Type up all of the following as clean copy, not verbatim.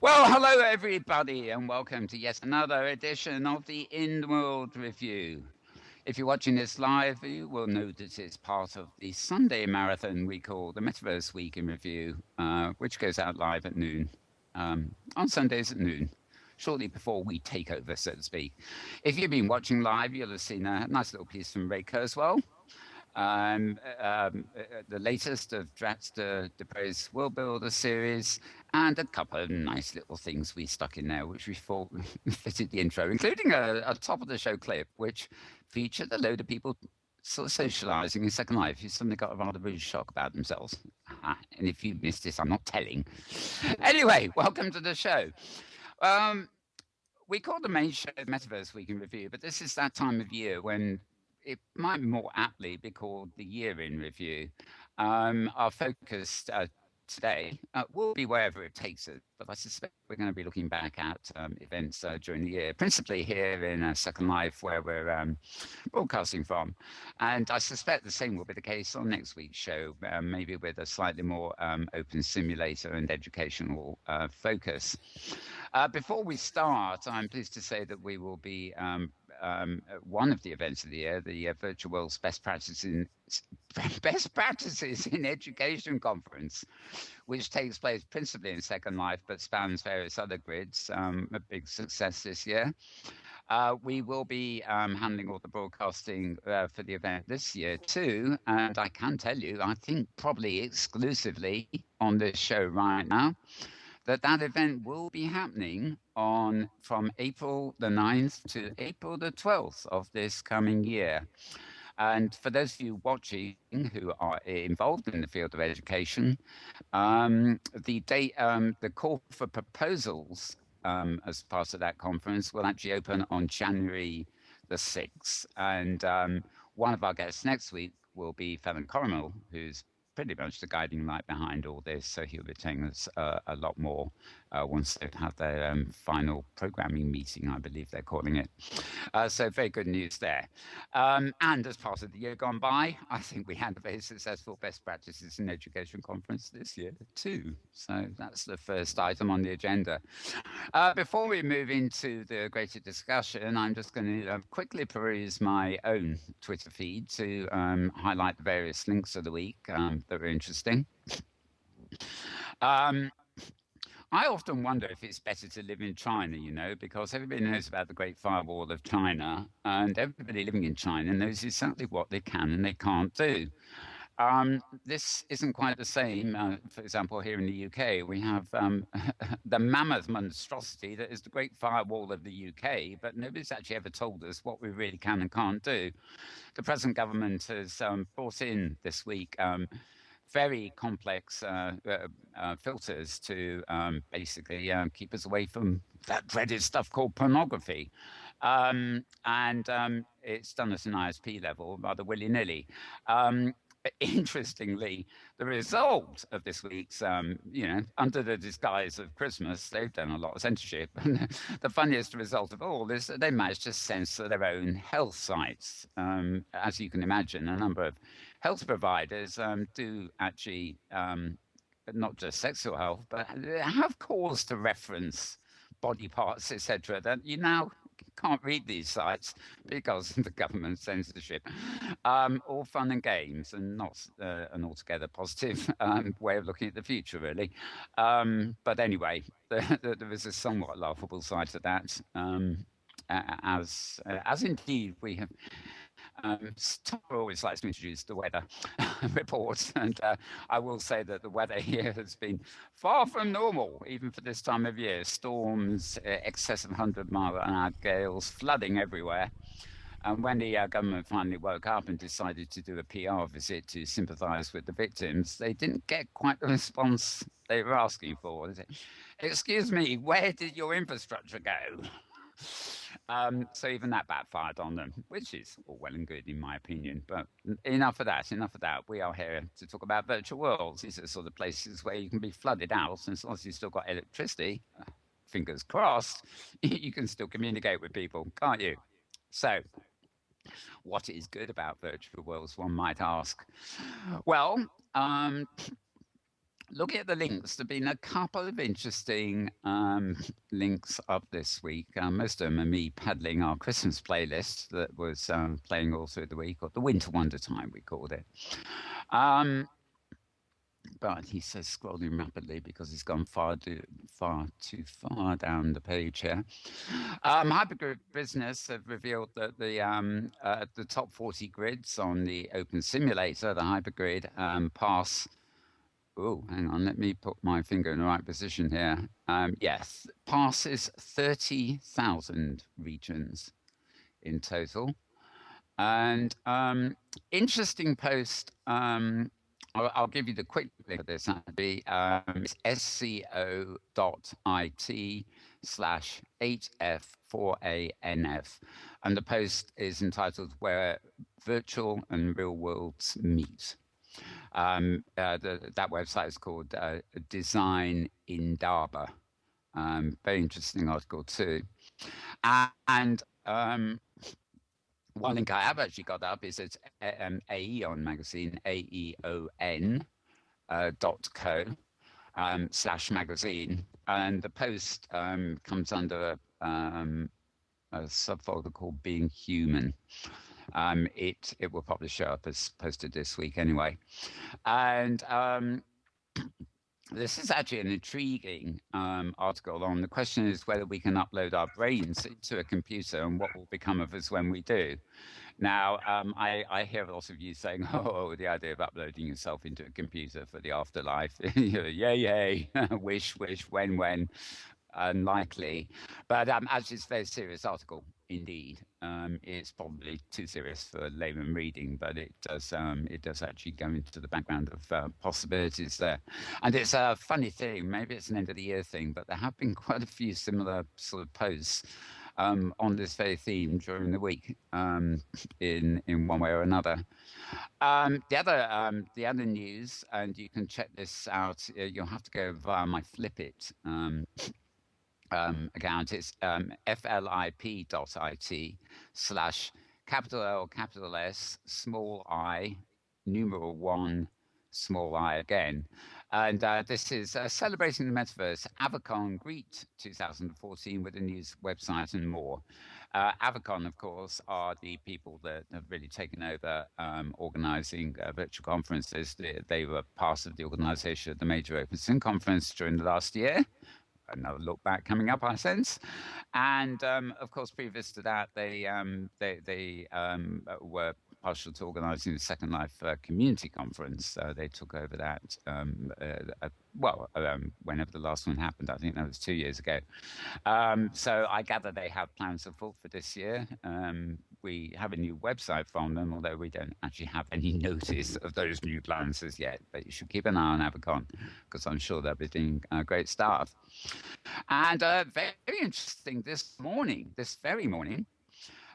Well, hello everybody, and welcome to yet another edition of the Inworld Review. If you're watching this live, you will know that it's part of the Sunday marathon we call the Metaverse Week in Review, which goes out live at noon, on Sundays at noon, shortly before we take over, so to speak. If you've been watching live, you'll have seen a nice little piece from Ray Kurzweil. The latest of Dratster Depre's World Builder series, and a couple of nice little things we stuck in there, which we thought fitted the intro, including a top of the show clip, which featured a load of people sort of socializing in Second Life who suddenly got a rather rude shock about themselves. And if you missed this, I'm not telling. Anyway, welcome to the show. We call the main show Metaverse Week in Review, but this is that time of year when it might more aptly be called the year in review. Our focus today will be wherever it takes us, but I suspect we're going to be looking back at events during the year, principally here in Second Life, where we're broadcasting from. And I suspect the same will be the case on next week's show, maybe with a slightly more open simulator and educational focus. Before we start, I'm pleased to say that we will be one of the events of the year, the Virtual World's Best Practices in Education Conference, which takes place principally in Second Life but spans various other grids. A big success this year. We will be handling all the broadcasting for the event this year too, and I can tell you, I think probably exclusively on this show right now, that event will be happening from April the 9th to April the 12th of this coming year. And for those of you watching who are involved in the field of education, the call for proposals as part of that conference will actually open on January the 6th. And one of our guests next week will be Fallon Coronel, who's pretty much the guiding light behind all this, so he'll be telling us a lot more once they've had their final programming meeting, I believe they're calling it. So very good news there. And as part of the year gone by, I think we had a very successful Best Practices in Education conference this year too. So that's the first item on the agenda. Before we move into the greater discussion, I'm just going to quickly peruse my own Twitter feed to highlight the various links of the week that were interesting. I often wonder if it's better to live in China, because everybody knows about the Great Firewall of China, and everybody living in China knows exactly what they can and they can't do. This isn't quite the same. For example, here in the UK, we have the mammoth monstrosity that is the Great Firewall of the UK, but nobody's actually ever told us what we really can and can't do. The present government has brought in this week very complex filters to basically keep us away from that dreaded stuff called pornography. And it's done at an ISP level, rather willy-nilly. Interestingly, the result of this week's, under the disguise of Christmas, they've done a lot of censorship. And the funniest result of all is that they managed to censor their own health sites. As you can imagine, a number of health providers do actually, not just sexual health, but have cause to reference body parts, etc., that you now can't read these sites because of the government censorship. All fun and games, and not an altogether positive way of looking at the future, really. But anyway, there is a somewhat laughable side to that, as indeed we have. Tom always likes to introduce the weather reports, and I will say that the weather here has been far from normal, even for this time of year. Storms, excess of 100-mile-an-hour gales, flooding everywhere. And when the government finally woke up and decided to do a PR visit to sympathise with the victims, they didn't get quite the response they were asking for. They said, "Excuse me, where did your infrastructure go?" So even that backfired on them, which is all well and good in my opinion. But enough of that. We are here to talk about virtual worlds. These are the sort of places where you can be flooded out, and as long as you've still got electricity, fingers crossed, you can still communicate with people, can't you? So what is good about virtual worlds, one might ask? Well, looking at the links, there've been a couple of interesting links up this week. Most of them are me paddling our Christmas playlist that was playing all through the week, or the Winter Wonder Time, we called it. Um, but he says scrolling rapidly because he's gone far too far down the page here. Hypergrid Business have revealed that the top 40 grids on the Open Simulator, the Hypergrid, pass. Oh, hang on, let me put my finger in the right position here. Yes, passes 30,000 regions in total. And interesting post. I'll give you the quick link for this. That'd be it's sco.it/8f4anf. And the post is entitled Where Virtual and Real Worlds Meet. That website is called Design Indaba. Very interesting article too. And one link I have actually got up is it's Aeon magazine, AEON .co /magazine, and the post comes under a subfolder called Being Human. It will probably show up as posted this week anyway, and this is actually an intriguing article on the question is whether we can upload our brains to a computer and what will become of us when we do. Now, I hear lots of you saying, oh, the idea of uploading yourself into a computer for the afterlife, yay, wish, when, unlikely. But actually, it's a very serious article indeed. It's probably too serious for layman reading, but it does actually go into the background of possibilities there. And it's a funny thing, maybe it's an end of the year thing, but there have been quite a few similar sort of posts on this very theme during the week, in one way or another. The other news, and you can check this out. You'll have to go via my Flipit account. It's flip.it/capital L capital S small I numeral 1 small I again. And this is celebrating the metaverse, Avacon Greet 2014 with a news website and more. Avacon, of course, are the people that have really taken over organizing virtual conferences. They were part of the organization of the major Open Sim conference during the last year. Another look back coming up, I sense. And of course, previous to that, they were partial to organising the Second Life community conference. They took over that, whenever the last one happened. I think that was 2 years ago. So I gather they have plans afoot for this year. We have a new website from them, although we don't actually have any notice of those new plans as yet. But you should keep an eye on Avacon, because I'm sure they'll be doing great stuff. And very interesting this very morning,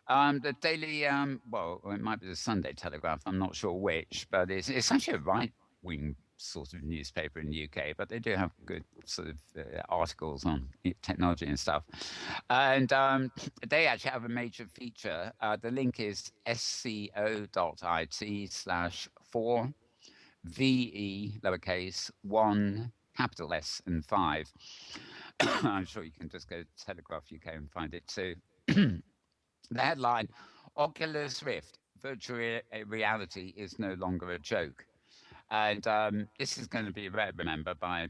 the daily, it might be the Sunday Telegraph, I'm not sure which, but it's actually a right-wing sort of newspaper in the UK, but they do have good sort of articles on technology and stuff. And they actually have a major feature. The link is sco.it/4 VE lowercase 1 capital S and 5. I'm sure you can just go to Telegraph UK and find it too. The headline, Oculus Rift, virtual reality is no longer a joke. And this is going to be read, remember, by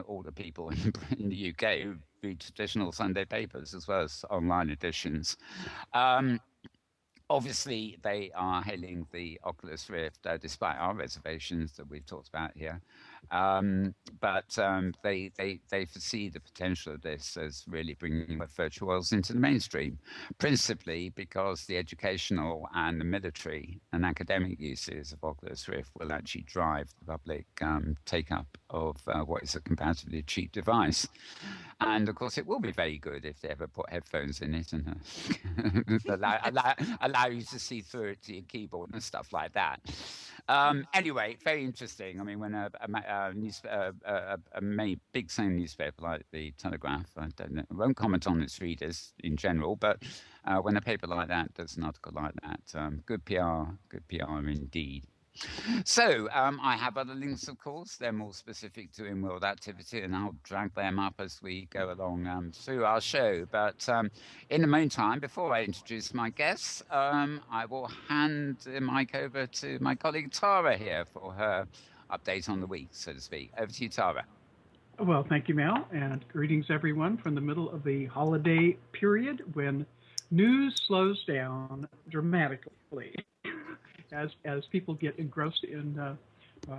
all the people in the UK who read traditional Sunday papers as well as online editions. Obviously, they are hailing the Oculus Rift, despite our reservations that we've talked about here. But they foresee the potential of this as really bringing virtual worlds into the mainstream, principally because the educational and the military and academic uses of Oculus Rift will actually drive the public take-up of what is a comparatively cheap device. And of course, it will be very good if they ever put headphones in it and allow you to see through it to your keyboard and stuff like that. Anyway, very interesting. I mean, when a big selling newspaper like the Telegraph, I won't comment on its readers in general, but when a paper like that does an article like that, good PR indeed. So I have other links, of course. They're more specific to in-world activity, and I'll drag them up as we go along through our show. But in the meantime, before I introduce my guests, I will hand the mic over to my colleague Tara here for her update on the week, so to speak. Over to you, Tara. Well, thank you, Mel, and greetings, everyone, from the middle of the holiday period when news slows down dramatically as people get engrossed in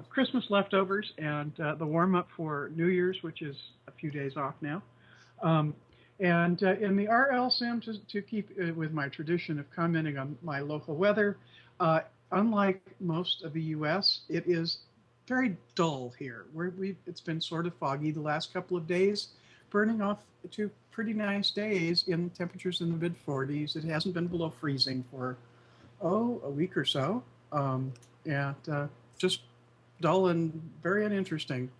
Christmas leftovers and the warm up for New Year's, which is a few days off now. And in the RL Sim, to keep with my tradition of commenting on my local weather, unlike most of the U.S., it is very dull here. It's been sort of foggy the last couple of days, burning off to pretty nice days in temperatures in the mid 40s. It hasn't been below freezing for a week or so, and just dull and very uninteresting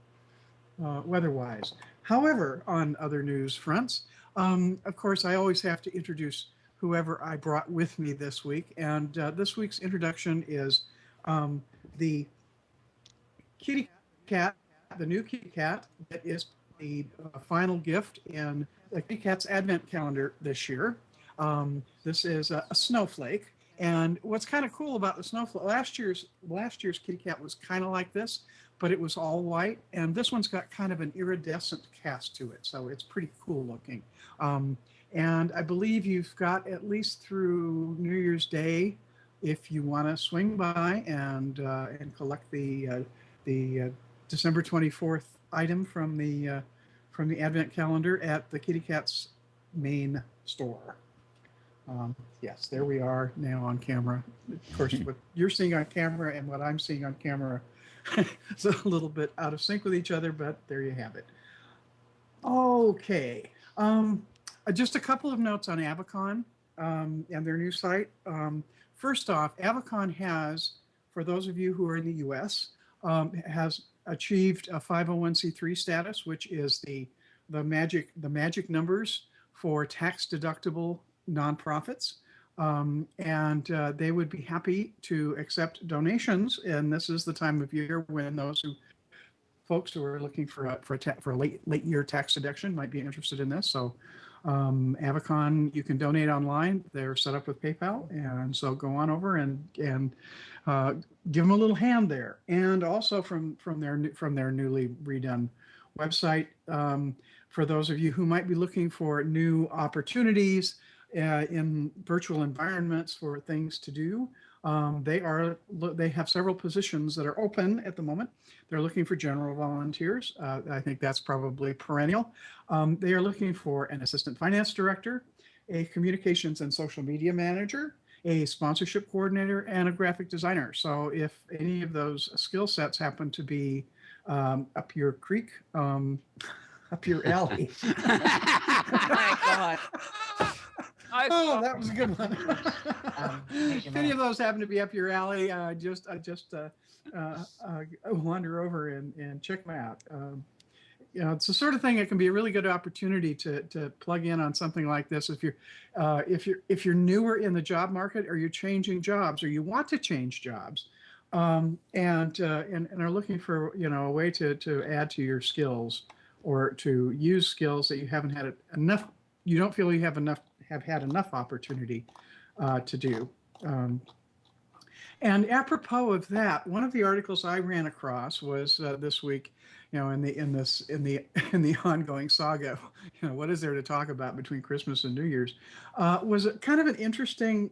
weather-wise. However, on other news fronts, of course, I always have to introduce whoever I brought with me this week, and this week's introduction is the kitty cat, the new kitty cat that is the final gift in the Kitty Cat's Advent calendar this year. This is a snowflake. And what's kind of cool about the snowflake, last year's kitty cat was kind of like this, but it was all white. And this one's got kind of an iridescent cast to it. So it's pretty cool looking. And I believe you've got at least through New Year's Day, if you want to swing by and collect the December 24th item from the Advent calendar at the Kitty Cat's main store. Yes, there we are now on camera. Of course, what you're seeing on camera and what I'm seeing on camera is a little bit out of sync with each other, but there you have it. Okay, just a couple of notes on Avicon and their new site. First off, Avicon has, for those of you who are in the U.S., has achieved a 501c3 status, which is the magic numbers for tax-deductible nonprofits, and they would be happy to accept donations. And this is the time of year when folks who are looking for a late year tax deduction might be interested in this. So Avicon, you can donate online. They're set up with PayPal, and so go on over and give them a little hand there. And also from their newly redone website, for those of you who might be looking for new opportunities in virtual environments for things to do, they have several positions that are open at the moment. They're looking for general volunteers. I think that's probably perennial. They are looking for an assistant finance director, a communications and social media manager, a sponsorship coordinator, and a graphic designer. So if any of those skill sets happen to be up your creek, up your alley. My God. Oh, that was a good one. If any of those happen to be up your alley, just wander over and check them out. It's the sort of thing that can be a really good opportunity to plug in on something like this. If you're newer in the job market, or you're changing jobs, or you want to change jobs, and are looking for a way to add to your skills, or to use skills that you haven't had enough. You don't feel you have had enough opportunity to do. And apropos of that, one of the articles I ran across was this week, in the ongoing saga, what is there to talk about between Christmas and New Year's, was kind of an interesting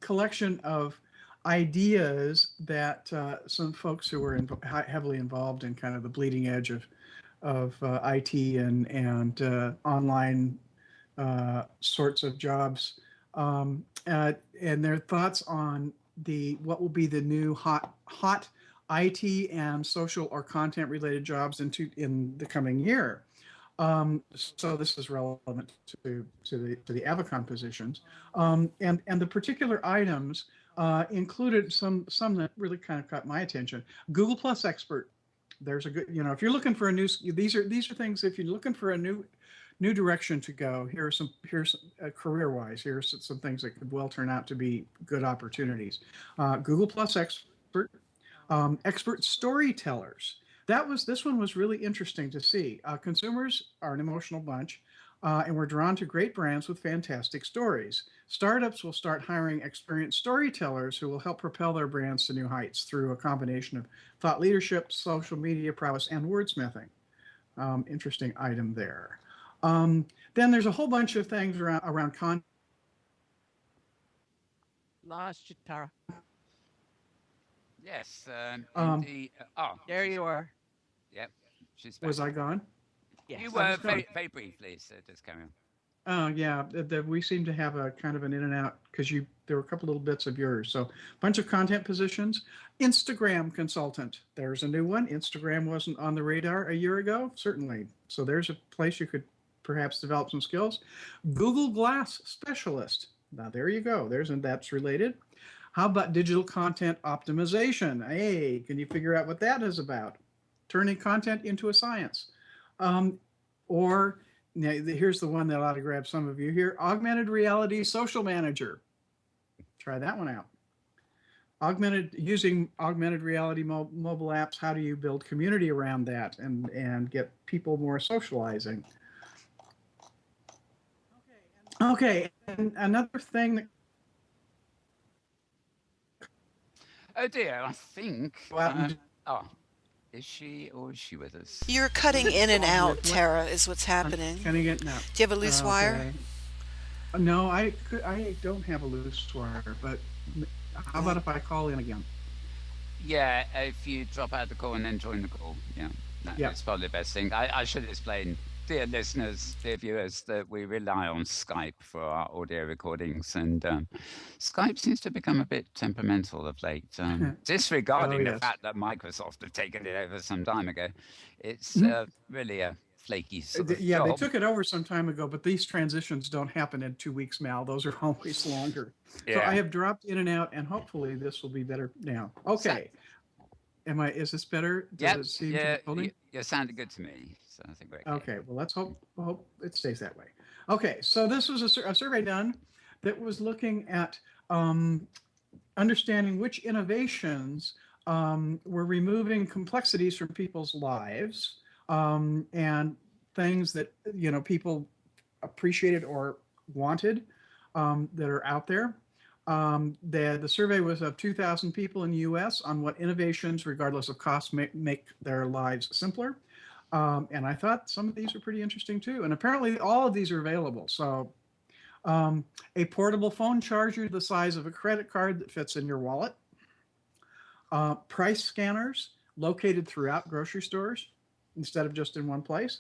collection of ideas that some folks who were heavily involved in kind of the bleeding edge of IT and online sorts of jobs, and their thoughts on what will be the new hot IT and social or content related jobs in the coming year. So this is relevant to the Avicon positions, and the particular items included some that really kind of caught my attention. Google Plus expert. There's a good, if you're looking for a new, these are things. If you're looking for a new direction to go, here's career-wise, here's some things that could well turn out to be good opportunities. Google Plus expert, Expert storytellers. This one was really interesting to see. Consumers are an emotional bunch, and we're drawn to great brands with fantastic stories. Startups will start hiring experienced storytellers who will help propel their brands to new heights through a combination of thought leadership, social media prowess, and wordsmithing. Interesting item there. Then there's a whole bunch of things around content. Lost you, Tara. Yes, Um, indeed. There you are. Yep, she's back. Was I gone? Yes. You I were was gone. very briefly, so just carry on. Oh yeah, we seem to have a kind of an in and out because there were a couple little bits of yours. So bunch of content positions. Instagram consultant. There's a new one. Instagram wasn't on the radar a year ago, certainly. So there's a place you could perhaps develop some skills. Google Glass specialist. Now there you go. That's related. How about digital content optimization? Hey, can you figure out what that is about? Turning content into a science. Or now, here's the one that ought to grab some of you here. Augmented reality social manager. Try that one out. Using augmented reality mobile apps, how do you build community around that and get people more socializing? Okay, and another thing that Oh dear, I think. Is she with us? You're cutting in and out, Tara, is what's happening. Can I get now? Do you have a loose wire? No, I don't have a loose wire, but how about if I call in again? Yeah, if you drop out the call and then join the call, that's probably the best thing. I should explain, dear listeners, dear viewers, that we rely on Skype for our audio recordings, and Skype seems to become a bit temperamental of late, disregarding the fact that Microsoft have taken it over some time ago. It's really a flaky sort of job. They took it over some time ago, but these transitions don't happen in 2 weeks, Mal. Those are always longer. Yeah. So I have dropped in and out, and hopefully this will be better now. Okay. Is this better? You're sounding good to me. So I think we're okay. Well, let's hope it stays that way. Okay, so this was a survey done that was looking at understanding which innovations were removing complexities from people's lives and things that people appreciated or wanted that are out there. The survey was of 2,000 people in the U.S. on what innovations, regardless of cost, make their lives simpler. And I thought some of these were pretty interesting too. And apparently all of these are available. So a portable phone charger the size of a credit card that fits in your wallet. Price scanners located throughout grocery stores instead of just in one place.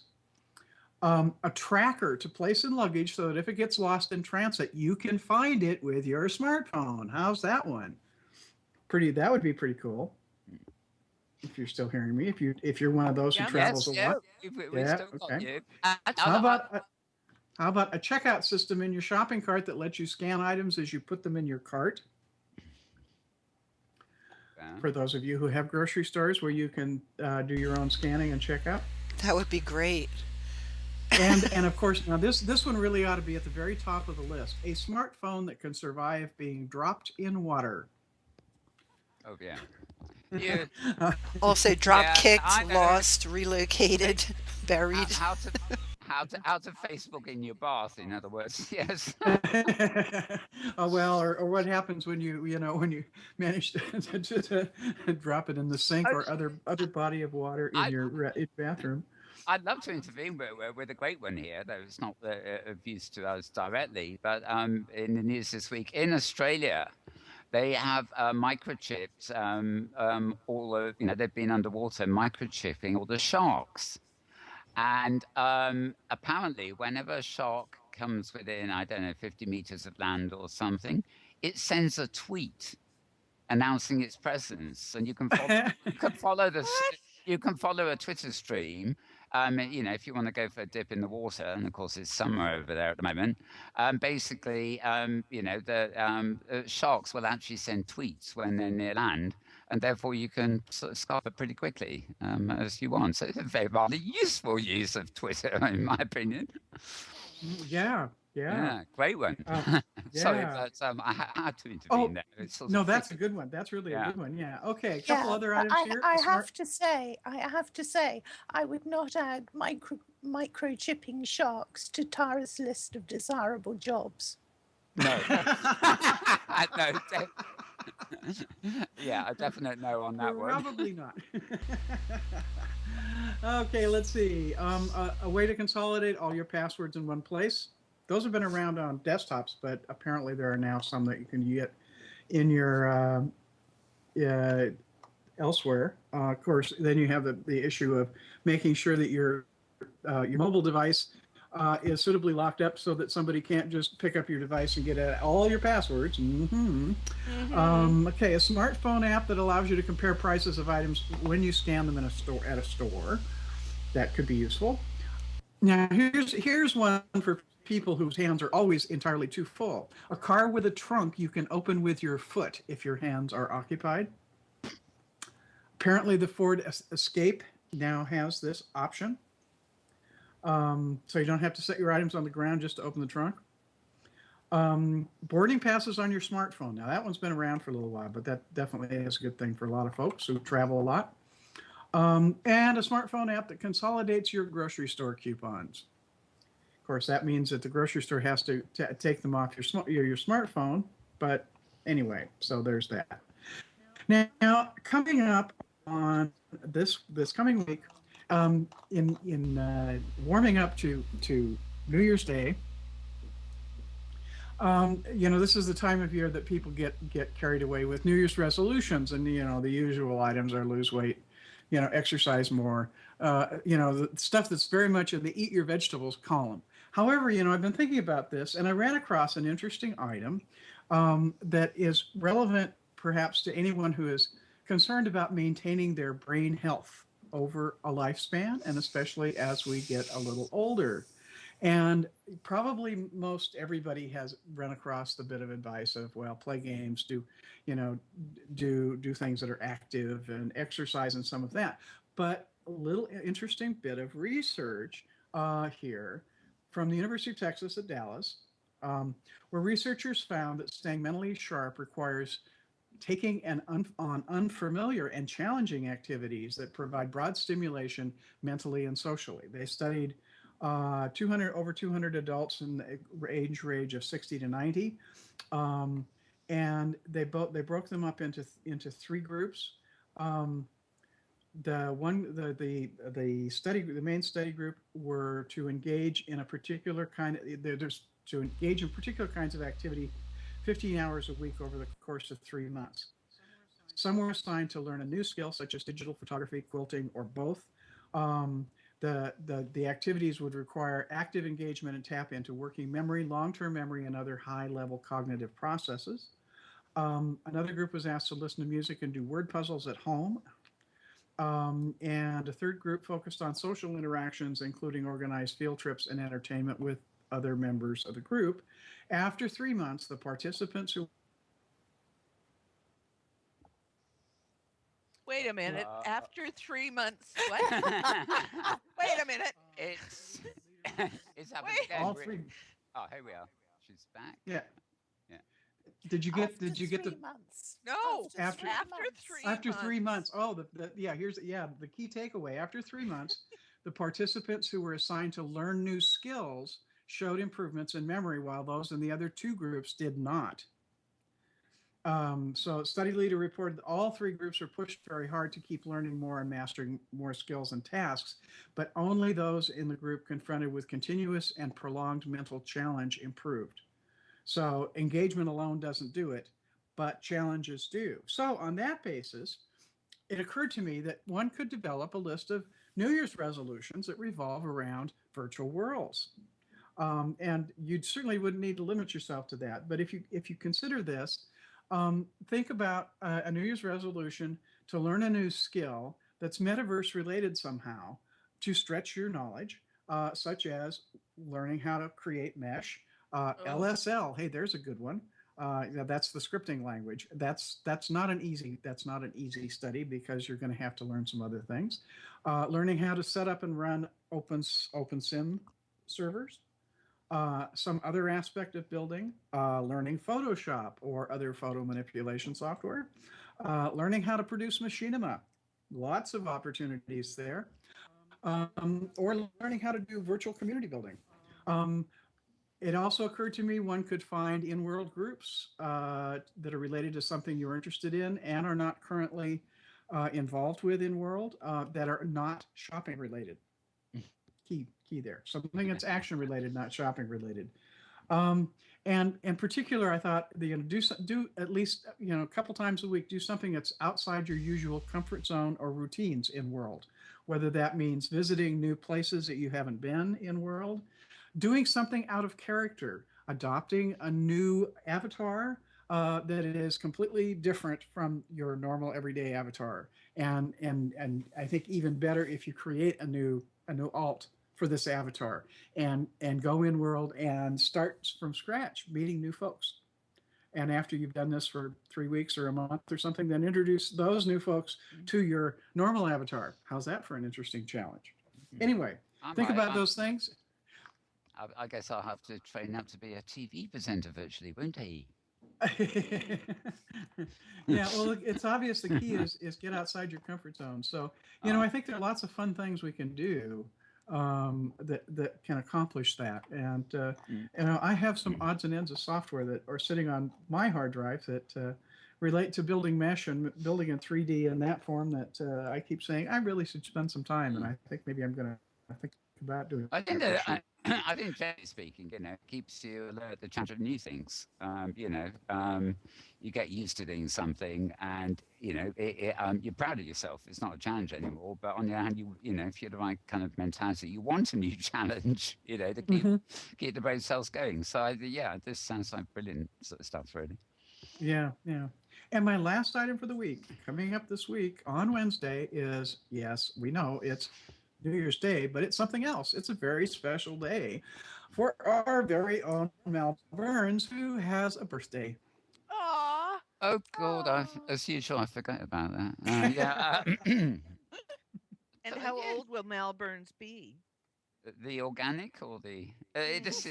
A tracker to place in luggage so that if it gets lost in transit, you can find it with your smartphone. How's that one? That would be pretty cool. If you're still hearing me, if you're one of those who travels a lot. Okay. How about a checkout system in your shopping cart that lets you scan items as you put them in your cart? For those of you who have grocery stores where you can do your own scanning and checkout. That would be great. And of course, now this one really ought to be at the very top of the list. A smartphone that can survive being dropped in water. Oh yeah. Also kicked, lost, relocated, buried. Out of Facebook in your bath, in other words. Yes. Oh well, or what happens when you manage to drop it in the sink or other body of water in your bathroom. I'd love to intervene with a great one here, though it's not of use to us directly. But in the news this week, in Australia, they have microchipped they've been underwater microchipping all the sharks. And apparently, whenever a shark comes within, 50 meters of land or something, it sends a tweet announcing its presence, and you can follow you can follow a Twitter stream. If you want to go for a dip in the water, and of course it's summer over there at the moment, the sharks will actually send tweets when they're near land, and therefore you can sort of scarf it pretty quickly as you want. So it's a very rather useful use of Twitter, in my opinion. Yeah. Yeah. Great one. Sorry, Yeah. but I had to intervene Oh, there. It's sort no, of that's a freaking, good one. That's really a yeah. good one. Yeah. Okay. A couple Yeah, other but items here. A smart. I have to say, I would not add microchipping sharks to Tara's list of desirable jobs. No. No. Yeah, a definite no on that one. Probably not. Okay, let's see. A way to consolidate all your passwords in one place. Those have been around on desktops, but apparently there are now some that you can get in your elsewhere. Of course, then you have the issue of making sure that your mobile device is suitably locked up so that somebody can't just pick up your device and get at all your passwords. Okay, a smartphone app that allows you to compare prices of items when you scan them in a store at a store. That could be useful. Now, here's one for people whose hands are always entirely too full. A car with a trunk you can open with your foot if your hands are occupied. Apparently, the Ford Escape now has this option. So you don't have to set your items on the ground just to open the trunk. Boarding passes on your smartphone. Now, that one's been around for a little while, but that definitely is a good thing for a lot of folks who travel a lot. And a smartphone app that consolidates your grocery store coupons. Of course, that means that the grocery store has to take them off your smartphone. But anyway, so there's that. Now coming up on this coming week, in warming up to New Year's Day, this is the time of year that people get carried away with New Year's resolutions, and the usual items are lose weight, exercise more, the stuff that's very much in the eat your vegetables column. However, I've been thinking about this, and I ran across an interesting item that is relevant perhaps to anyone who is concerned about maintaining their brain health over a lifespan, and especially as we get a little older. And probably most everybody has run across the bit of advice of, well, play games, do things that are active and exercise and some of that. But a little interesting bit of research here from the University of Texas at Dallas, where researchers found that staying mentally sharp requires taking on unfamiliar and challenging activities that provide broad stimulation mentally and socially. They studied over 200 adults in the age range of 60 to 90, and they broke them up into three groups. The main study group were to engage in a particular kind of activity 15 hours a week over the course of 3 months. Some were assigned to learn a new skill, such as digital photography, quilting, or both. The activities would require active engagement and tap into working memory, long-term memory, and other high-level cognitive processes. Another group was asked to listen to music and do word puzzles at home. And a third group focused on social interactions, including organized field trips and entertainment with other members of the group. After 3 months, the participants who... Wait a minute. After 3 months, what? Wait a minute. It's happening again. All three. Oh, here we are. She's back. Yeah. Did you get the 3 months? No. After 3 months. Oh, here's the key takeaway. After 3 months, the participants who were assigned to learn new skills showed improvements in memory, while those in the other two groups did not. So study leader reported that all three groups were pushed very hard to keep learning more and mastering more skills and tasks, but only those in the group confronted with continuous and prolonged mental challenge improved. So engagement alone doesn't do it, but challenges do. So on that basis, it occurred to me that one could develop a list of New Year's resolutions that revolve around virtual worlds. And you certainly wouldn't need to limit yourself to that. But if you consider this, think about a New Year's resolution to learn a new skill that's metaverse related somehow to stretch your knowledge, such as learning how to create mesh. LSL, hey, there's a good one. That's the scripting language. That's not an easy study because you're going to have to learn some other things. Learning how to set up and run OpenSIM servers. Some other aspect of building, learning Photoshop or other photo manipulation software, learning how to produce machinima. Lots of opportunities there. Or learning how to do virtual community building. It also occurred to me one could find in-world groups that are related to something you're interested in and are not currently involved with in-world that are not shopping related. Key there. Something that's action related, not shopping related. And in particular, I thought do at least a couple times a week, do something that's outside your usual comfort zone or routines in world. Whether that means visiting new places that you haven't been in world, doing something out of character, adopting a new avatar that is completely different from your normal everyday avatar, and I think even better if you create a new alt for this avatar and go in world and start from scratch meeting new folks. And after you've done this for 3 weeks or a month or something, then introduce those new folks to your normal avatar. How's that for an interesting challenge? Anyway, think about those things. I guess I'll have to train up to be a TV presenter virtually, won't I? Yeah, well, it's obvious the key is get outside your comfort zone. So, I think there are lots of fun things we can do that can accomplish that. And I have some odds and ends of software that are sitting on my hard drive that relate to building mesh and building in 3D in that form that I keep saying I really should spend some time, and I think maybe I'm going to think about doing. I think that I think, generally speaking, keeps you alert to the challenge of new things. You get used to doing something, and you're proud of yourself. It's not a challenge anymore. But on the other hand, if you're the right kind of mentality, you want a new challenge. To keep the brain cells going. So this sounds like brilliant sort of stuff, really. Yeah. And my last item for the week, coming up this week on Wednesday, is, yes, we know it's New Year's Day, but it's something else. It's a very special day for our very own Mel Burns, who has a birthday. Aww. Oh, God, as usual, I forgot about that. And how old will Mel Burns be? The organic or the... this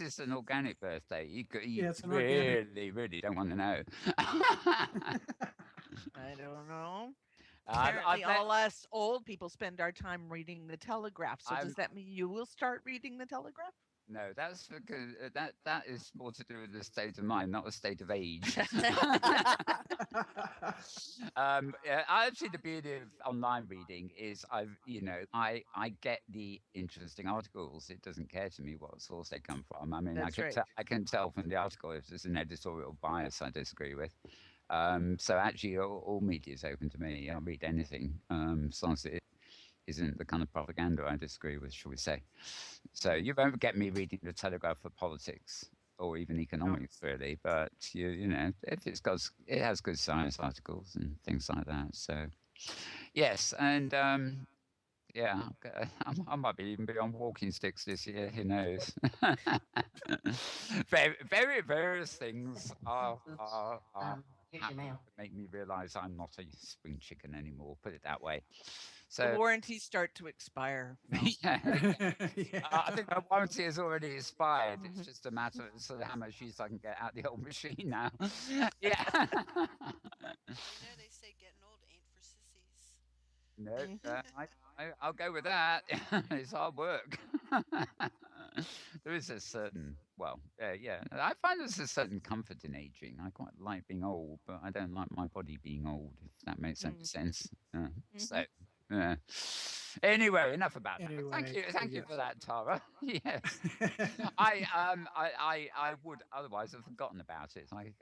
is an organic birthday. You really don't want to know. I don't know. Apparently, all us old people spend our time reading the Telegraph. So does that mean you will start reading the Telegraph? No, that's because that is more to do with the state of mind, not the state of age. Actually, the beauty of online reading is I get the interesting articles. It doesn't care to me what source they come from. I mean, I can tell from the article if there's an editorial bias I disagree with. So actually, all media is open to me. I'll read anything, as long as it isn't the kind of propaganda I disagree with, shall we say. So you won't get me reading the Telegraph for politics or even economics, really. But, if it has good science articles and things like that. So, yes, and... I might even be on walking sticks this year. Who knows? Various things are make me realise I'm not a spring chicken anymore. Put it that way. So the warranties start to expire. I think my warranty has already expired. It's just a matter of sort of how much use I can get out the old machine now. They say getting old ain't for sissies. No, I'll go with that. It's hard work. There is a certain, I find there's a certain comfort in aging. I quite like being old, but I don't like my body being old, if that makes any sense. So, anyway, enough about that. Thank you for that, Tara. Yes, I would otherwise have forgotten about it. I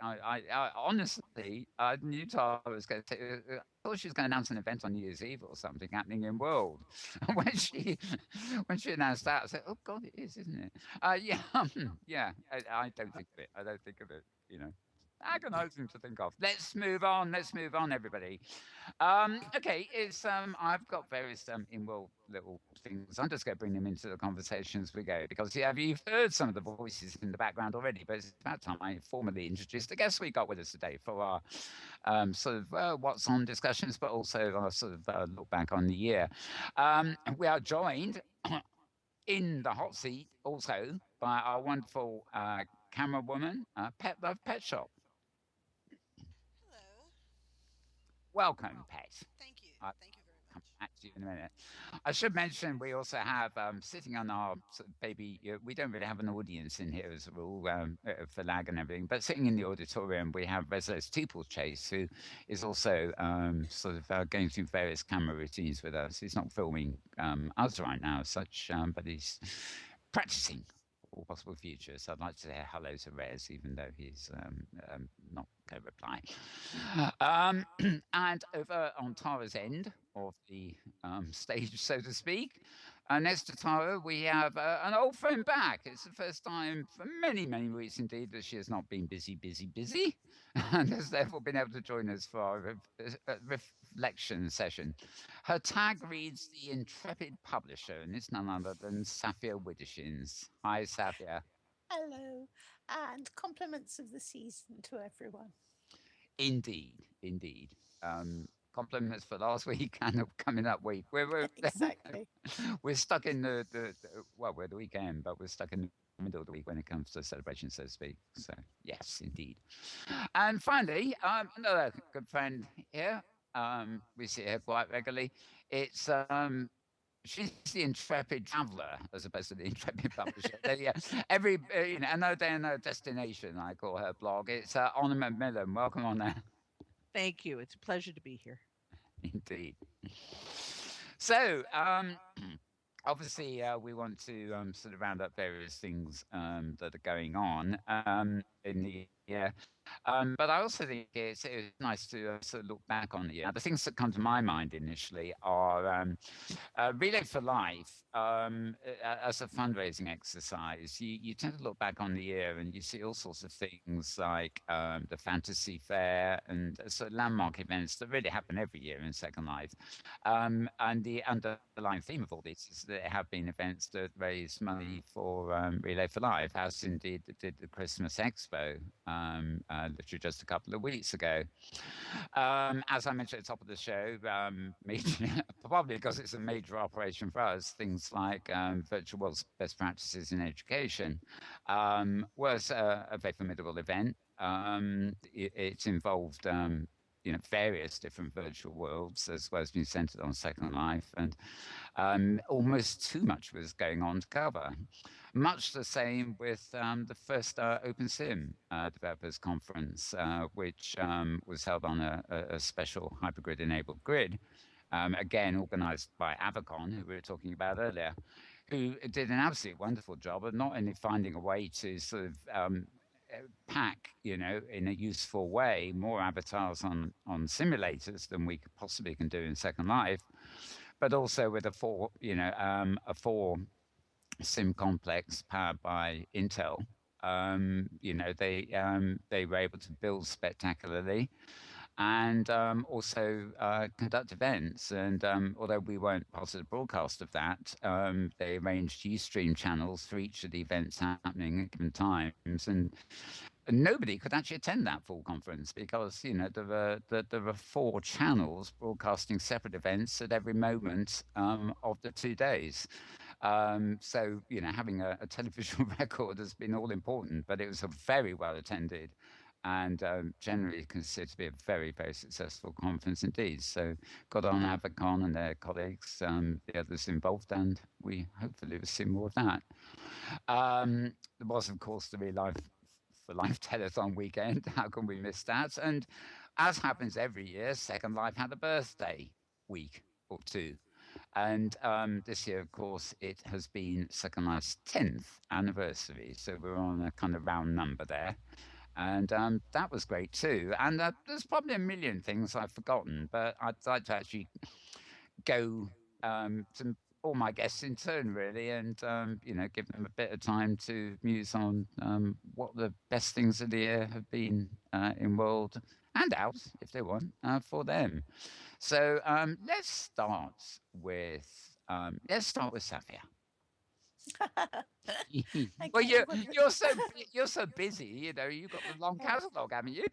honestly, I knew Tara was going to. I thought she was going to announce an event on New Year's Eve or something happening in World. when she announced that, I said, "Oh God, it is, isn't it?" I don't think of it. I don't think of it. Agonizing to think of. Let's move on, everybody. Okay, I've got various Inworld little things. I'm just going to bring them into the conversation as we go, because you've heard some of the voices in the background already, but it's about time I formally introduced the guests we got with us today for our sort of what's on discussions, but also our sort of look back on the year. We are joined in the hot seat also by our wonderful camera woman, Petlove Petshop. Hello. Welcome, Pet. Thank you. Thank you very Come much. back to you in a minute. I should mention we also have sitting on our sort of baby. We don't really have an audience in here as a rule for lag and everything, but sitting in the auditorium we have Resler Steeplechase, who is also sort of going through various camera routines with us. He's not filming us right now as such, but he's practicing all possible futures. So I'd like to say hello to Rez, even though he's not going to reply. And over on Tara's end of the stage, so to speak, next to Tara, we have an old friend back. It's the first time for many, many weeks indeed that she has not been busy, and has therefore been able to join us for our reflection session. Her tag reads The Intrepid Publisher, and it's none other than Saffia Widdershins. Hi, Saffia. Hello, and compliments of the season to everyone. Indeed. Compliments for last week and coming up week. We're Exactly. We're stuck in the we're the weekend, but we're stuck in the middle of the week when it comes to celebration, so to speak. So yes, indeed. And finally, another good friend here. We see her quite regularly. It's she's the intrepid traveller as opposed to the intrepid publisher. Every no day, no destination. I call her blog. It's Anna McMillan. Welcome on there. Thank you. It's a pleasure to be here. Indeed. So, obviously, we want to sort of round up various things that are going on in the year. But I also think it's nice to sort of look back on the year. The things that come to my mind initially are Relay for Life as a fundraising exercise. You tend to look back on the year and you see all sorts of things like the Fantasy Fair and sort of landmark events that really happen every year in Second Life. And the underlying theme of all this is that there have been events that raise money for Relay for Life, as indeed did the Christmas Expo literally just a couple of weeks ago. As I mentioned at the top of the show, probably because it's a major operation for us, things like Virtual World's Best Practices in Education was a very formidable event. It's involved various different virtual worlds as well as being centered on Second Life, and almost too much was going on to cover. Much the same with the first OpenSim Developers Conference, which was held on a special hypergrid-enabled grid, again organized by Avacon, who we were talking about earlier, who did an absolutely wonderful job of not only finding a way to sort of pack, in a useful way, more avatars on simulators than we possibly can do in Second Life, but also with a four sim complex powered by Intel. They were able to build spectacularly and also conduct events. And although we weren't part of the broadcast of that, they arranged Ustream channels for each of the events happening at given times. And nobody could actually attend that full conference because, there were four channels broadcasting separate events at every moment of the 2 days. So, having a television record has been all important, but it was a very well attended and generally considered to be a very, very successful conference indeed. So got on Avacon and their colleagues, the others involved, and we hopefully will see more of that. There was, of course, the Real Life for Life Telethon weekend. How can we miss that? And as happens every year, Second Life had a birthday week or two. And this year, of course, it has been Second Life's 10th anniversary. So we're on a kind of round number there. And that was great too. And there's probably a million things I've forgotten, but I'd like to actually go to all my guests in turn, really, and give them a bit of time to muse on what the best things of the year have been in World and out, if they want, for them. So let's start with Saffia. Well, you're so busy. You've got the long catalogue, haven't you?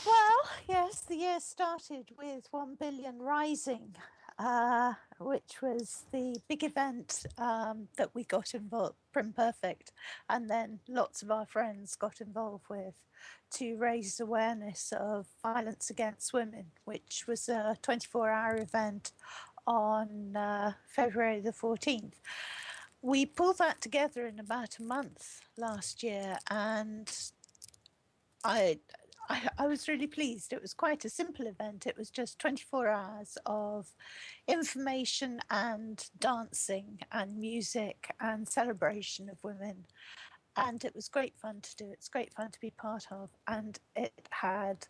Well, yes, the year started with 1 billion rising which was the big event that we got involved, Prim Perfect, and then lots of our friends got involved with to raise awareness of violence against women, which was a 24-hour event on February the 14th. We pulled that together in about a month last year, and I was really pleased. It was quite a simple event. It was just 24 hours of information and dancing and music and celebration of women. And it was great fun to do. It's great fun to be part of. And it had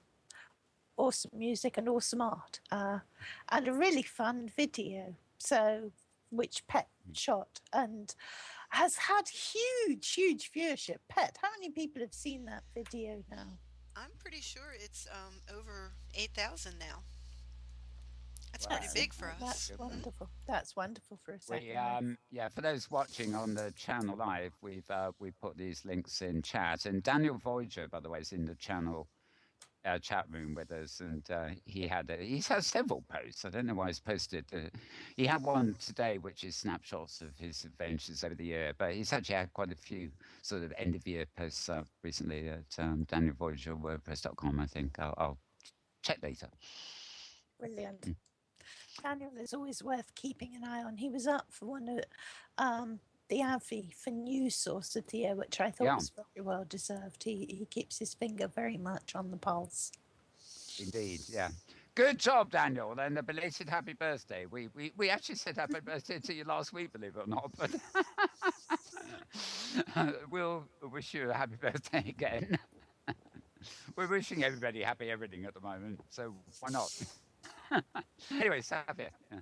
awesome music and awesome art and a really fun video, which Pet shot and has had huge viewership. Pet, how many people have seen that video now? I'm pretty sure it's over 8,000 now. That's Wow. pretty big for us. That's wonderful. That's wonderful for a second. Yeah, for those watching on the channel live, we put these links in chat. And Daniel Voyager, by the way, is in the channel chat room with us, and he's had several posts. I don't know why he's posted. He had one today, which is snapshots of his adventures over the year, but he's actually had quite a few sort of end of year posts recently at Daniel Voyager WordPress.com. I think I'll check later. Brilliant. Daniel is always worth keeping an eye on. He was up for one of the Avi for News Source of the Year, which I thought was very well deserved. He keeps his finger very much on the pulse. Indeed, yeah. Good job, Daniel, and a belated happy birthday. We actually said happy birthday to you last week, believe it or not, but we'll wish you a happy birthday again. We're wishing everybody happy everything at the moment, so why not? Anyway, Saffia. Yeah.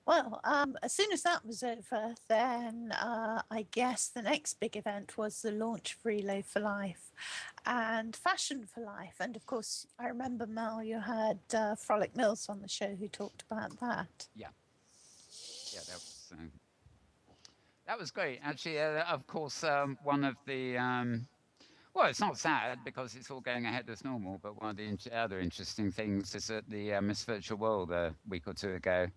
Well, as soon as that was over, then I guess the next big event was the launch of Relay for Life and Fashion for Life. And of course, I remember, Mel, you had Frolic Mills on the show who talked about that. Yeah, that was great. Actually, of course, one of the... well, it's not sad because it's all going ahead as normal, but one of the other interesting things is that the Miss Virtual World a week or two ago,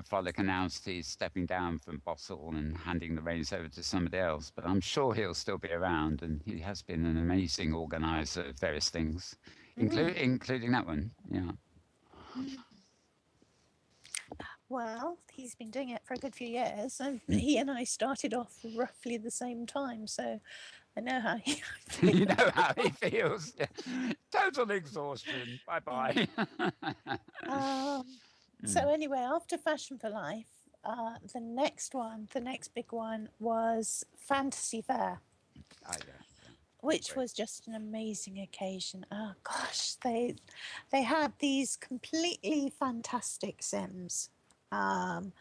Frolic announced he's stepping down from Bottle and handing the reins over to somebody else, but I'm sure he'll still be around, and he has been an amazing organizer of various things, including that one. Yeah. Well, he's been doing it for a good few years, and he and I started off roughly the same time, so I know how he feels. You know how he feels. Total exhaustion. Bye-bye. So anyway, after Fashion for Life, the next big one was Fantasy Fair, which was just an amazing occasion. Oh gosh, they had these completely fantastic Sims, some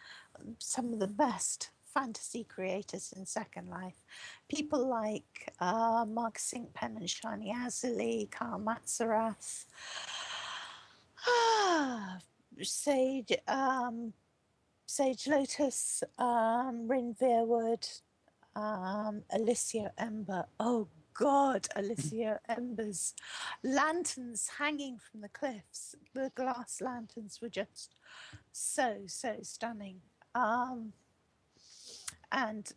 of the best fantasy creators in Second Life. People like Mark Sinkpen and Shani Azali, Carl Matzerath, Sage Lotus, Rin Veerwood, Alicia Ember. Oh God, Alicia Ember's lanterns hanging from the cliffs. The glass lanterns were just so stunning. And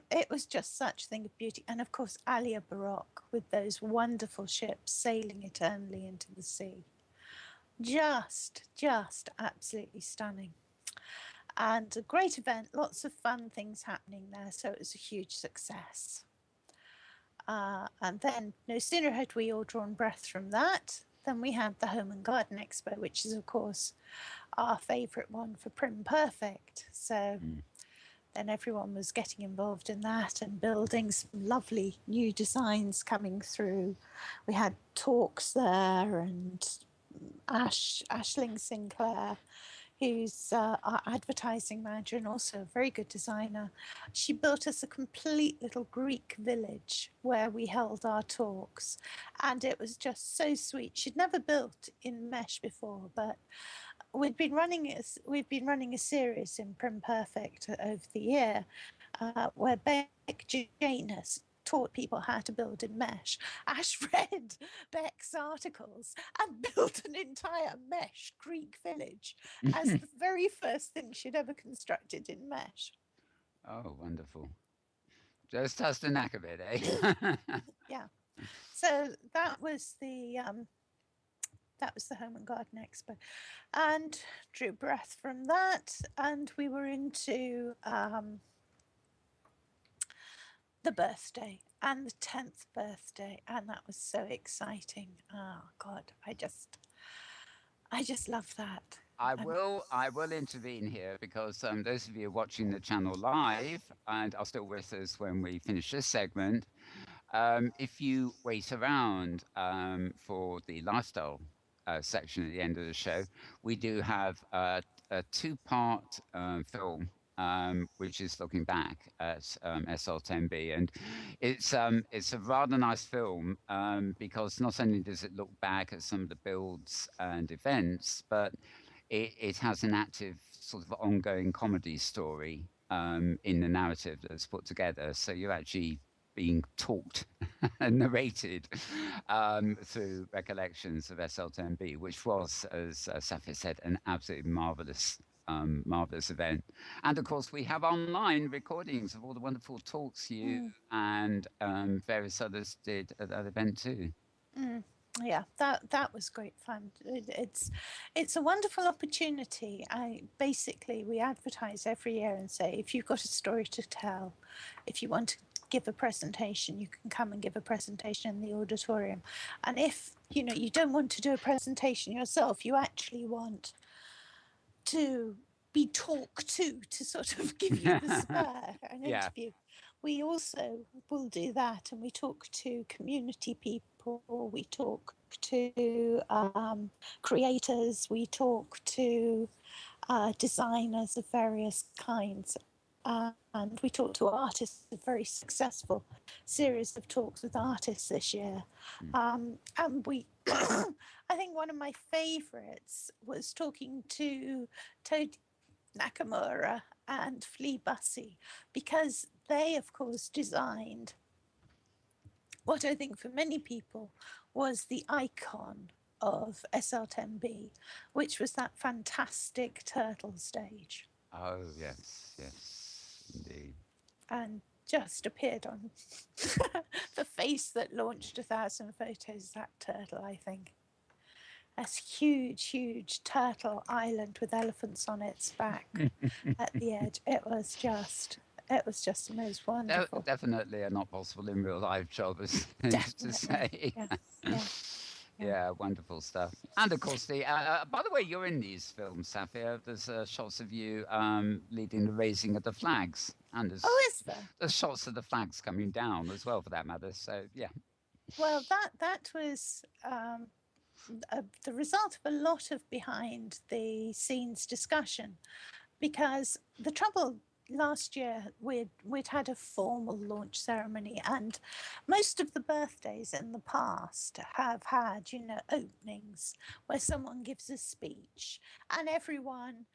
it was just such a thing of beauty. And of course, Alia Baroque with those wonderful ships sailing eternally into the sea. Just absolutely stunning. And a great event, lots of fun things happening there. So it was a huge success. And then no sooner had we all drawn breath from that than we had the Home and Garden Expo, which is, of course, our favourite one for Prim Perfect. So then everyone was getting involved in that and building some lovely new designs coming through. We had talks there, and Aisling Sinclair, who's our advertising manager and also a very good designer. She built us a complete little Greek village where we held our talks, and it was just so sweet. She'd never built in mesh before, but we've been running a series in Prim Perfect over the year where Beck Janus taught people how to build in mesh. Ash read Beck's articles and built an entire mesh Greek village as the very first thing she'd ever constructed in mesh. Oh, wonderful. Just has the knack of it, eh? Yeah. So that was the Home and Garden Expo, and drew breath from that, and we were into the birthday and the 10th birthday, and that was so exciting. Oh God, I just love that. I will intervene here because those of you watching the channel live and are still with us when we finish this segment, if you wait around for the lifestyle section at the end of the show, we do have a two-part film which is looking back at SL10B, and it's a rather nice film because not only does it look back at some of the builds and events, but it has an active sort of ongoing comedy story in the narrative that's put together. So you're actually being talked and narrated through recollections of SL10B, which was, as Saffia said, an absolutely marvelous event. And of course, we have online recordings of all the wonderful talks you and various others did at that event too. Yeah, that was great fun. It's a wonderful opportunity. We advertise every year and say, if you've got a story to tell, if you want to give a presentation, you can come and give a presentation in the auditorium. And if you don't want to do a presentation yourself, you actually want to be talked to sort of give you the spur an interview. We also will do that, and we talk to community people, we talk to creators, we talk to designers of various kinds, and we talk to artists. A very successful series of talks with artists this year. And we, I think one of my favourites was talking to Toad Nakamura and Flea Bussey, because they, of course, designed what I think for many people was the icon of SL10B, which was that fantastic turtle stage. Oh, yes, indeed. And just appeared on the face that launched 1,000 photos, that turtle, I think. This huge turtle island with elephants on its back at the edge. It was just the most wonderful. Definitely a not possible in real life job, as I used to say. Yeah, wonderful stuff. And of course, by the way, you're in these films, Saffia. There's shots of you leading the raising of the flags, and is there? There's shots of the flags coming down as well, for that matter. So yeah. Well, that was the result of a lot of behind the scenes discussion, because the trouble last year we'd had a formal launch ceremony, and most of the birthdays in the past have had openings where someone gives a speech and everyone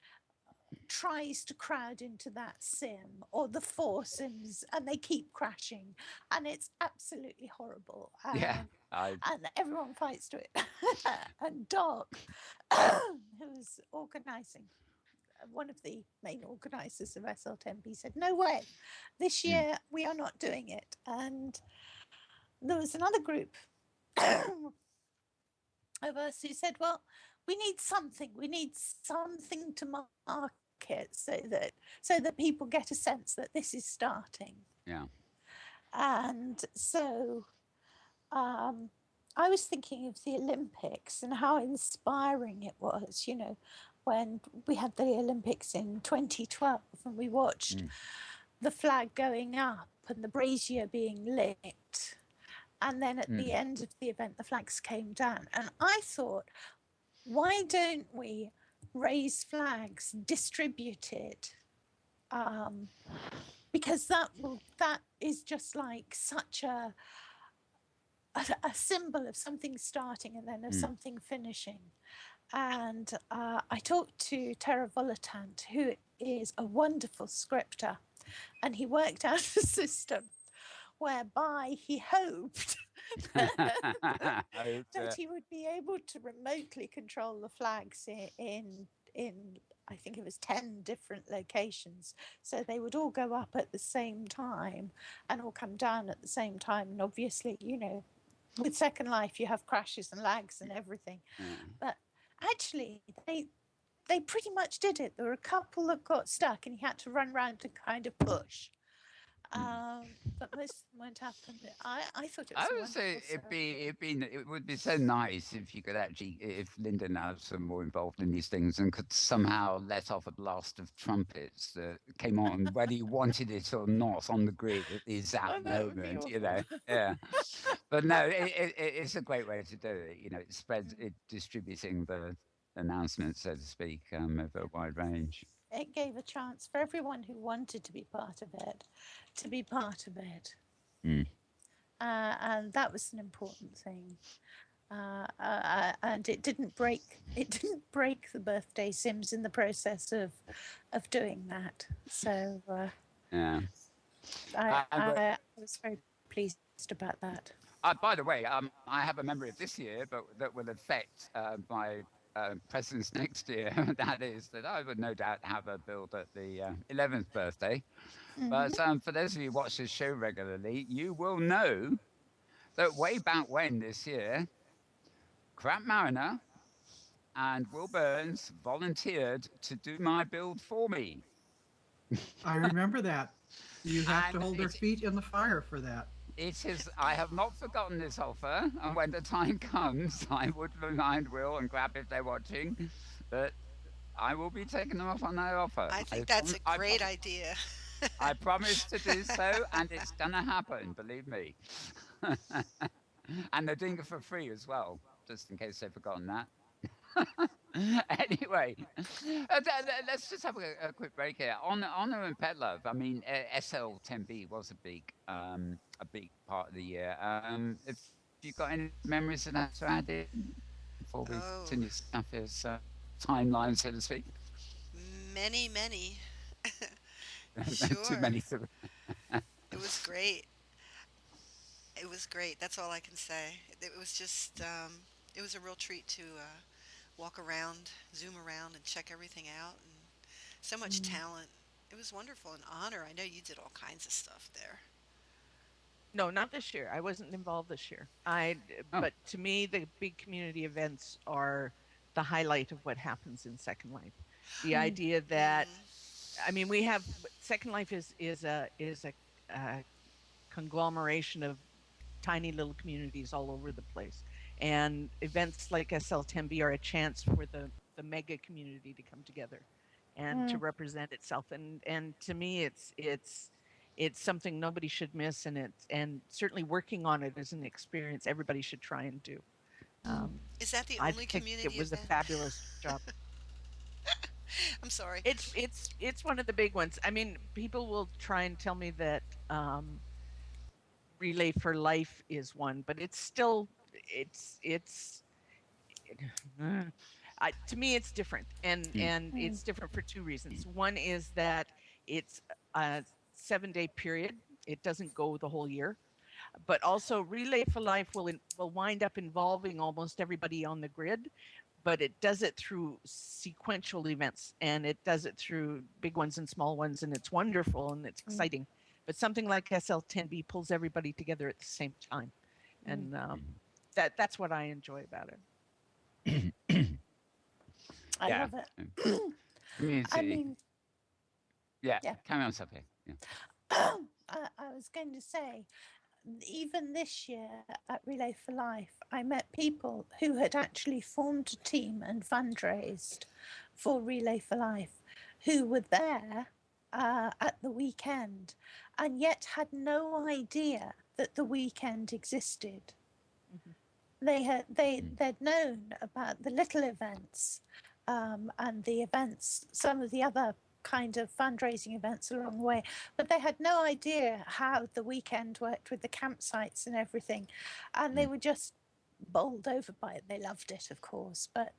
tries to crowd into that sim or the four sims, and they keep crashing, and it's absolutely horrible. And everyone fights to it. And Doc, who's organising, one of the main organisers of SL10B, said, no way, this year we are not doing it. And there was another group of us who said, well, we need something to mark it so that people get a sense that this is starting. Yeah. And so I was thinking of the Olympics and how inspiring it was, when we had the Olympics in 2012 and we watched the flag going up and the brazier being lit. And then at the end of the event, the flags came down. And I thought, why don't we raise flags distributed? Because that is just like such a symbol of something starting and then of something finishing. And I talked to Tera Volatant, who is a wonderful scripter, and he worked out a system whereby he hoped that he would be able to remotely control the flags in I think it was 10 different locations. So they would all go up at the same time and all come down at the same time. And obviously, you know, with Second Life, you have crashes and lags and everything. But actually, they pretty much did it. There were a couple that got stuck and he had to run around and kind of push. But most of them won't happen. I thought it was. I would say it would be so nice if you could actually, if Lyndon was more involved in these things and could somehow let off a blast of trumpets that came on whether you wanted it or not on the grid at the exact moment, you know. Yeah. But no, it's a great way to do it. You know, it spreads, it distributing the announcements, so to speak, over a wide range. It gave a chance for everyone who wanted to be part of it to be part of it. And that was an important thing. And it didn't break the birthday sims in the process of doing that. So yeah, I was very pleased about that. By the way, I have a memory of this year, but that will affect my presence next year. That is that I would no doubt have a build at the 11th birthday. But for those of you who watch this show regularly, you will know that way back when this year, Crap Mariner and Will Burns volunteered to do my build for me. I remember that. You have to hold their feet in the fire for that. It is. I have not forgotten this offer, and when the time comes, I would remind Will and Crap if they're watching that I will be taking them up on their offer. I think that's a great idea. I promise to do so, and it's gonna happen. Believe me. And they're doing it for free as well, just in case they've forgotten that. Anyway, let's just have a quick break here. Honor and Petlove. I mean, SL10B was a big part of the year. If you got any memories of that to add in before we continue Saffia's timeline, so to speak? Many. Sure. Too many. It was great. It was great. That's all I can say. It was just, it was a real treat to walk around, zoom around, and check everything out. And so much talent. It was wonderful. An honor. I know you did all kinds of stuff there. No, not this year. I wasn't involved this year. But to me, the big community events are the highlight of what happens in Second Life. The idea that, I mean, we have Second Life is a conglomeration of tiny little communities all over the place, and events like SL10B are a chance for the mega community to come together and to represent itself. And to me, it's something nobody should miss, and certainly working on it is an experience everybody should try and do. Is that the only community event? It was a fabulous job. I'm sorry. It's one of the big ones. I mean, people will try and tell me that Relay for Life is one, but it's still to me it's different, and it's different for two reasons. One is that it's a 7-day period. It doesn't go the whole year. But also Relay for Life will wind up involving almost everybody on the grid, but it does it through sequential events, and it does it through big ones and small ones, and it's wonderful and it's exciting. But something like SL10B pulls everybody together at the same time, and that's what I enjoy about it. I love it. I mean, carry on, Saffia. Yeah. I was going to say, even this year at Relay for Life, I met people who had actually formed a team and fundraised for Relay for Life, who were there at the weekend and yet had no idea that the weekend existed. They'd known about the little events and the events, some of the other kind of fundraising events along the way, but they had no idea how the weekend worked with the campsites and everything, and they were just bowled over by it. They loved it, of course, but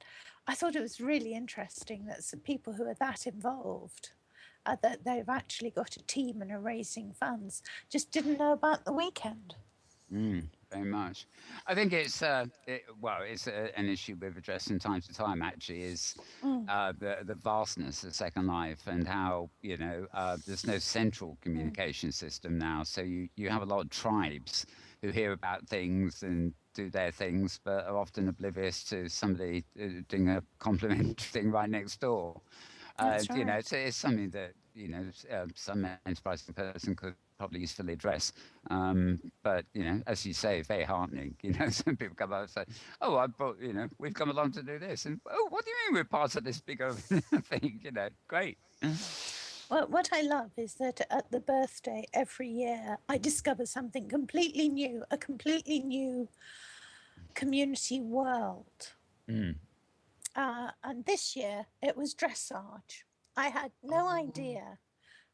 I thought it was really interesting that some people who are that involved that they've actually got a team and are raising funds. Just didn't know about the weekend. Very much. I think it's an issue we've addressed from time to time. Actually, is the vastness of Second Life and how there's no central communication system now. So you have a lot of tribes who hear about things and do their things, but are often oblivious to somebody doing a complimentary thing right next door. That's right. It's something that some enterprising person could probably usefully address. But as you say, very heartening. Some people come up and say, "Oh, I brought, we've come along to do this," and "Oh, what do you mean we're part of this bigger thing?" Great. Well, what I love is that at the birthday every year, I discover something completely new, a completely new community world. And this year it was dressage. I had no idea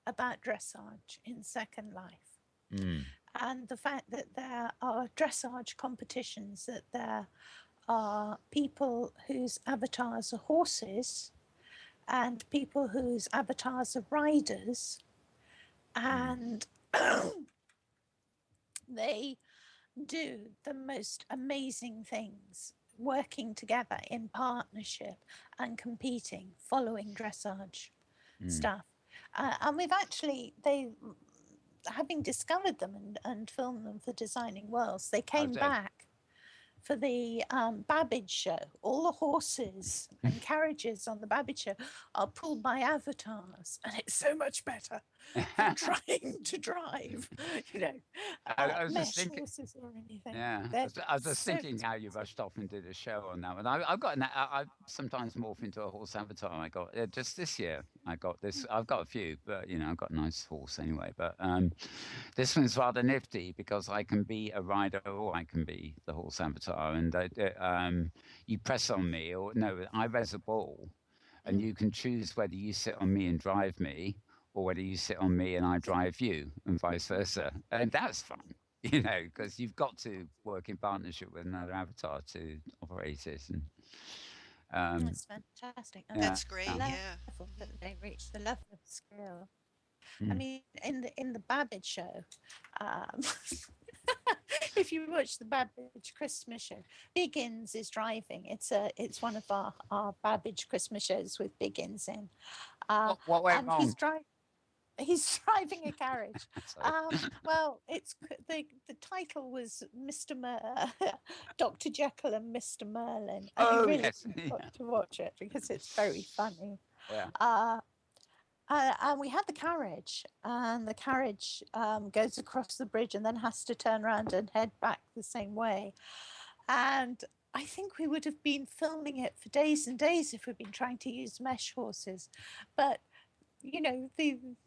about dressage in Second Life. And the fact that there are dressage competitions, that there are people whose avatars are horses and people whose avatars are riders, and they do the most amazing things, working together in partnership and competing, following dressage stuff. And we've actually, having discovered them and filmed them for Designing Worlds, they came back for the Babbage show. All the horses and carriages on the Babbage show are pulled by avatars, and it's so much better than trying to drive, I was just mesh thinking. horses or anything. Yeah, I was just thinking how you rushed off and did a show on that one. I sometimes morph into a horse avatar. I got just this year. I got this. I've got a few, but I've got a nice horse anyway. But this one's rather nifty because I can be a rider or I can be the horse avatar, and you press on me, or no, I raise a ball, and you can choose whether you sit on me and drive me, or whether you sit on me and I drive you, and vice versa, and that's fun. Because you've got to work in partnership with another avatar to operate it. And That's fantastic. And That's great. the Yeah. level that they reach, the level of skill. I mean, in the Babbage show, if you watch the Babbage Christmas show, Biggins is driving. It's one of our Babbage Christmas shows with Biggins in. what went and wrong? He's driving a carriage. Sorry. Well, it's the title was Dr. Jekyll and Mr. Merlin. And you really Yes. got to watch it because it's very funny. Yeah. And we had the carriage, and the carriage goes across the bridge and then has to turn around and head back the same way. And I think we would have been filming it for days and days if we'd been trying to use mesh horses. But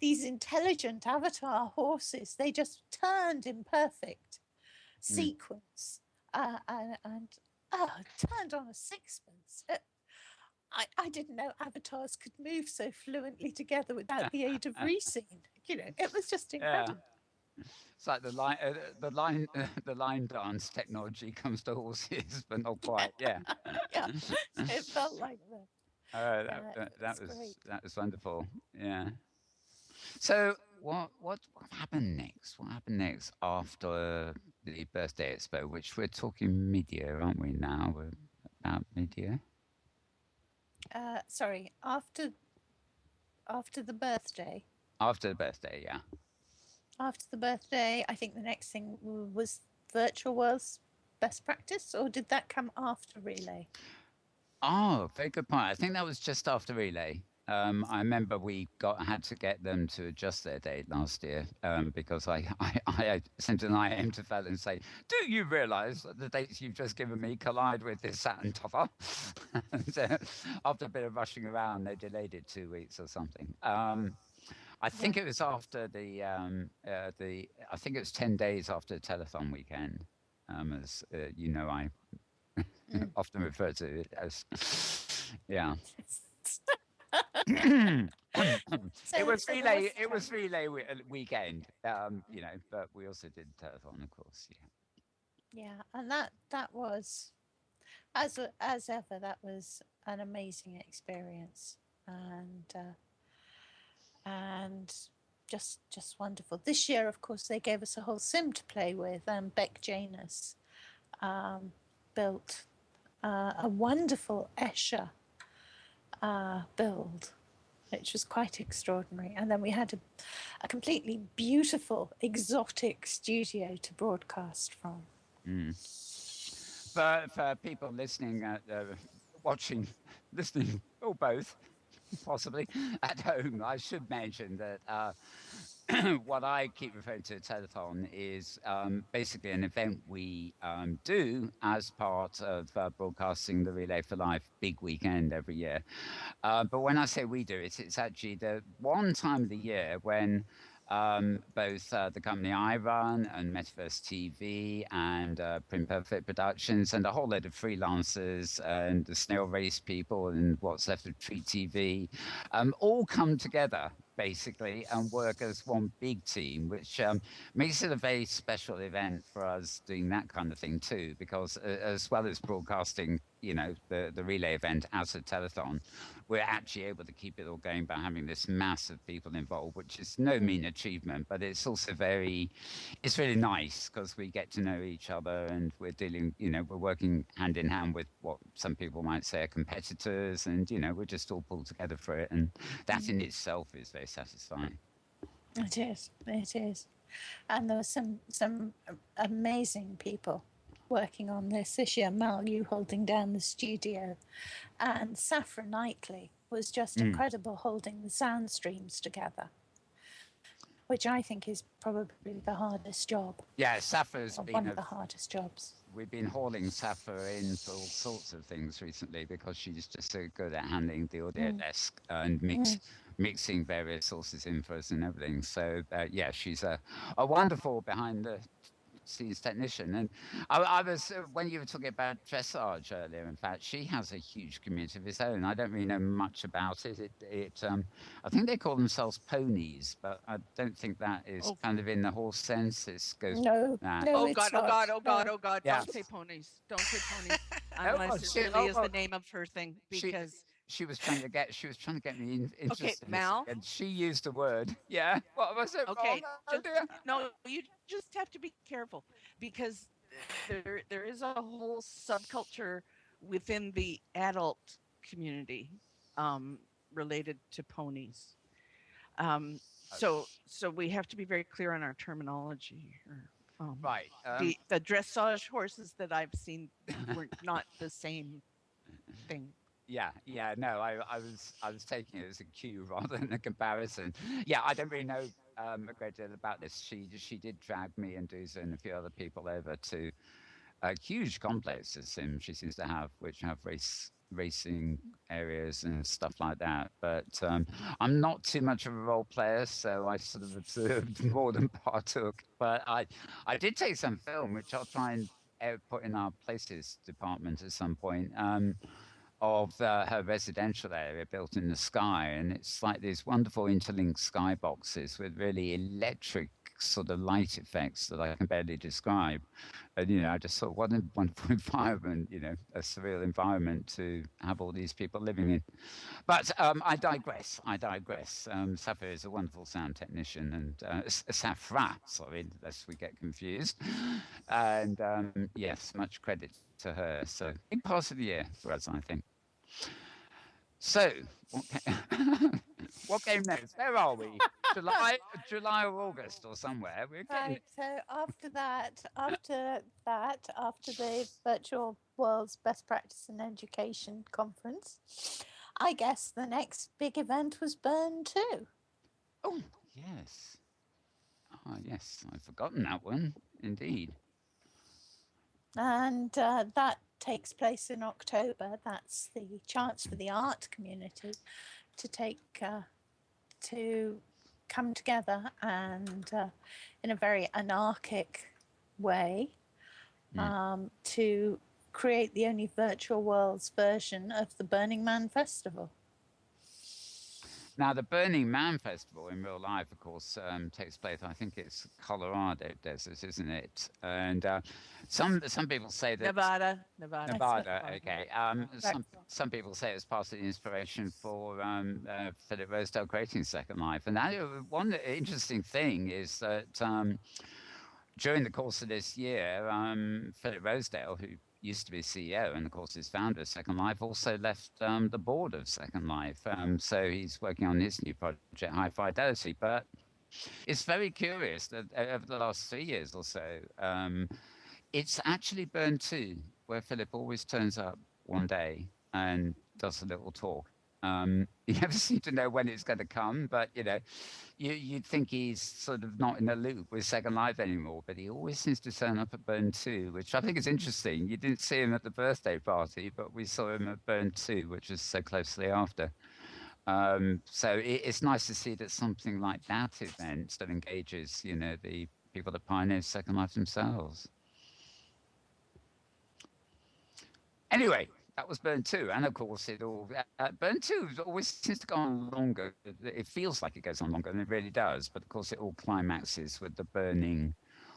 these intelligent avatar horses, they just turned in perfect sequence and turned on a sixpence. I didn't know avatars could move so fluently together without the aid of resync. It was just incredible. Yeah. It's like the line dance technology comes to horses, but not quite. Yeah. Yeah, it felt like that. That was wonderful. Yeah. So what happened next? What happened next after the birthday expo, which we're talking mid-year, aren't we? Now we're about mid-year. Sorry, after the birthday. After the birthday, yeah. After the birthday, I think the next thing was Virtual Worlds Best Practice, or did that come after Relay? Oh, very good point. I think that was just after Relay. I remember we had to get them to adjust their date last year because I sent an IM to Fel and say, "Do you realise that the dates you've just given me collide with this Saturn topper?" So, after a bit of rushing around, they delayed it 2 weeks or something. I think it was after I think it was 10 days after the telethon weekend, as I often refer to it as, yeah. It was relay. It was relay weekend, but we also did telethon, of course. Yeah, and that was, as ever, that was an amazing experience, and and just wonderful. This year, of course, they gave us a whole sim to play with, and Beck Janus built a wonderful Escher build, which was quite extraordinary. And then we had a completely beautiful, exotic studio to broadcast from. For people listening, watching, listening, or both, possibly at home, I should mention that what I keep referring to telethon is basically an event we do as part of broadcasting the Relay for Life big weekend every year. But when I say we do it, it's actually the one time of the year when both the company I run and Metaverse TV and Print Perfect Productions and a whole load of freelancers and the Snail Race people and what's left of Treat TV all come together basically and work as one big team, which makes it a very special event for us doing that kind of thing too, because as well as broadcasting, you know, the relay event as a telethon, we're actually able to keep it all going by having this mass of people involved, which is no mean achievement, but it's also it's really nice because we get to know each other and we're dealing, you know, we're working hand in hand with what some people might say are competitors, and, you know, we're just all pulled together for it. And that in itself is very satisfying. It is. And there were some amazing people working on this year. Mal, you holding down the studio, and Saffia Knightley was just incredible holding the sound streams together, which I think is probably the hardest job. Yeah, Saffia's been one of the hardest jobs. We've been hauling Saffia in for all sorts of things recently because she's just so good at handling the audio desk and mixing various sources in for us and everything. So yeah, she's a wonderful behind the scenes technician. And I was when you were talking about dressage earlier, in fact, she has a huge community of its own. I don't really know much about it. I think they call themselves ponies, but I don't think that is kind of in the horse sense. It goes no, oh God, Yeah. Don't say ponies, unless it really is the name of her thing, because she was trying to get me interested. Okay, Mal. And she used the word. Yeah. What was it? Okay. No, you just have to be careful because there is a whole subculture within the adult community related to ponies. So we have to be very clear on our terminology here. Right. The dressage horses that I've seen were not the same thing. Yeah. No, I was taking it as a cue rather than a comparison. Yeah, I don't really know a great deal about this. She did drag me and Duza and a few other people over to a huge complex of sims she seems to have, which have racing areas and stuff like that. But I'm not too much of a role player, so I sort of observed more than partook. But I did take some film, which I'll try and put in our places department at some point. Of her residential area built in the sky, and it's like these wonderful interlinked skyboxes with really electric sort of light effects that I can barely describe. And, you know, I just thought, what a wonderful environment, you know, a surreal environment to have all these people living in. But I digress. Saffia is a wonderful sound technician, and Saffra, sorry, lest we get confused. And yes, much credit to her. So big part of the year for us, I think. So what came next? Where are we? July or August or somewhere? Right. So after the Virtual World's Best Practice in Education conference, I guess the next big event was Burn 2. Oh yes. Yes, I've forgotten that one. Indeed. And that takes place in October. That's the chance for the art community to come together and in a very anarchic way to create the only virtual world's version of the Burning Man Festival. Now, the Burning Man Festival in real life, of course, takes place. I think it's Colorado desert, isn't it? And some people say that Nevada. Nevada. right. Okay. Right. Some people say it's part of the inspiration for Philip Rosedale creating Second Life. And that, one interesting thing is that during the course of this year, Philip Rosedale, who used to be CEO and of course is founder of Second Life, also left the board of Second Life. So he's working on his new project, High Fidelity. But it's very curious that over the last 3 years or so, it's actually Burn 2, where Philip always turns up one day and does a little talk. You never seem to know when it's going to come, but you'd think he's sort of not in the loop with Second Life anymore, but he always seems to turn up at Burn 2, which I think is interesting. You didn't see him at the birthday party, but we saw him at Burn 2, which is so closely after. So it's nice to see that something like that event that engages, the people that pioneered Second Life themselves. Anyway, that was Burn 2, and of course Burn 2 always seems to go on longer. It feels like it goes on longer than it really does, but of course it all climaxes with the burning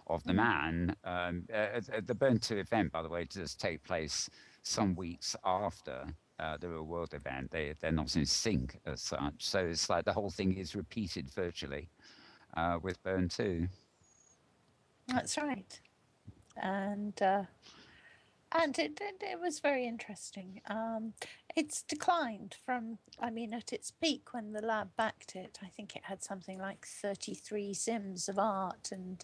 of the man. The Burn 2 event, by the way, does take place some weeks after the Real World event. They're not in sync as such, so it's like the whole thing is repeated virtually with Burn 2. That's right. And it was very interesting. It's declined from, at its peak when the lab backed it, I think it had something like 33 sims of art, and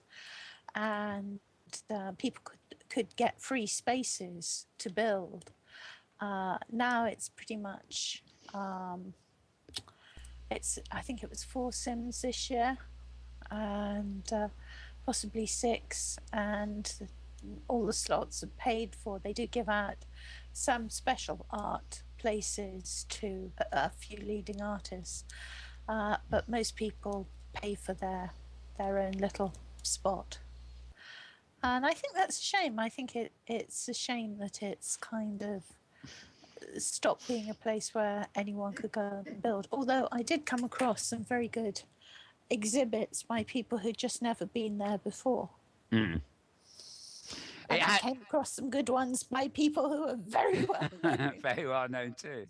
people could get free spaces to build. Now it's pretty much, I think it was 4 sims this year, and possibly 6, and all the slots are paid for. They do give out some special art places to a few leading artists, but most people pay for their own little spot. And I think that's a shame. I think it's a shame that it's kind of stopped being a place where anyone could go and build. Although I did come across some very good exhibits by people who'd just never been there before. Mm. And I came across some good ones by people who are very well known. Very well known too.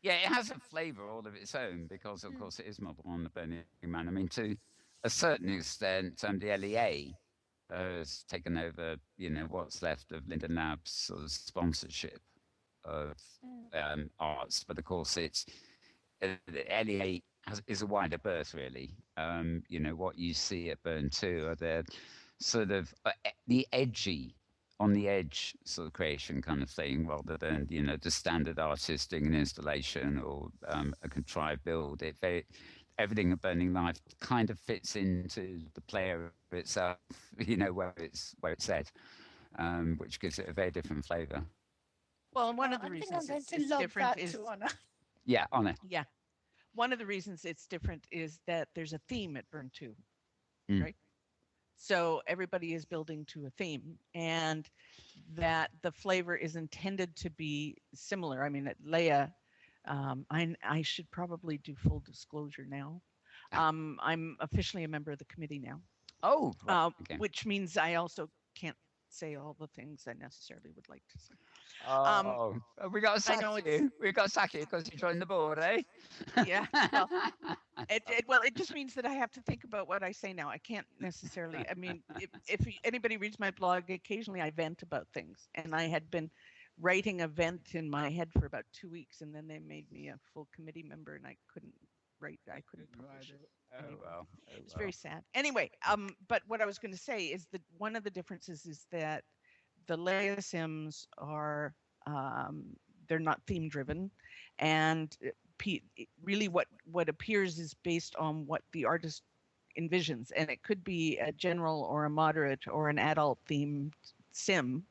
Yeah, it has a flavour all of its own because, of course, it is modelled on the Burning Man. I mean, to a certain extent, the LEA has taken over, what's left of Linden Labs' sort of sponsorship of arts. But, of course, it's the LEA is a wider berth, really. What you see at Burn 2 are the sort of the edgy, on the edge sort of creation kind of thing, rather than the standard artistic and installation or a contrived build. Everything at Burning Life kind of fits into the player itself, where it's set, which gives it a very different flavour. Well, and one of the reasons it's different is Honor. Yeah, one of the reasons it's different is that there's a theme at Burn 2, right? So everybody is building to a theme, and that the flavor is intended to be similar. I mean, at Leia, I should probably do full disclosure now. I'm officially a member of the committee now. Oh, right. Okay. Which means I also can't say all the things I necessarily would like to say. We got to sack you. We got to sack you because you joined the board, eh? Yeah. Well, it just means that I have to think about what I say now. I can't necessarily. I mean, if anybody reads my blog, occasionally I vent about things, and I had been writing a vent in my head for about 2 weeks, and then they made me a full committee member, and I couldn't write. I couldn't publish it. Well. It's very sad. Anyway, but what I was going to say is that one of the differences is that the Leia Sims are they're not theme driven, and really what appears is based on what the artist envisions, and it could be a general or a moderate or an adult themed sim.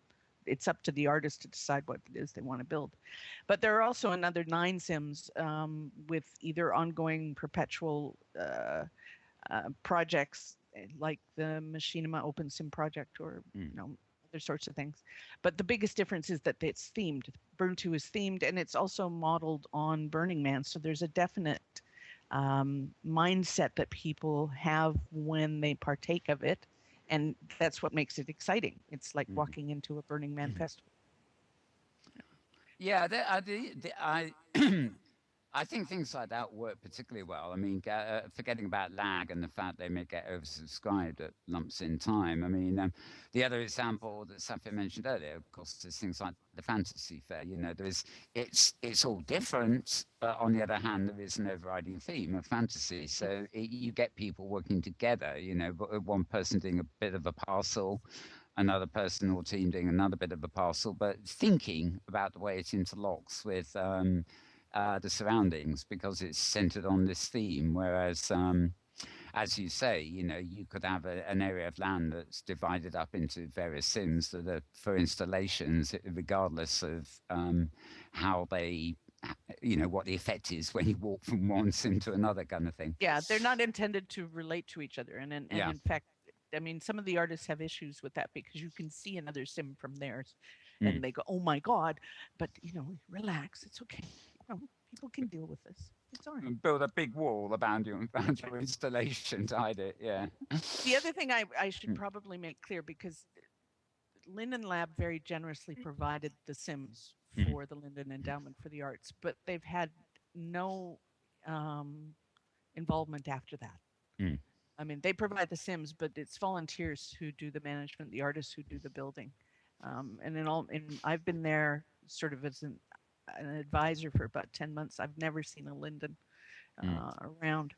It's up to the artist to decide what it is they want to build. But there are also another 9 sims with either ongoing perpetual projects like the Machinima Open Sim project or other sorts of things. But the biggest difference is that it's themed. Burn 2 is themed, and it's also modeled on Burning Man. So there's a definite mindset that people have when they partake of it. And that's what makes it exciting. It's like walking into a Burning Man festival. Yeah, I I think things like that work particularly well. I mean, forgetting about lag and the fact they may get oversubscribed at lumps in time. I mean, the other example that Saffia mentioned earlier, of course, is things like the fantasy fair. You know, it's all different, but on the other hand, there is an overriding theme of fantasy. So you get people working together. You know, one person doing a bit of a parcel, another person or team doing another bit of a parcel, but thinking about the way it interlocks with the surroundings because it's centered on this theme. Whereas, as you say, you know, you could have an area of land that's divided up into various sims that are for installations, regardless of how they, you know, what the effect is when you walk from one sim to another kind of thing. Yeah, they're not intended to relate to each other. And Yeah. in fact, I mean, some of the artists have issues with that because you can see another sim from theirs and they go, oh my God, but, you know, relax. It's okay. You know, people can deal with this. It's all right. Build a big wall around your installation to hide it. Yeah. The other thing I should probably make clear, because Linden Lab very generously provided the Sims for the Linden Endowment for the Arts, but they've had no involvement after that. I mean, they provide the Sims, but it's volunteers who do the management, the artists who do the building. And I've been there sort of as an advisor for about 10 months. I've never seen a Linden around.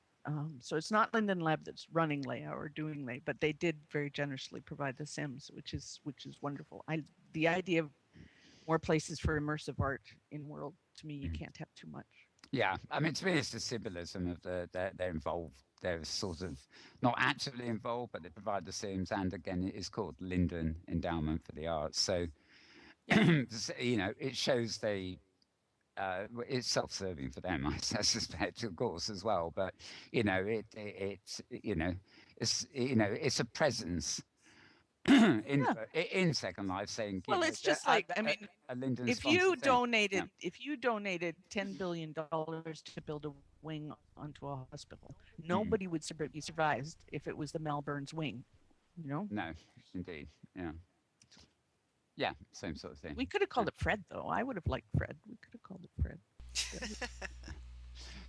So it's not Linden Lab that's running Leia or doing Leia, but they did very generously provide the Sims, which is wonderful. The idea of more places for immersive art in World, to me, you can't have too much. Yeah, I mean, to me, it's the symbolism of they're involved. They're sort of not actively involved, but they provide the Sims, and again, it is called Linden Endowment for the Arts. So, you know, it shows it's self-serving for them, I suspect, of course, as well. But you know, it's a presence in Second Life saying. Well, it's just like, I mean, if you donated $10 billion to build a wing onto a hospital, nobody would be surprised if it was the Melbourne's wing, you know? No, indeed, yeah. Yeah, same sort of thing. We could have called it Fred, though. I would have liked Fred. We could have called it Fred.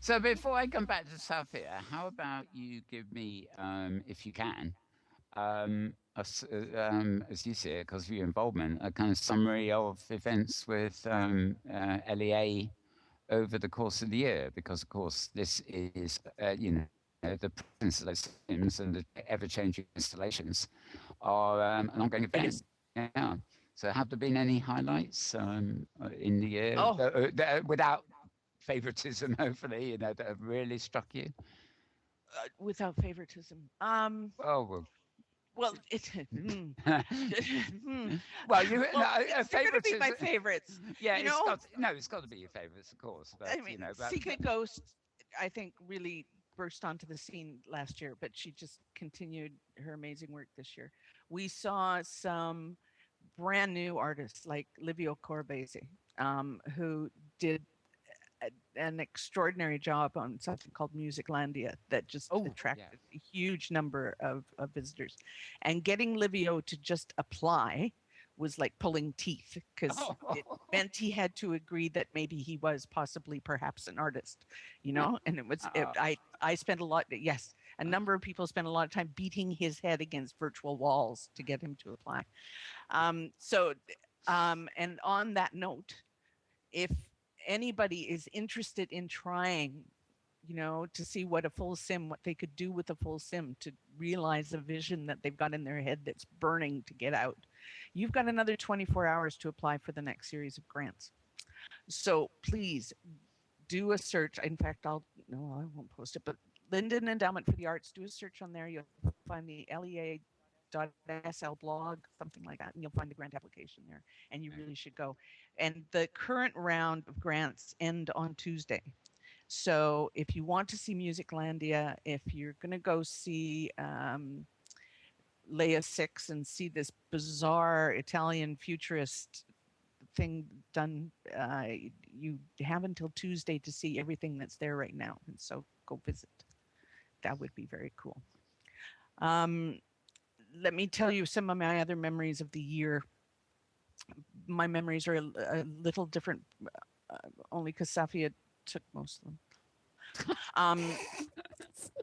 So before I come back to Saffia, how about you give me, if you can, as you see it, because of your involvement, a kind of summary of events with LEA over the course of the year, because of course this is, the presence of those sims and the ever-changing installations are an ongoing event. Yeah. So have there been any highlights in the year without favoritism, hopefully, that have really struck you? Without favoritism. Well, it's well, it's going to be my favorites. Yeah, it's got to be your favorites, of course. But, I mean, Secret Ghost, I think, really burst onto the scene last year, but she just continued her amazing work this year. We saw some brand new artists like Livio Corbesi, who did an extraordinary job on something called Musiclandia that just attracted a huge number of visitors. And getting Livio to just apply was like pulling teeth, because it meant he had to agree that maybe he was possibly perhaps an artist, you know? And it was, I spent a number of people spent a lot of time beating his head against virtual walls to get him to apply. And on that note, if anybody is interested in trying, to see what they could do with a full sim to realize a vision that they've got in their head that's burning to get out, you've got another 24 hours to apply for the next series of grants. So please do a search. In fact, I won't post it, but Linden Endowment for the Arts, do a search on there. You'll find the lea.sl blog, something like that, and you'll find the grant application there, and you really should go. And the current round of grants end on Tuesday. So if you want to see Musiclandia, if you're going to go see Leia 6 and see this bizarre Italian futurist thing done, you have until Tuesday to see everything that's there right now. And so go visit. That would be very cool. Let me tell you some of my other memories of the year. My memories are a little different, only because Saffia took most of them.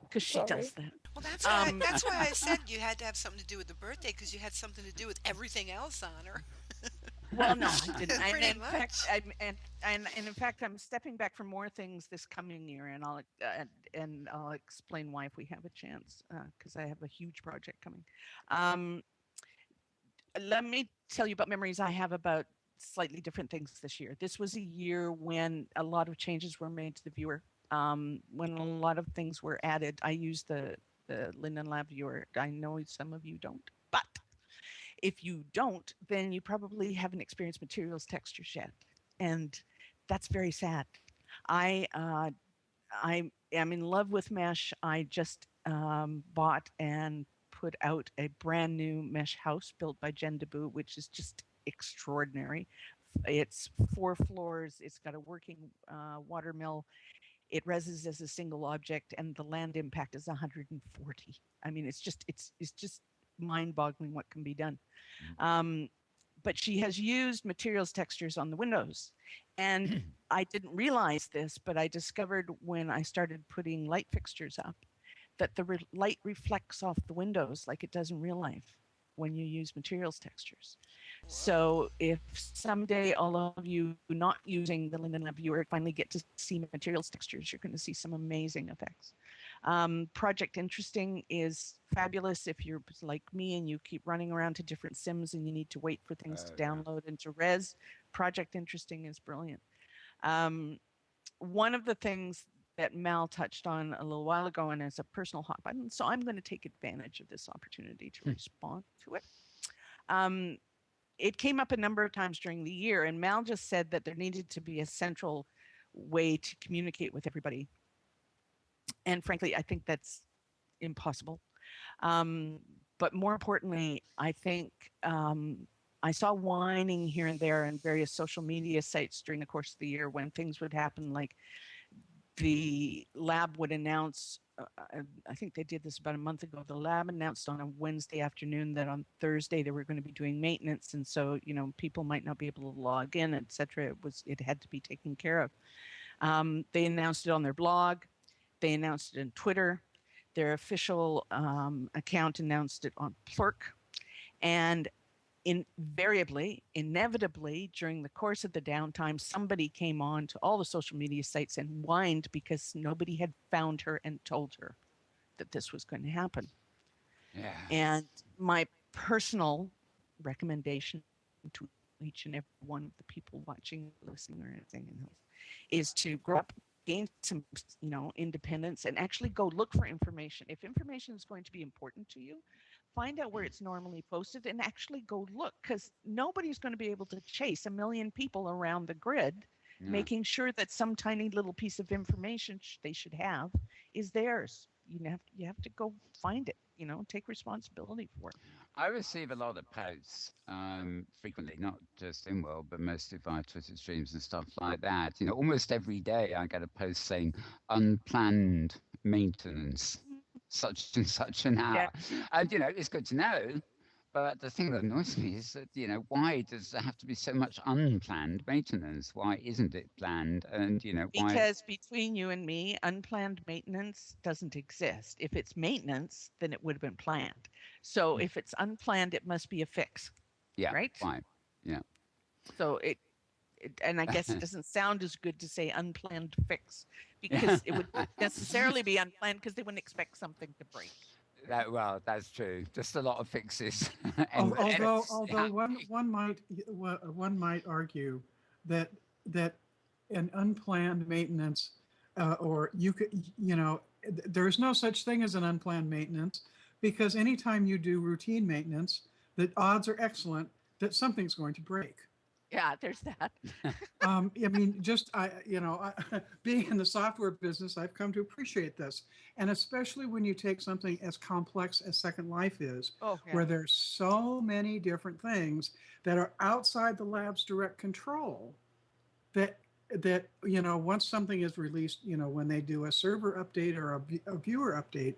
Because she does that. Well, that's why I said you had to have something to do with the birthday, because you had something to do with everything else on her. Well, no, I didn't. Pretty much. And in fact, I'm stepping back for more things this coming year, and I'll explain why if we have a chance, because I have a huge project coming. Let me tell you about memories I have about slightly different things this year. This was a year when a lot of changes were made to the viewer. When a lot of things were added. I used the Linden Lab viewer. I know some of you don't, but if you don't, then you probably haven't experienced materials textures yet, and that's very sad. I am in love with mesh. I just bought and put out a brand new mesh house built by Jen DeBoo, which is just extraordinary. It's 4 floors. It's got a working water mill. It reses as a single object, and the land impact is 140. I mean, it's just mind-boggling what can be done. But she has used materials textures on the windows, and I didn't realize this, but I discovered when I started putting light fixtures up that the light reflects off the windows like it does in real life when you use materials textures. So if someday all of you not using the Linden Lab viewer finally get to see materials textures, you're going to see some amazing effects. Project Interesting is fabulous if you're like me and you keep running around to different sims and you need to wait for things to download and to res. Project Interesting is brilliant. One of the things that Mal touched on a little while ago, and as a personal hot button, so I'm going to take advantage of this opportunity to respond to it. It came up a number of times during the year, and Mal just said that there needed to be a central way to communicate with everybody. And frankly, I think that's impossible. But more importantly, I think I saw whining here and there in various social media sites during the course of the year when things would happen, like the lab would announce, I think they did this about a month ago, the lab announced on a Wednesday afternoon that on Thursday they were going to be doing maintenance. And so, you know, people might not be able to log in, et cetera. It had to be taken care of. They announced it on their blog. They announced it on Twitter. Their official account announced it on Plurk. And inevitably, during the course of the downtime, somebody came on to all the social media sites and whined because nobody had found her and told her that this was going to happen. Yeah. And my personal recommendation to each and every one of the people watching, listening, or anything is to grow up, gain some, independence, and actually go look for information. If information is going to be important to you, find out where it's normally posted and actually go look, because nobody's going to be able to chase a million people around the grid, making sure that some tiny little piece of information they should have is theirs. You have to go find it, take responsibility for it. I receive a lot of posts frequently, not just Inworld, but mostly via Twitter streams and stuff like that. Almost every day I get a post saying unplanned maintenance, such and such an hour. Yeah. And, it's good to know. But the thing that annoys me is that, why does there have to be so much unplanned maintenance? Why isn't it planned? And, why? Because between you and me, unplanned maintenance doesn't exist. If it's maintenance, then it would have been planned. So if it's unplanned, it must be a fix. Yeah. Right? Fine. Yeah. So and I guess it doesn't sound as good to say unplanned fix, because it would necessarily be unplanned because they wouldn't expect something to break. Well, that's true. Just a lot of fixes. Although one might argue that an unplanned maintenance, or there's no such thing as an unplanned maintenance, because anytime you do routine maintenance, the odds are excellent that something's going to break. Yeah, there's that. I mean, just being in the software business, I've come to appreciate this, and especially when you take something as complex as Second Life is, Oh, yeah. where there's so many different things that are outside the lab's direct control. That once something is released, when they do a server update or a viewer update,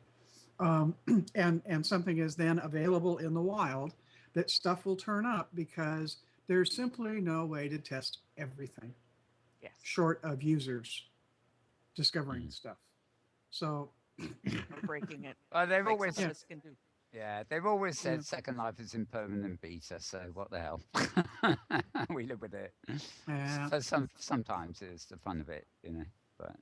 and something is then available in the wild, that stuff will turn up because there's simply no way to test everything Yes. short of users discovering stuff. So Or breaking it. Well, they've Like always some of us can do. Yeah, they've always said Yeah. Second Life is in permanent beta, so what the hell? We live with it. Yeah. For sometimes it's the fun of it, But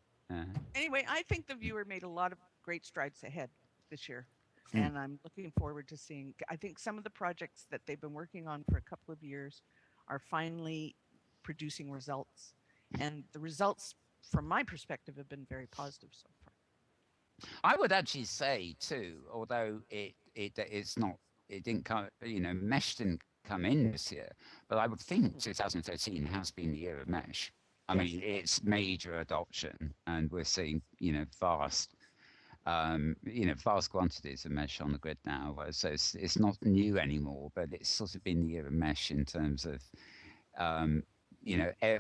Anyway, I think the viewer made a lot of great strides ahead this year. Mm. And I'm looking forward to seeing. I think some of the projects that they've been working on for a couple of years are finally producing results. And the results, from my perspective, have been very positive so far. I would actually say too, although it's not, it didn't come, Mesh didn't come in this year, but I would think 2013 has been the year of Mesh. I mean, it's major adoption, and we're seeing, vast quantities of Mesh on the grid now. So it's not new anymore, but it's sort of been the year of Mesh in terms of,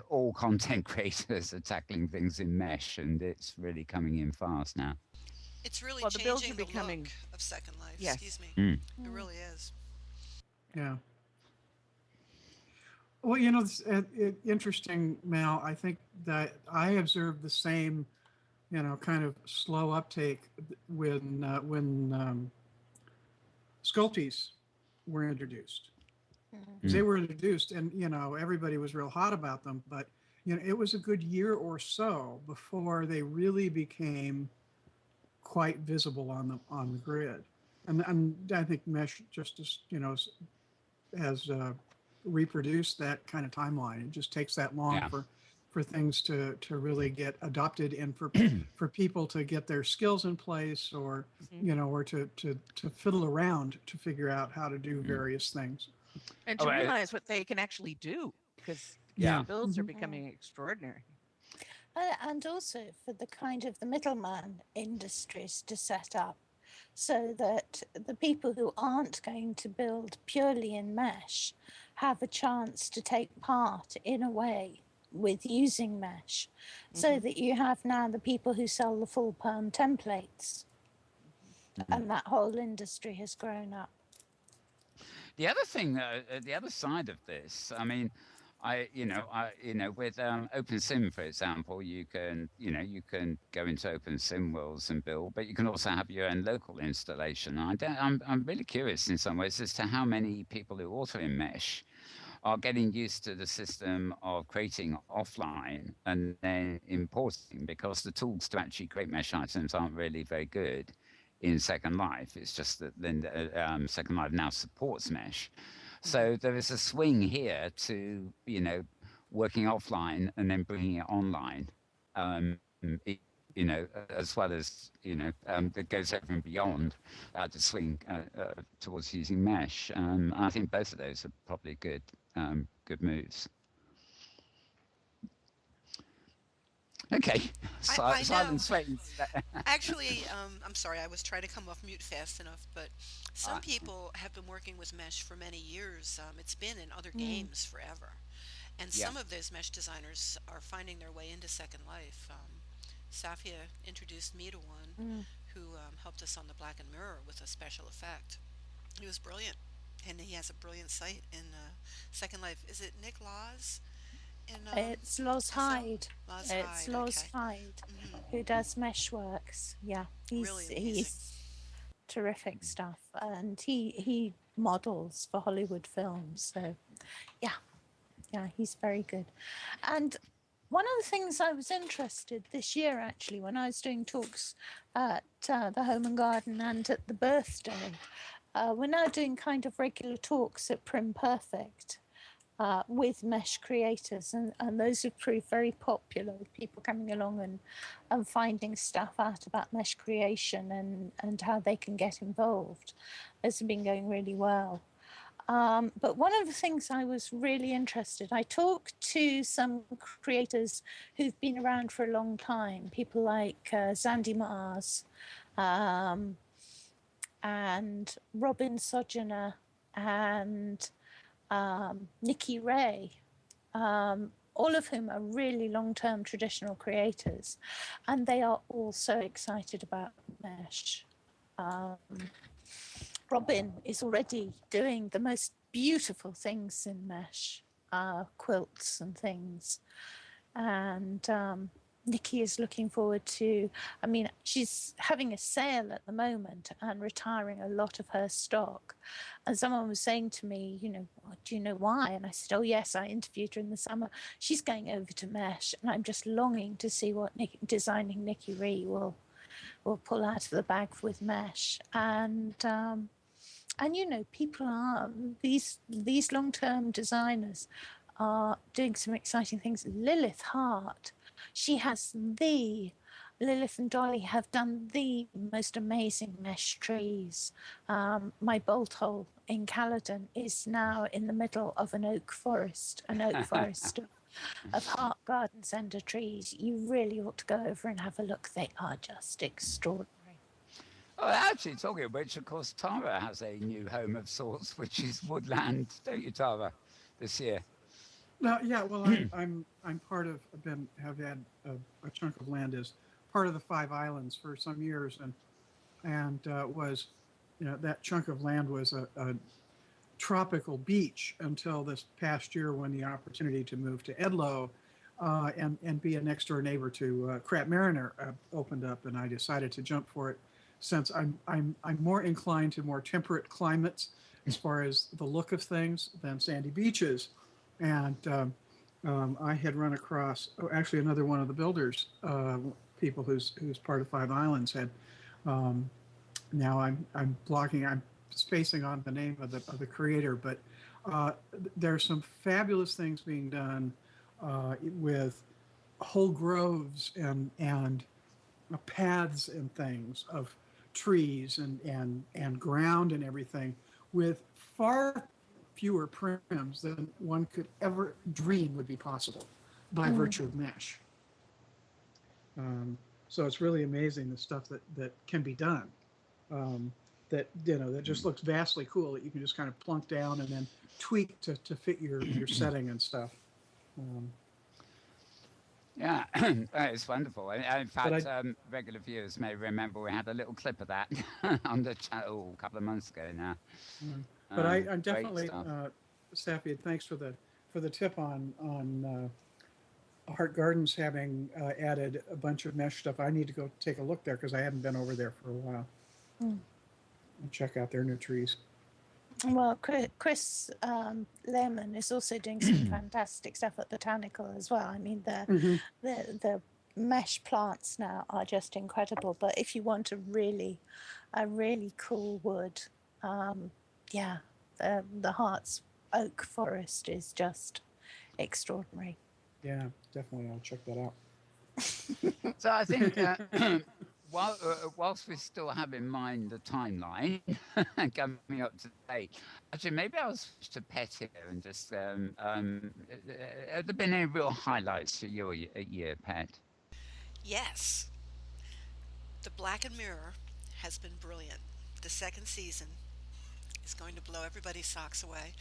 all content creators are tackling things in Mesh, and it's really coming in fast now. It's really Well, the builds changing are the becoming- look of Second Life. Yes. Excuse me. Mm. It really is. Yeah. Well, interesting, Mal. I think that I observed the same, kind of slow uptake when Sculpties were introduced. Because they were introduced, and everybody was real hot about them. But it was a good year or so before they really became quite visible on the grid. And I think Mesh just has reproduced that kind of timeline. It just takes that long for things to really get adopted, and for people to get their skills in place, or or to fiddle around to figure out how to do various things. And to realize what they can actually do, because Yeah. the builds are becoming extraordinary. And also for the kind of the middleman industries to set up, so that the people who aren't going to build purely in Mesh have a chance to take part in a way with using Mesh, so that you have now the people who sell the full perm templates, and that whole industry has grown up. The other thing, the other side of this, I mean, with OpenSim, for example, you can go into OpenSim worlds and build, but you can also have your own local installation. I'm really curious in some ways as to how many people who author in Mesh are getting used to the system of creating offline and then importing, because the tools to actually create Mesh items aren't really very good in Second Life. It's just that Second Life now supports Mesh. So there is a swing here to, working offline and then bringing it online, as well as, that goes over and beyond the swing towards using Mesh. I think both of those are probably good moves. Okay, I silence know. reigns. Actually, I'm sorry, I was trying to come off mute fast enough, but some people have been working with Mesh for many years. It's been in other games forever. And some of those Mesh designers are finding their way into Second Life. Saffia introduced me to one who helped us on the Black and Mirror with a special effect. He was brilliant, and he has a brilliant site in Second Life. Is it Nick Laws? It's Loz Hyde. Loz It's Hyde, Loz okay. Hyde who does Meshworks. Yeah, Really amazing. he's terrific stuff, and he models for Hollywood films. So, yeah, he's very good. And one of the things I was interested this year, actually, when I was doing talks at the Home and Garden and at the birthday, we're now doing kind of regular talks at Prim Perfect. With Mesh creators, and those have proved very popular, with people coming along and finding stuff out about Mesh creation and how they can get involved. Those have been going really well. But one of the things I was really interested, I talked to some creators who've been around for a long time, people like Zandy Mars um, and Robin Sojourner and Nikki Ray, all of whom are really long-term traditional creators, and they are all so excited about mesh. Robin is already doing the most beautiful things in mesh, quilts and things. And Nikki is looking forward to, I mean, she's having a sale at the moment and retiring a lot of her stock. And someone was saying to me, you know, do you know why? And I said, oh, yes, I interviewed her in the summer. She's going over to mesh. And I'm just longing to see what designing Nikki Ree will pull out of the bag with mesh. And you know, people are, these long-term designers are doing some exciting things. Lilith Hart, Lilith and Dolly have done the most amazing mesh trees. My bolt hole in Caledon is now in the middle of an oak forest of Hart Garden Centre trees. You really ought to go over and have a look. They are just extraordinary. Oh, actually, talking of which, of course, Tara has a new home of sorts, which is woodland, don't you, Tara, this year? No, yeah. Well, I'm part of. Have had a chunk of land as part of the Five Islands for some years, and was, you know, that chunk of land was a tropical beach until this past year when the opportunity to move to Edlow and be a next door neighbor to Crap Mariner opened up, and I decided to jump for it, since I'm more inclined to more temperate climates as far as the look of things than sandy beaches. And I had run across, actually another one of the builders, people who's part of Five Islands had. Now I'm spacing on the name of the creator, but there's some fabulous things being done with whole groves and paths and things of trees and ground and everything, with far fewer prims than one could ever dream would be possible by virtue of mesh. So it's really amazing the stuff that can be done. That, you know, that just looks vastly cool, that you can just kind of plunk down and then tweak to fit your setting and stuff. Yeah, it's wonderful. In fact, regular viewers may remember we had a little clip of that on the channel a couple of months ago now. But I'm definitely, Saffia, thanks for the tip on Hart Gardens having added a bunch of mesh stuff. I need to go take a look there because I haven't been over there for a while. And check out their new trees. Well, Chris Lehman is also doing some fantastic stuff at Botanical as well. I mean, the mesh plants now are just incredible. But if you want a really cool wood, the Hart's oak forest is just extraordinary. Yeah, definitely. I'll check that out. So I think whilst we still have in mind the timeline coming up to date, actually maybe I'll switch to Pet here and just have there been any real highlights for your year, Pet? Yes. The Blackened Mirror has been brilliant. The second season is going to blow everybody's socks away.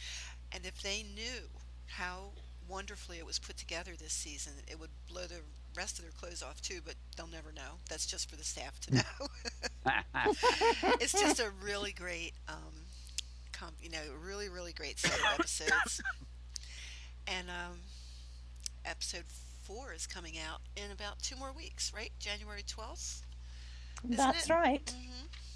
And if they knew how wonderfully it was put together this season, it would blow the rest of their clothes off too, but they'll never know. That's just for the staff to know. It's just a really great, really great set of episodes. And episode 4 is coming out in about 2 more weeks, right? January 12th? That's right.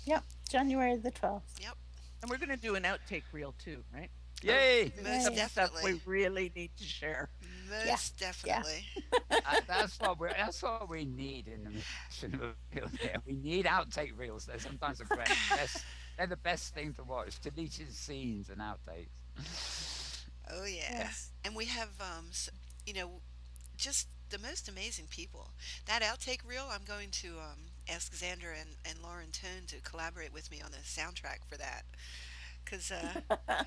Yep, January the 12th. Yep. And we're going to do an outtake reel too, right? Yay! Most Stuff definitely. we really need to share. Most definitely. That's what we need in the mission of Appeal there. We need outtake reels. They're sometimes they're the best thing to watch. Deleted scenes and outtakes. Oh yeah. Yes. And we have just the most amazing people. That outtake reel, I'm going to ask Xander and Lauren Tone to collaborate with me on the soundtrack for that. because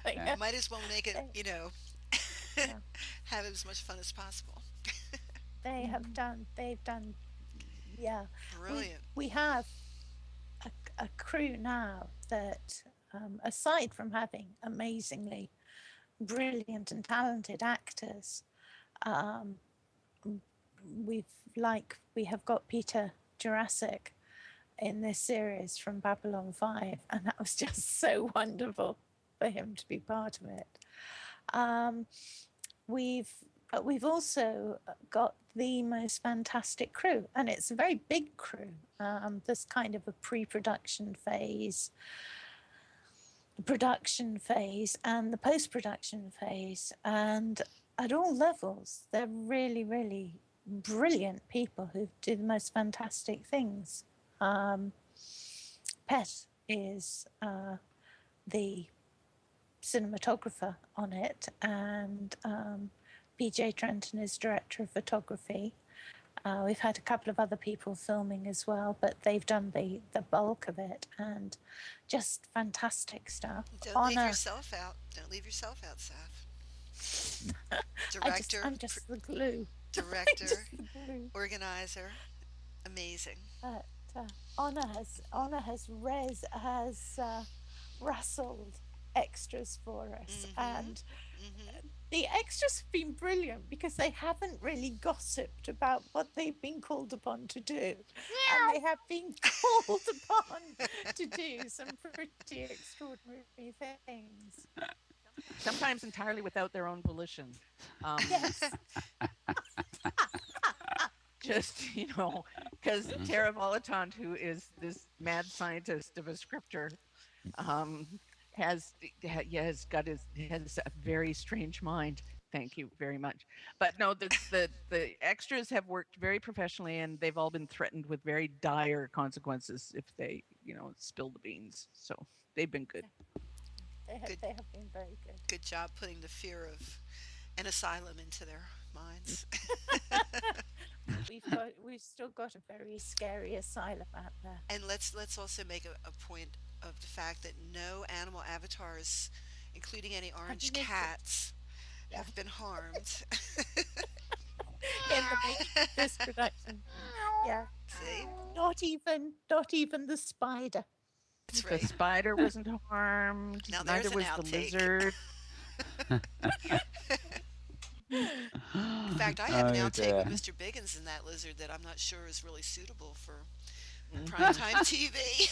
Yeah. might as well make it, They, yeah, have as much fun as possible. they've done, yeah. We Brilliant. we have a crew now that, aside from having amazingly brilliant and talented actors, um, we've we have got Peter Jurassic in this series from Babylon 5, and that was just so wonderful for him to be part of it. Um, we've we've also got the most fantastic crew, and it's a very big crew. There's kind of a pre-production phase, the production phase, and the post-production phase, and at all levels, they're really, really brilliant people who do the most fantastic things. Pet is the cinematographer on it, and PJ Trenton is director of photography. We've had a couple of other people filming as well, but they've done the bulk of it, and just fantastic stuff. Don't leave yourself out. Don't leave yourself out, Saf. Director, I'm just the glue. director, Just the glue. organizer. Amazing. But Honor has rustled extras for us, and the extras have been brilliant because they haven't really gossiped about what they've been called upon to do, and they have been called upon to do some pretty extraordinary things. Sometimes entirely without their own volition. Yes. Just, because Tara Volatant, who is this mad scientist of a scripter, has a very strange mind. Thank you very much. But no, the extras have worked very professionally, and they've all been threatened with very dire consequences if they, spill the beans. So they've been good. They have been very good. Good job putting the fear of an asylum into their minds. We've still got a very scary asylum out there. And let's also make a point of the fact that no animal avatars, including any orange cats, have been harmed. In the making of this production. Yeah. See? Not even the spider. That's right. The spider wasn't harmed. Now there's Neither was an the outtake. lizard. In fact, I have an outtake with Mr. Biggins and that lizard that I'm not sure is really suitable for primetime TV.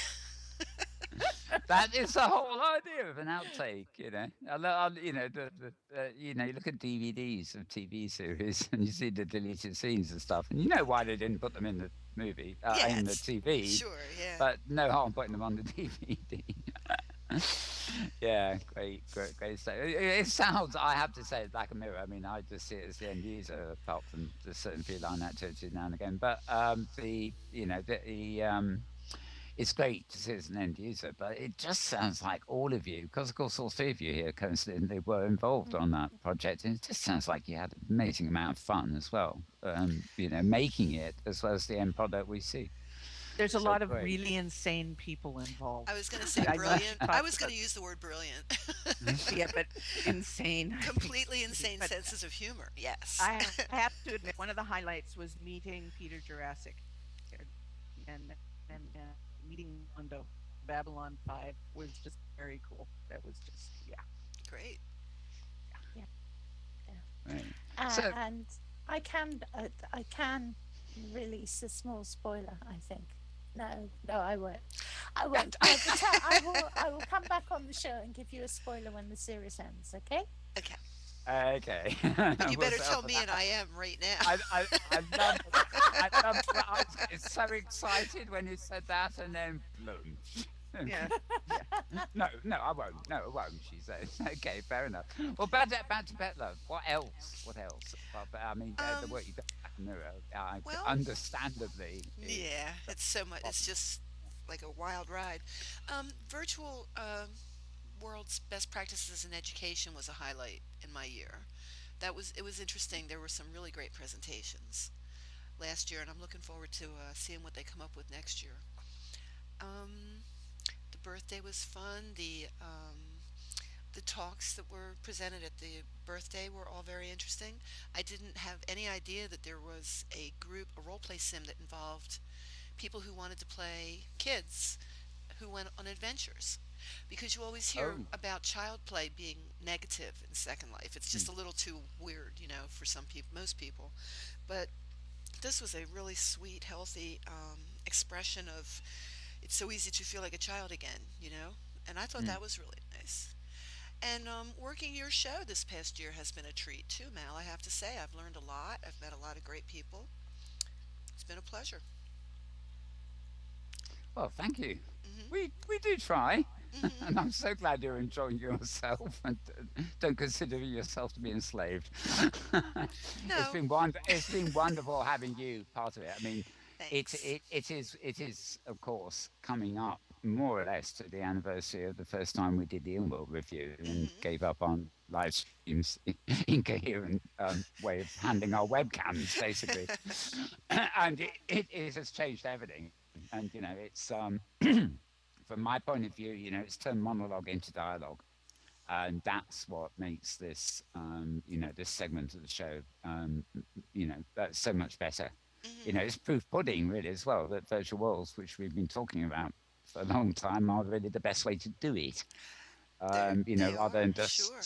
That is the whole idea of an outtake, you look at DVDs of TV series and you see the deleted scenes and stuff, and you know why they didn't put them in the movie, in the TV. Sure, yeah. But no harm putting them on the DVD. Yeah, great stuff. It sounds, I have to say, Black Mirror. I mean, I just see it as the end user, apart from the certain few line activity now and again. But it's great to see it as an end user, but it just sounds like all of you, because of course all three of you here coincidentally were involved on that project, and it just sounds like you had an amazing amount of fun as well, making it as well as the end product we see. There's a lot of really insane people involved. I was going to say brilliant. I was going to use the word brilliant. Yeah, but insane. Completely insane senses of humor, yes. I have to admit, one of the highlights was meeting Peter Jurassic and meeting Mondo. Babylon 5 was just very cool. That was just, Great. Yeah. Right. And I can release a small spoiler, I think. No, I won't. I will come back on the show and give you a spoiler when the series ends, okay? Okay. But you better tell me, and I am right now. It's so excited when you said that, and then bloom. yeah. No, I won't. No, I won't, she says. Okay, fair enough. Well, back to Petlove. What else? I mean, the work you've done back in Mirror, understandably. Yeah, it's so much. It's just like a wild ride. Virtual World's Best Practices in Education was a highlight in my year. It was interesting. There were some really great presentations last year, and I'm looking forward to seeing what they come up with next year. The birthday was fun. The The talks that were presented at the birthday were all very interesting. I didn't have any idea that there was a role play sim that involved people who wanted to play kids who went on adventures. Because you always hear Oh, about child play being negative in Second Life. It's mm, just a little too weird, for some people, most people. But this was a really sweet, healthy expression of it's so easy to feel like a child again. And I thought mm. that was really nice. And working your show this past year has been a treat too, Mal. I have to say, I've learned a lot. I've met a lot of great people. It's been a pleasure. Well, thank you. Hmm. We do try, Hmm. and I'm so glad you're enjoying yourself and don't consider yourself to be enslaved. No, It's been wonderful having you part of it. I mean, thanks. it is of course coming up more or less to the anniversary of the first time we did the Inworld review and Hmm. gave up on live streams, incoherent way of handling our webcams, basically. And it has changed everything. And it's from my point of view, it's turned monologue into dialogue, and that's what makes this this segment of the show that's so much better. Hmm. It's proof pudding really as well that virtual worlds, which we've been talking about for a long time, are really the best way to do it. They Rather are, than just sure.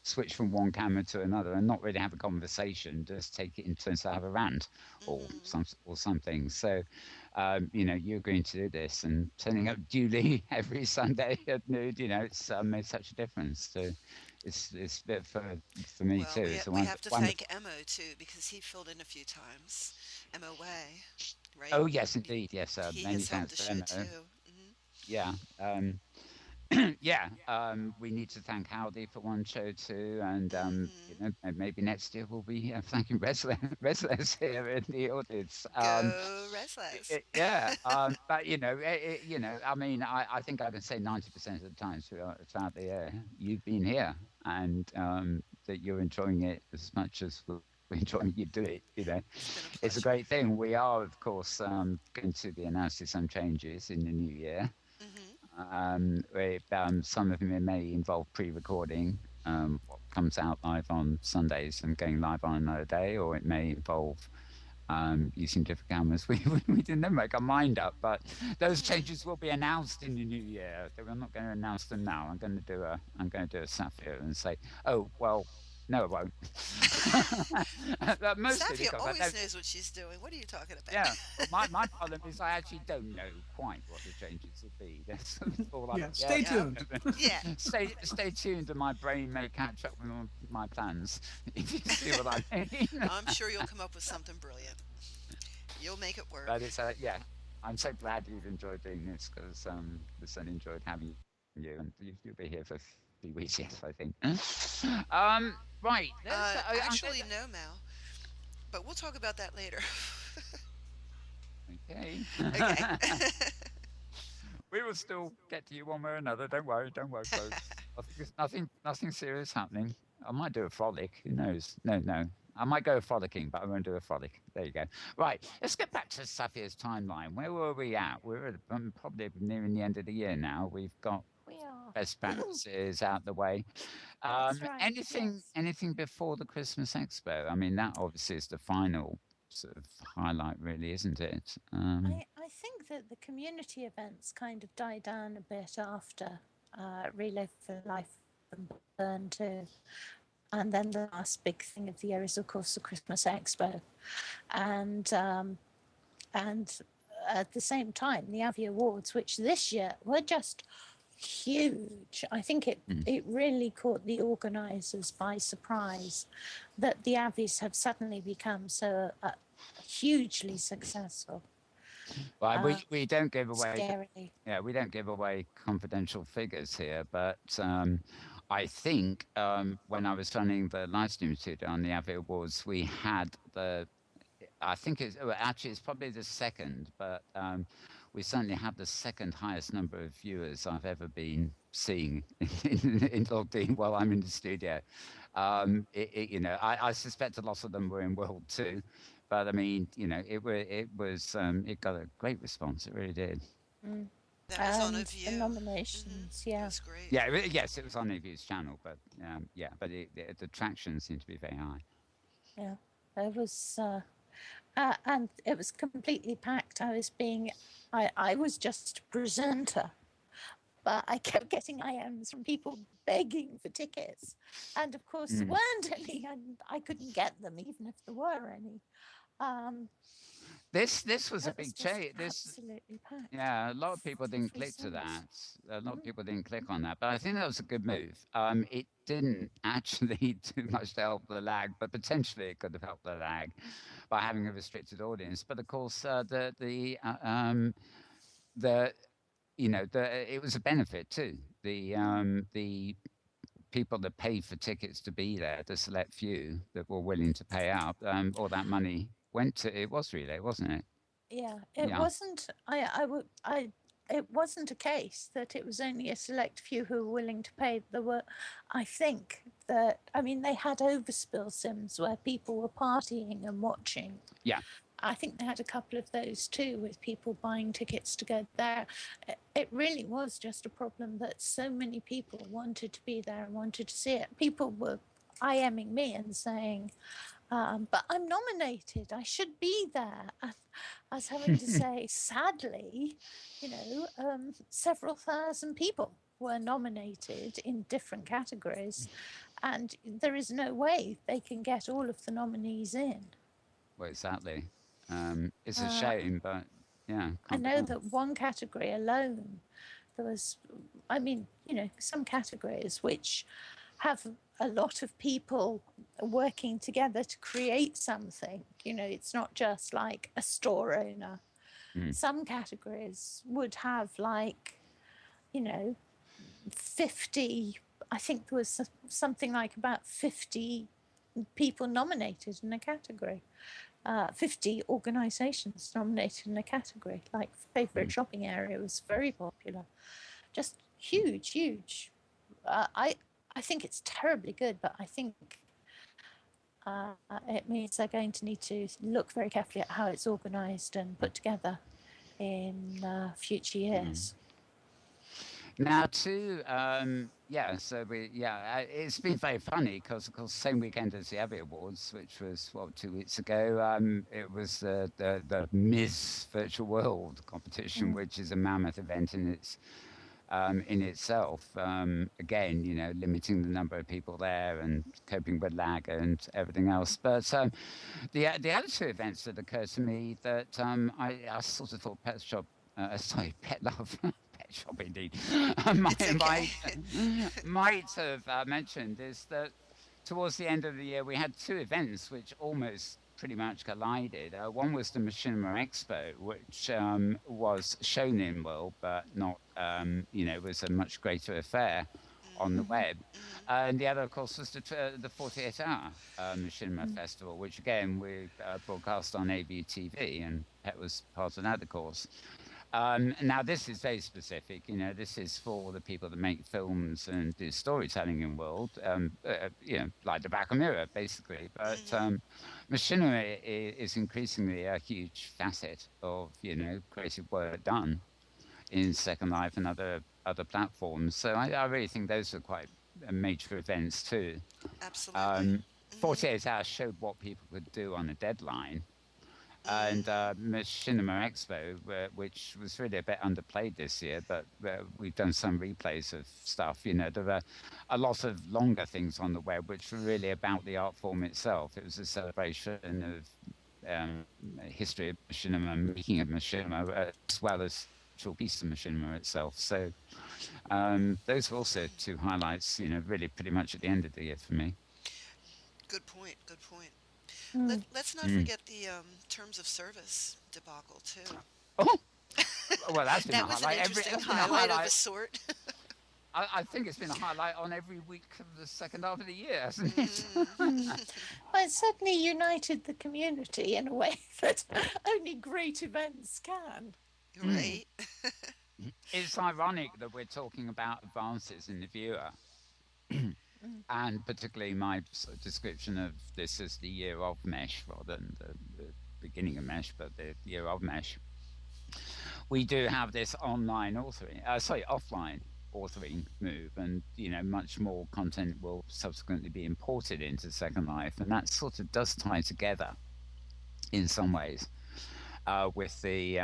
switch from one camera to another and not really have a conversation, just take it in turns to have a rant or Hmm. something. So, you're going to do this and turning up duly every Sunday at noon. It's made such a difference. So, it's a bit for me Well, too. It's a we have to thank wonderful. Emo too because he filled in a few times. Emo Way, right? Oh yes, indeed. Yes, He many has helped thanks the to show Emma. too. Hmm. Yeah. Yeah, we need to thank Howdy for one show too, and Hmm. and maybe next year we'll be thanking wrestlers here in the audience. Go Restless. Yeah, but I mean, I think I can say 90% of the times throughout the year you've been here, and that you're enjoying it as much as we're enjoying you do it. It's been a It's a pleasure. great thing. We are, of course, going to be announcing some changes in the new year. Hmm. Some of them may involve pre-recording what comes out live on Sundays and going live on another day, or it may involve using different cameras. We didn't make our mind up, but those Hmm. changes will be announced in the new year. We're not going to announce them now. I'm going to do a Saffia and say, oh well, no, it won't. Mostly Saffia because I always don't. knows what she's doing. What are you talking about? Yeah, well, my problem is I actually don't know quite what the changes will be. That's all I'm. Yeah, Yeah, stay Yeah. tuned. Yeah. stay tuned, and my brain may catch up with my plans. If you see what I mean. I'm sure you'll come up with something brilliant. You'll make it work. But it's yeah, I'm so glad you've enjoyed doing this because we certainly enjoyed having you, and you'll be here for a few weeks yet, I think. Right, I'm going Actually, no, Mal. But we'll talk about that later. okay. Okay. We will still get to you one way or another. Don't worry, folks. I think there's nothing serious happening. I might do a frolic. Who knows? No. I might go frolicking, but I won't do a frolic. There you go. Right, let's get back to Saffia's timeline. Where were we at? We're at, probably nearing the end of the year now. We've got We are. best practices out the way. That's right. Yes. Anything before the Christmas Expo? I mean, that obviously is the final sort of highlight, really, isn't it? I think that the community events kind of die down a bit after Relay for Life and Burn 2. And then the last big thing of the year is, of course, the Christmas Expo. And at the same time, the Avi Awards, which this year were just huge. I think Mm. it really caught the organisers by surprise that the Avis have suddenly become so hugely successful. Well, we don't give away Scarily. yeah, we don't give away confidential figures here, but I think when I was running the live stream studio on the Avi Awards, we had I think actually it's probably the second, but we certainly had the second highest number of viewers I've ever been seeing in logged in while I'm in the studio. I suspect a lot of them were in World too, but I mean, it got a great response. It really did. Mm. That was on a and the View. nominations. It Yeah, was great. Yeah, yes, it was on Eview's channel, but yeah, but the traction seemed to be very high. yeah. It was, and it was completely packed. I was just a presenter, but I kept getting IMs from people begging for tickets, and of course there weren't any, and I couldn't get them even if there were any. This was a It was big just change. absolutely packed. Yeah, a lot of people didn't Full click to that. source. A lot of people didn't click on that, but I think that was a good move. It didn't actually do much to help the lag, but potentially it could have helped the lag by having a restricted audience. But of course, it was a benefit too. The people that paid for tickets to be there, the select few that were willing to pay out, all that money went to it was Relay, wasn't it? Yeah, it Yeah. wasn't. It wasn't a case that it was only a select few who were willing to pay. There were, I think that, I mean, they had overspill sims where people were partying and watching. Yeah. I think they had a couple of those too, with people buying tickets to go there. It really was just a problem that so many people wanted to be there and wanted to see it. People were IMing me and saying, but I'm nominated, I should be there. And I was having to say, sadly, several thousand people were nominated in different categories, and there is no way they can get all of the nominees in. Well, exactly. It's a shame, but yeah. I know that one category alone, there was, some categories which have a lot of people working together to create something. It's not just like a store owner. Some categories would have 50, I think there was something like about 50 people nominated in a category. 50 organisations nominated in a category, like favourite shopping area was very popular. Just huge. I think it's terribly good, but I think it means they're going to need to look very carefully at how it's organised and put together in future years. Now, too, it's been very funny because, of course, same weekend as the Abbey Awards, which was 2 weeks ago. It was the Ms. Virtual World competition, which is a mammoth event in itself. Again, limiting the number of people there and coping with lag and everything else. But the other two events that occurred to me that I sort of thought Petlove. Petshop indeed. Might have mentioned is that towards the end of the year we had two events which almost pretty much collided. One was the Machinima Expo, which was shown in Inworld, but not, was a much greater affair on the web. And the other, of course, was the 48-hour Machinima Festival, which again we broadcast on AV TV, and Pet was part of that, of course. Now this is very specific. This is for the people that make films and do storytelling in World. Like the back of mirror, basically. But Machinima is increasingly a huge facet of creative work done in Second Life and other platforms. So I really think those are quite major events too. Absolutely. 48 Hours showed what people could do on a deadline. And Machinima Expo, which was really a bit underplayed this year, but we've done some replays of stuff. There were a lot of longer things on the web, which were really about the art form itself. It was a celebration of history of Machinima, making of Machinima, as well as the actual piece of Machinima itself. So those were also two highlights, really pretty much at the end of the year for me. Good point. Let's not forget the terms of service debacle too. Oh, well, that's been that a was highlight. an interesting highlight of a sort. I think it's been a highlight on every week of the second half of the year, hasn't it? Well, it certainly united the community in a way that only great events can. Right. It's ironic that we're talking about advances in the viewer. And particularly my sort of description of this as the year of Mesh rather than the beginning of Mesh, but the year of Mesh. we do have this online authoring, offline authoring move, and much more content will subsequently be imported into Second Life, and that sort of does tie together in some ways with the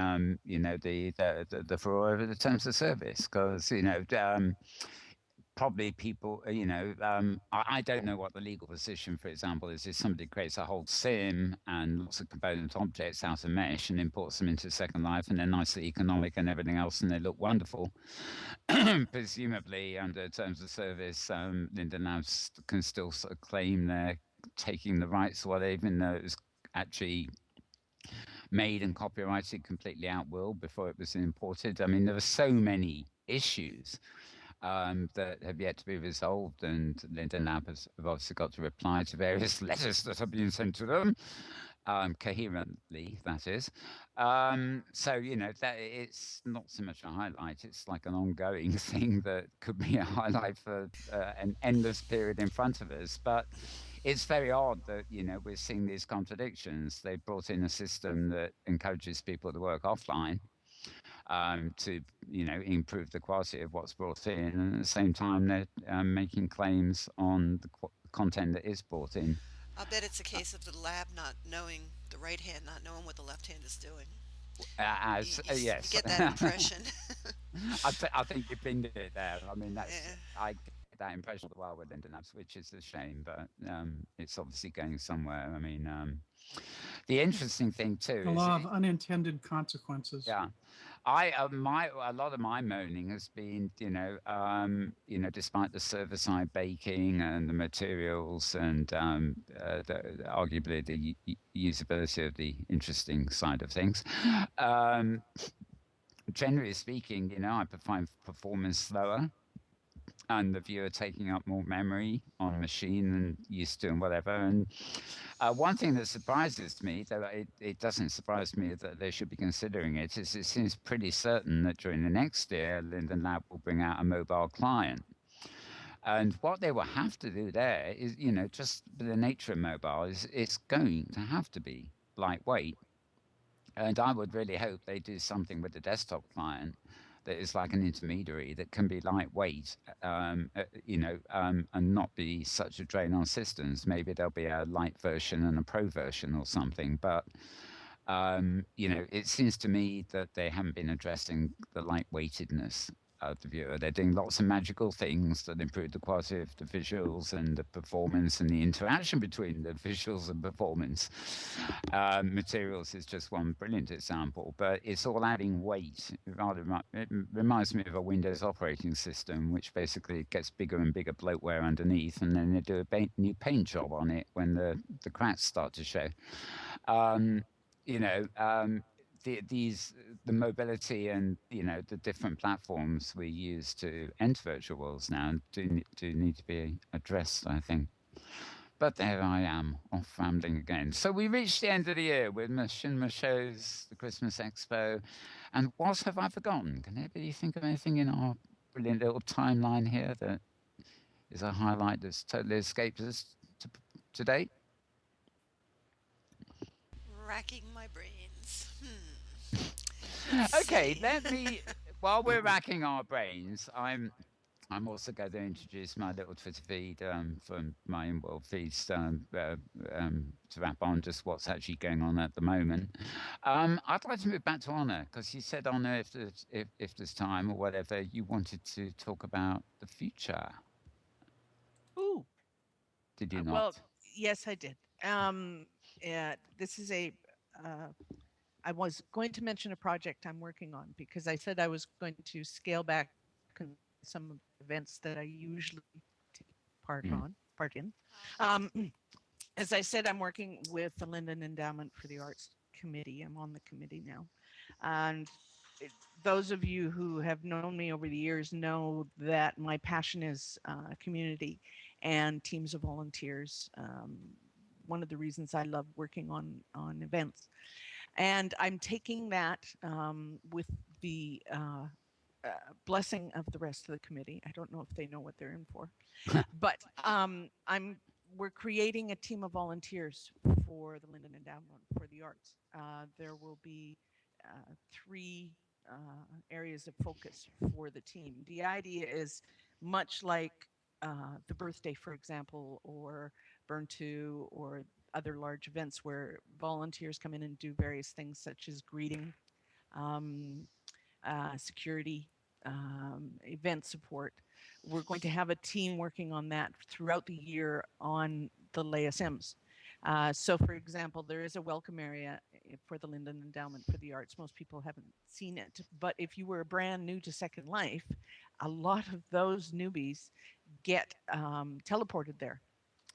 the furore of the terms of service, because probably people, I don't know what the legal position, for example, is if somebody creates a whole sim and lots of component objects out of mesh and imports them into Second Life, and they're nicely economic and everything else, and they look wonderful. Presumably, under terms of service, Linda Labs can still sort of claim they're taking the rights, or even though it was actually made and copyrighted completely out world before it was imported. I mean, there are so many issues that have yet to be resolved, and Linda Lab have obviously got to reply to various letters that have been sent to them, coherently, that is. So, that it's not so much a highlight, it's like an ongoing thing that could be a highlight for an endless period in front of us. But it's very odd that, we're seeing these contradictions. They brought in a system that encourages people to work offline, to improve the quality of what's brought in, and at the same time they're making claims on the content that is brought in. I'll bet it's a case of the lab not knowing, the right hand not knowing what the left hand is doing. Yes, you get that impression. I think you pinned it there. I mean, Yeah. I get that impression as well with Linda Labs, which is a shame, but it's obviously going somewhere. I mean, the interesting thing too A is law of unintended consequences. yeah, a lot of my moaning has been, despite the server side baking and the materials and arguably the usability of the interesting side of things. Generally speaking, I find performance slower, and the viewer taking up more memory on machine than used to, and whatever. And one thing that surprises me, though it doesn't surprise me that they should be considering it, is it seems pretty certain that during the next year, Linden Lab will bring out a mobile client. And what they will have to do there is, just the nature of mobile is it's going to have to be lightweight. And I would really hope they do something with the desktop client that is like an intermediary that can be lightweight, and not be such a drain on systems. Maybe there'll be a light version and a pro version or something. But, it seems to me that they haven't been addressing the lightweightedness of the viewer. They're doing lots of magical things that improve the quality of the visuals and the performance and the interaction between the visuals and performance. Materials is just one brilliant example, but it's all adding weight. It reminds me of a Windows operating system, which basically gets bigger and bigger bloatware underneath, and then they do a new paint job on it when the cracks start to show. The mobility and the different platforms we use to enter virtual worlds now do need to be addressed, I think. But there I am, off rambling again. So we reached the end of the year with Machinima shows, the Christmas Expo, and what have I forgotten? Can anybody think of anything in our brilliant little timeline here that is a highlight that's totally escaped us today? Racking my brains. Okay, while we're racking our brains, I'm also going to introduce my little Twitter feed from my Inworld feeds to wrap on just what's actually going on at the moment. I'd like to move back to Honor, because you said, Honor, if there's time or whatever, you wanted to talk about the future. Ooh. Did you not? Well, yes, I did. This is I was going to mention a project I'm working on, because I said I was going to scale back some of the events that I usually take part in. As I said, I'm working with the Linden Endowment for the Arts Committee. I'm on the committee now. And those of you who have known me over the years know that my passion is community and teams of volunteers. One of the reasons I love working on events. And I'm taking that with the blessing of the rest of the committee. I don't know if they know what they're in for, but we're creating a team of volunteers for the Linden Endowment for the Arts. There will be 3 areas of focus for the team. The idea is much like the birthday, for example, or Burn 2, or other large events where volunteers come in and do various things such as greeting, security, event support. We're going to have a team working on that throughout the year on the Leia Sims. So, for example, there is a welcome area for the Linden Endowment for the Arts. Most people haven't seen it, but if you were brand new to Second Life, a lot of those newbies get teleported there.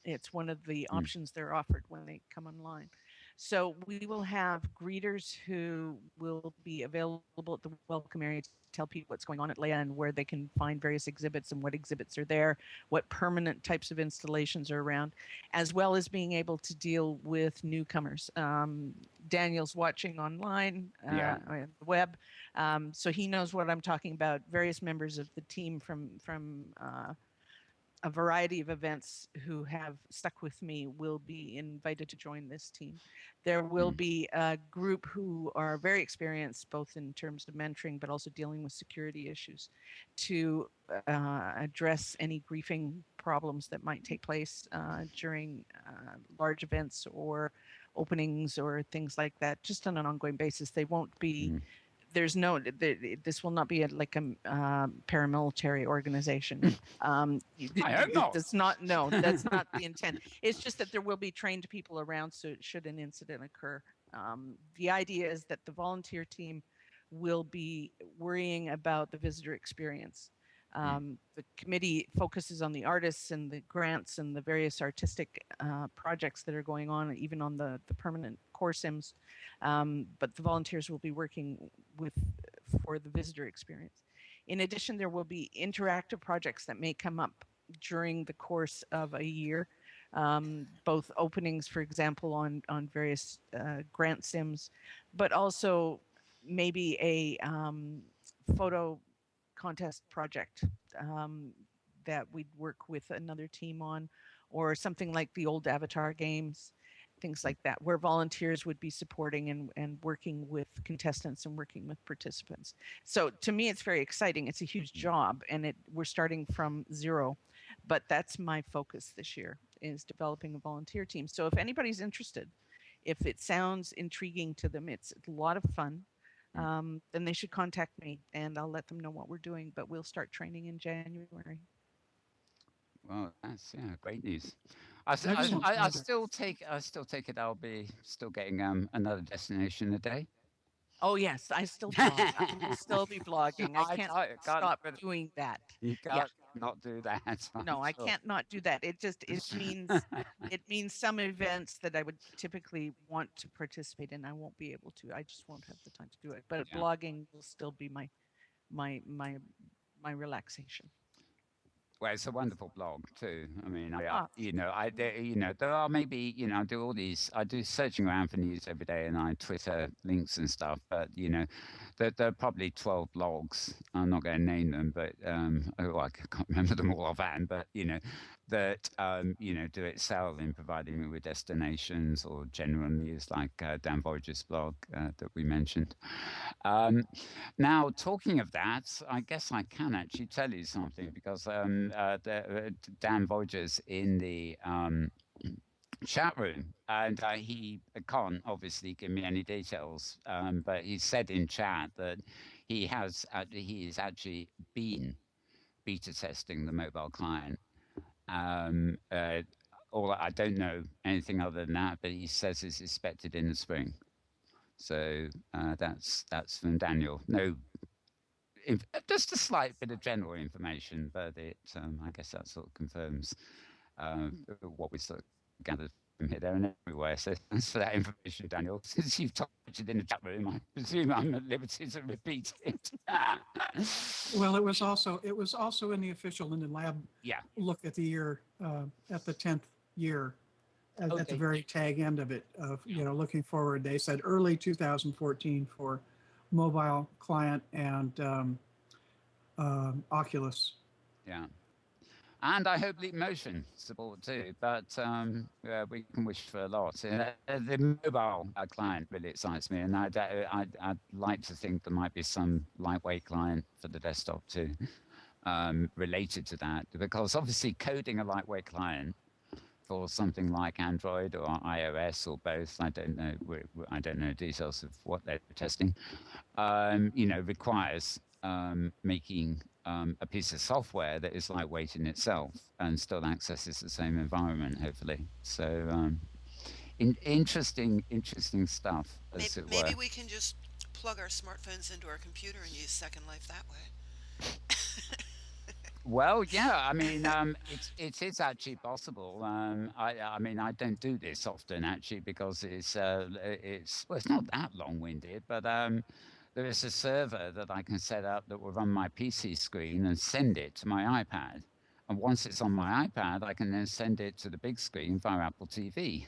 It's one of the options they're offered when they come online. So we will have greeters who will be available at the welcome area to tell people what's going on at Leia and where they can find various exhibits and what exhibits are there, what permanent types of installations are around, as well as being able to deal with newcomers. Daniel's watching online on the web, so he knows what I'm talking about. Various members of the team from a variety of events who have stuck with me will be invited to join this team. There will be a group who are very experienced, both in terms of mentoring, but also dealing with security issues, to address any griefing problems that might take place during large events or openings or things like that, just on an ongoing basis. They won't be there's no, this will not be like a paramilitary organization. I hope not. That's not, no, that's not the intent. It's just that there will be trained people around, so should an incident occur. The idea is that the volunteer team will be worrying about the visitor experience. The committee focuses on the artists and the grants and the various artistic projects that are going on, even on the permanent core sims. But the volunteers will be working for the visitor experience. In addition, there will be interactive projects that may come up during the course of a year. Both openings, for example, on various grant sims, but also maybe a photo contest project that we'd work with another team on, or something like the old Avatar games, things like that, where volunteers would be supporting and working with contestants and working with participants. So to me, it's very exciting. It's a huge job, and we're starting from zero, but that's my focus this year, is developing a volunteer team. So if anybody's interested, if it sounds intriguing to them, it's a lot of fun. Then they should contact me and I'll let them know what we're doing, but we'll start training in January. Well, that's great news. I still take it I'll be still getting another destination a day. Oh yes, I still blog. I will still be blogging. I can't stop doing that. You can't not do that. No, I can't not do that. It means some events that I would typically want to participate in, I won't be able to. I just won't have the time to do it. But blogging will still be my relaxation. Well, it's a wonderful blog too. I mean, there are maybe, I do searching around for news every day, and I Twitter links and stuff. But there are probably 12 blogs. I'm not going to name them, but I can't remember them all offhand. But that do excel in providing me with destinations or general news, like Dan Voyager's blog that we mentioned. Now, talking of that, I guess I can actually tell you something, because Dan Voyager's in the chat room, and he can't obviously give me any details, but he said in chat that he has actually been beta testing the mobile client. I don't know anything other than that, but he says it's expected in the spring. So that's from Daniel. No, just a slight bit of general information, but I guess that sort of confirms what we sort of gathered from here, there, and everywhere. So thanks for that information, Daniel. Since you've touched it in the chat room, I presume I'm at liberty to repeat it. Well, it was also in the official Linden Lab look at the year, at the 10th year, at the very tag end of it, of looking forward. They said early 2014 for mobile client and Oculus. Yeah. And I hope Leap Motion support too, but we can wish for a lot. The mobile client really excites me, and I'd like to think there might be some lightweight client for the desktop too, related to that, because obviously coding a lightweight client for something like Android or iOS or both, I don't know. I don't know details of what they're testing. Requires making a piece of software that is lightweight in itself and still accesses the same environment, hopefully. So interesting stuff, as it were. Maybe we can just plug our smartphones into our computer and use Second Life that way. Well, yeah, I mean, it is actually possible. I mean, I don't do this often actually because it's not that long-winded, but there is a server that I can set up that will run my PC screen and send it to my iPad. And once it's on my iPad, I can then send it to the big screen via Apple TV.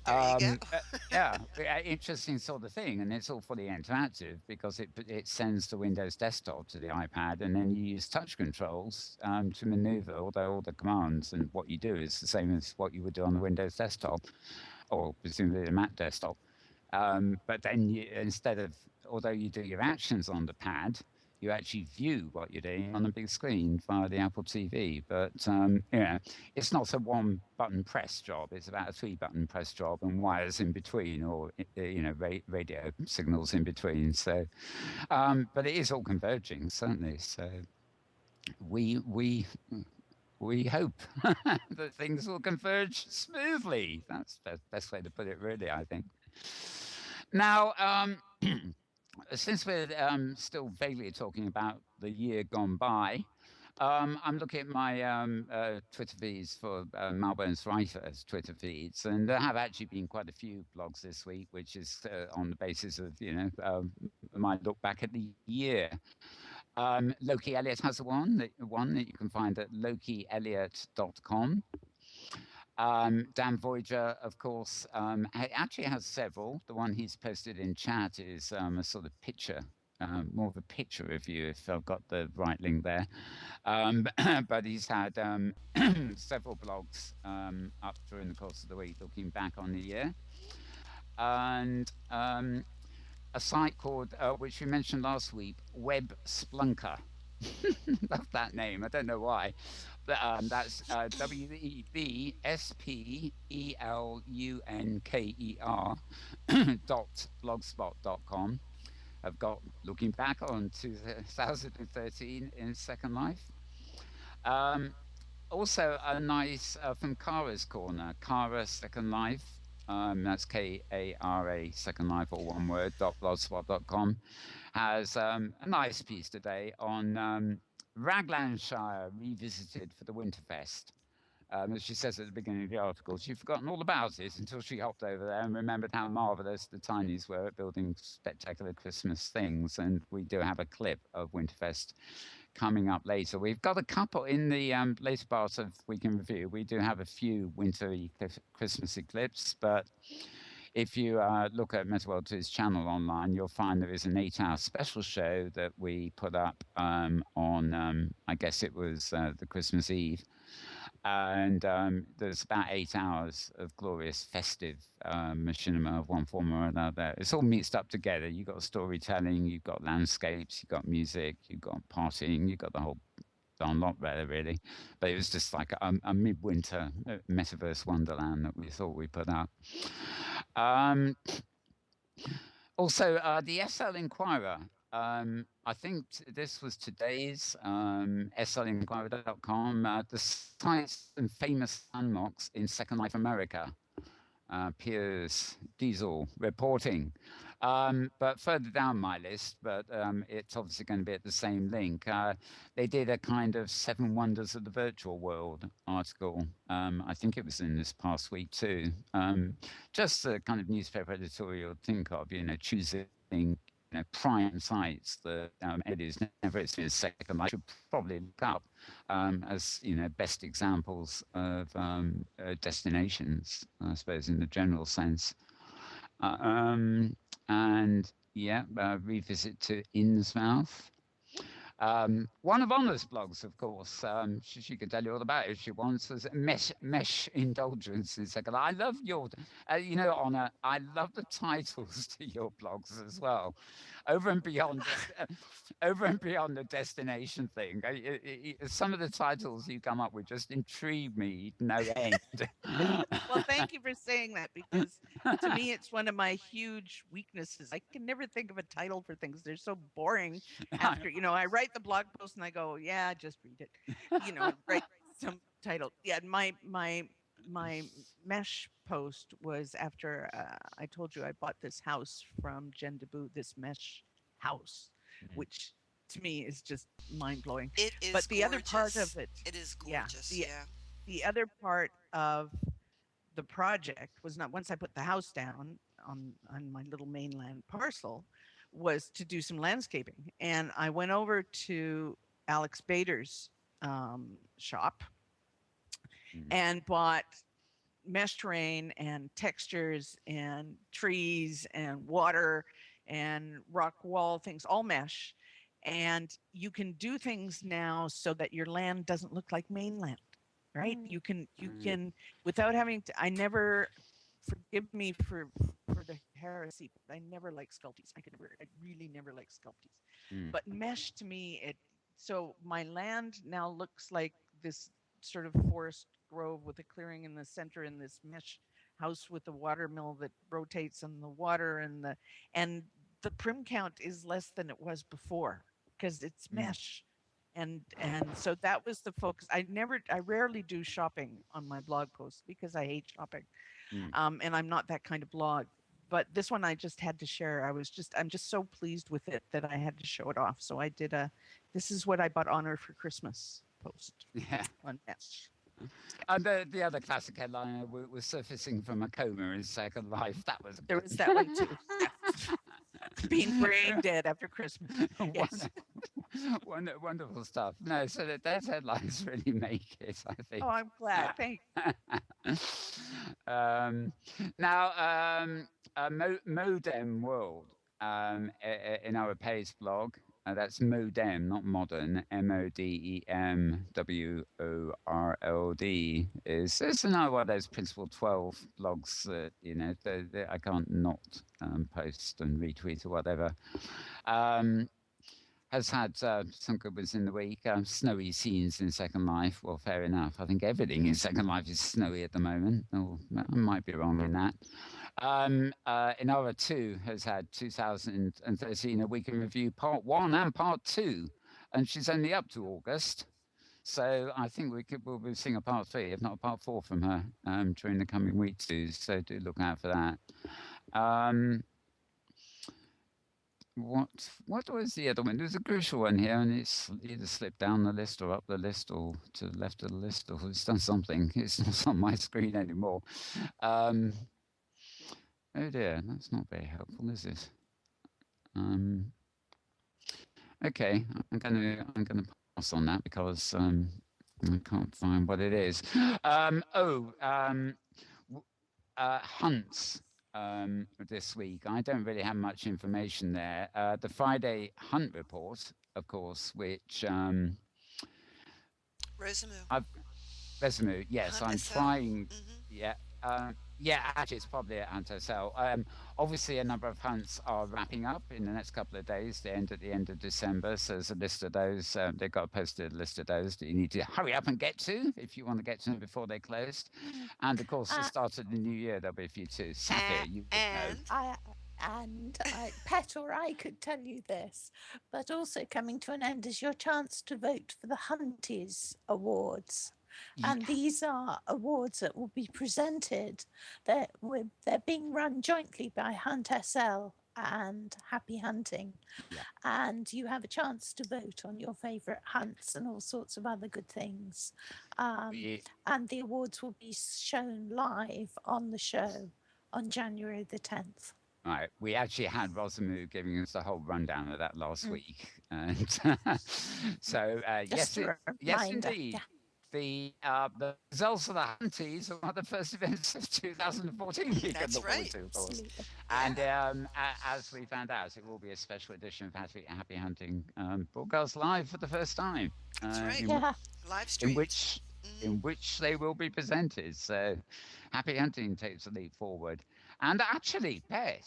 There you go. Yeah, interesting sort of thing, and it's all fully interactive because it sends the Windows desktop to the iPad, and then you use touch controls to maneuver all the commands, and what you do is the same as what you would do on the Windows desktop, or presumably the Mac desktop. But then although you do your actions on the pad, you actually view what you're doing on a big screen via the Apple TV. But it's not a one-button press job. It's about a three-button press job and wires in between, or radio signals in between. So, but it is all converging, certainly. So we hope that things will converge smoothly. That's the best way to put it, really, I think. Now, since we're still vaguely talking about the year gone by, I'm looking at my Twitter feeds for Malbone's Writers Twitter feeds, and there have actually been quite a few blogs this week, which is on the basis of my look back at the year. Loki Elliott has one that you can find at lokielliott.com. Dan Voyager, of course, actually has several. The one he's posted in chat is a sort of picture, more of a picture review, if I've got the right link there. But he's had several blogs up during the course of the week looking back on the year. And a site called, which we mentioned last week, Web Splunker. Love that name. I don't know why. But that's websplunker.blogspot.com. I've got looking back on 2013 in Second Life. Also a nice from Kara's Corner, Kara Second Life. That's Kara Second Life, all one word, .blogspot.com, has a nice piece today on Raglandshire revisited for the Winterfest. As she says at the beginning of the article, she'd forgotten all about it until she hopped over there and remembered how marvellous the Tinies were at building spectacular Christmas things. And we do have a clip of Winterfest coming up later. We've got a couple in the later part of Week in Review. We do have a few wintry Christmassy clips, but if you look at Metaworld 2's channel online, you'll find there is an 8-hour special show that we put up on, I guess it was the Christmas Eve. And there's about 8 hours of glorious festive machinima of one form or another. It's all mixed up together. You've got storytelling, you've got landscapes, you've got music, you've got partying, you've got the whole darn lot there, really. But it was just like a midwinter metaverse wonderland that we thought we put up. Also, the SL Inquirer. I think this was today's SLinquirer.com, the sites and famous landmarks in Second Life America. Piers Diesel reporting. But further down my list, but it's obviously going to be at the same link. They did a kind of 7 Wonders of the Virtual World article. I think it was in this past week too. Just the kind of newspaper editorial think of, choosing prime sites that Eddie's never experienced Second Life should probably look up as best examples of destinations, I suppose, in the general sense. And revisit to Innsmouth. One of Honor's blogs, of course, she can tell you all about it if she wants. Is Mesh Indulgence in second. I love your, Honor. I love the titles to your blogs as well, over and beyond, over and beyond the destination thing. Some of the titles you come up with just intrigue me no end. Well, thank you for saying that, because to me it's one of my huge weaknesses. I can never think of a title for things. They're so boring. After I write the blog post and I go, yeah, just read it. Write some title. Yeah, my mesh post was after I told you I bought this house from Jen DeBoo, this mesh house, which to me is just mind blowing. It is but the gorgeous. other part of it, it is gorgeous. Yeah. The other part of the project was not, once I put the house down on my little mainland parcel, was to do some landscaping. And I went over to Alex Bader's shop and bought mesh terrain and textures and trees and water and rock wall things, all mesh. And you can do things now so that your land doesn't look like mainland, right? You can without having to. I never, forgive me for the heresy, but I never like sculpties. I really never like sculpties. But mesh to me, so my land now looks like this sort of forest grove with a clearing in the center, and this mesh house with the water mill that rotates on the water, and the prim count is less than it was before because it's mesh. And so that was the focus. I rarely do shopping on my blog posts because I hate shopping. And I'm not that kind of blog. But this one I just had to share. I'm just so pleased with it that I had to show it off. So I did this is what I bought Honor for Christmas post on mesh. And the other classic headline was surfacing from a coma in Second Life. That was there was that one too. Being brain dead after Christmas. Yes. Wonderful stuff. No, so those headlines really make it, I think. Oh, I'm glad. Thanks. Now, Modem World in our Pace blog. That's Modem, not modern. MODEMWORLD is another one of those Principle 12 blogs that I can't not post and retweet or whatever. Has had some good ones in the week. Snowy scenes in Second Life. Well, fair enough. I think everything in Second Life is snowy at the moment. Or I might be wrong in that. Inara 2 has had 2013 A Week in Review Part 1 and Part 2. And she's only up to August. So I think we'll be seeing a Part 3, if not a Part 4 from her during the coming weeks too. So do look out for that. What was the other one? There's a crucial one here, and it's either slipped down the list or up the list or to the left of the list, or it's done something. It's not on my screen anymore. Oh dear, that's not very helpful, is it? Okay, I'm gonna pass on that because I can't find what it is. Hunts. This week. I don't really have much information there. The Friday Hunt Report, of course, which Resumu, yes, I'm trying. Actually, it's probably at Hunt SL. Obviously, a number of hunts are wrapping up in the next couple of days. They end at the end of December, so there's a list of those. They've got a posted list of those that you need to hurry up and get to if you want to get to them before they closed. And of course, the start of the new year, there'll be a few too. Saffia, you know. Petal, I could tell you this, but also coming to an end is your chance to vote for the Hunties Awards. And these are awards that will be presented. They're being run jointly by Hunt SL and Happy Hunting. Yeah. And you have a chance to vote on your favourite hunts and all sorts of other good things. And the awards will be shown live on the show on January the 10th. Right, we actually had Rosamu giving us the whole rundown of that last week, and so yes, indeed. the results of the Hunties are one of the first events of 2014 you can That's look forward right. to, of course. Absolutely. And as we found out, it will be a special edition of Happy Hunting broadcast live for the first time. That's right. Yeah. Live In streamed. which in which they will be presented. So Happy Hunting takes a leap forward. And actually, Pet,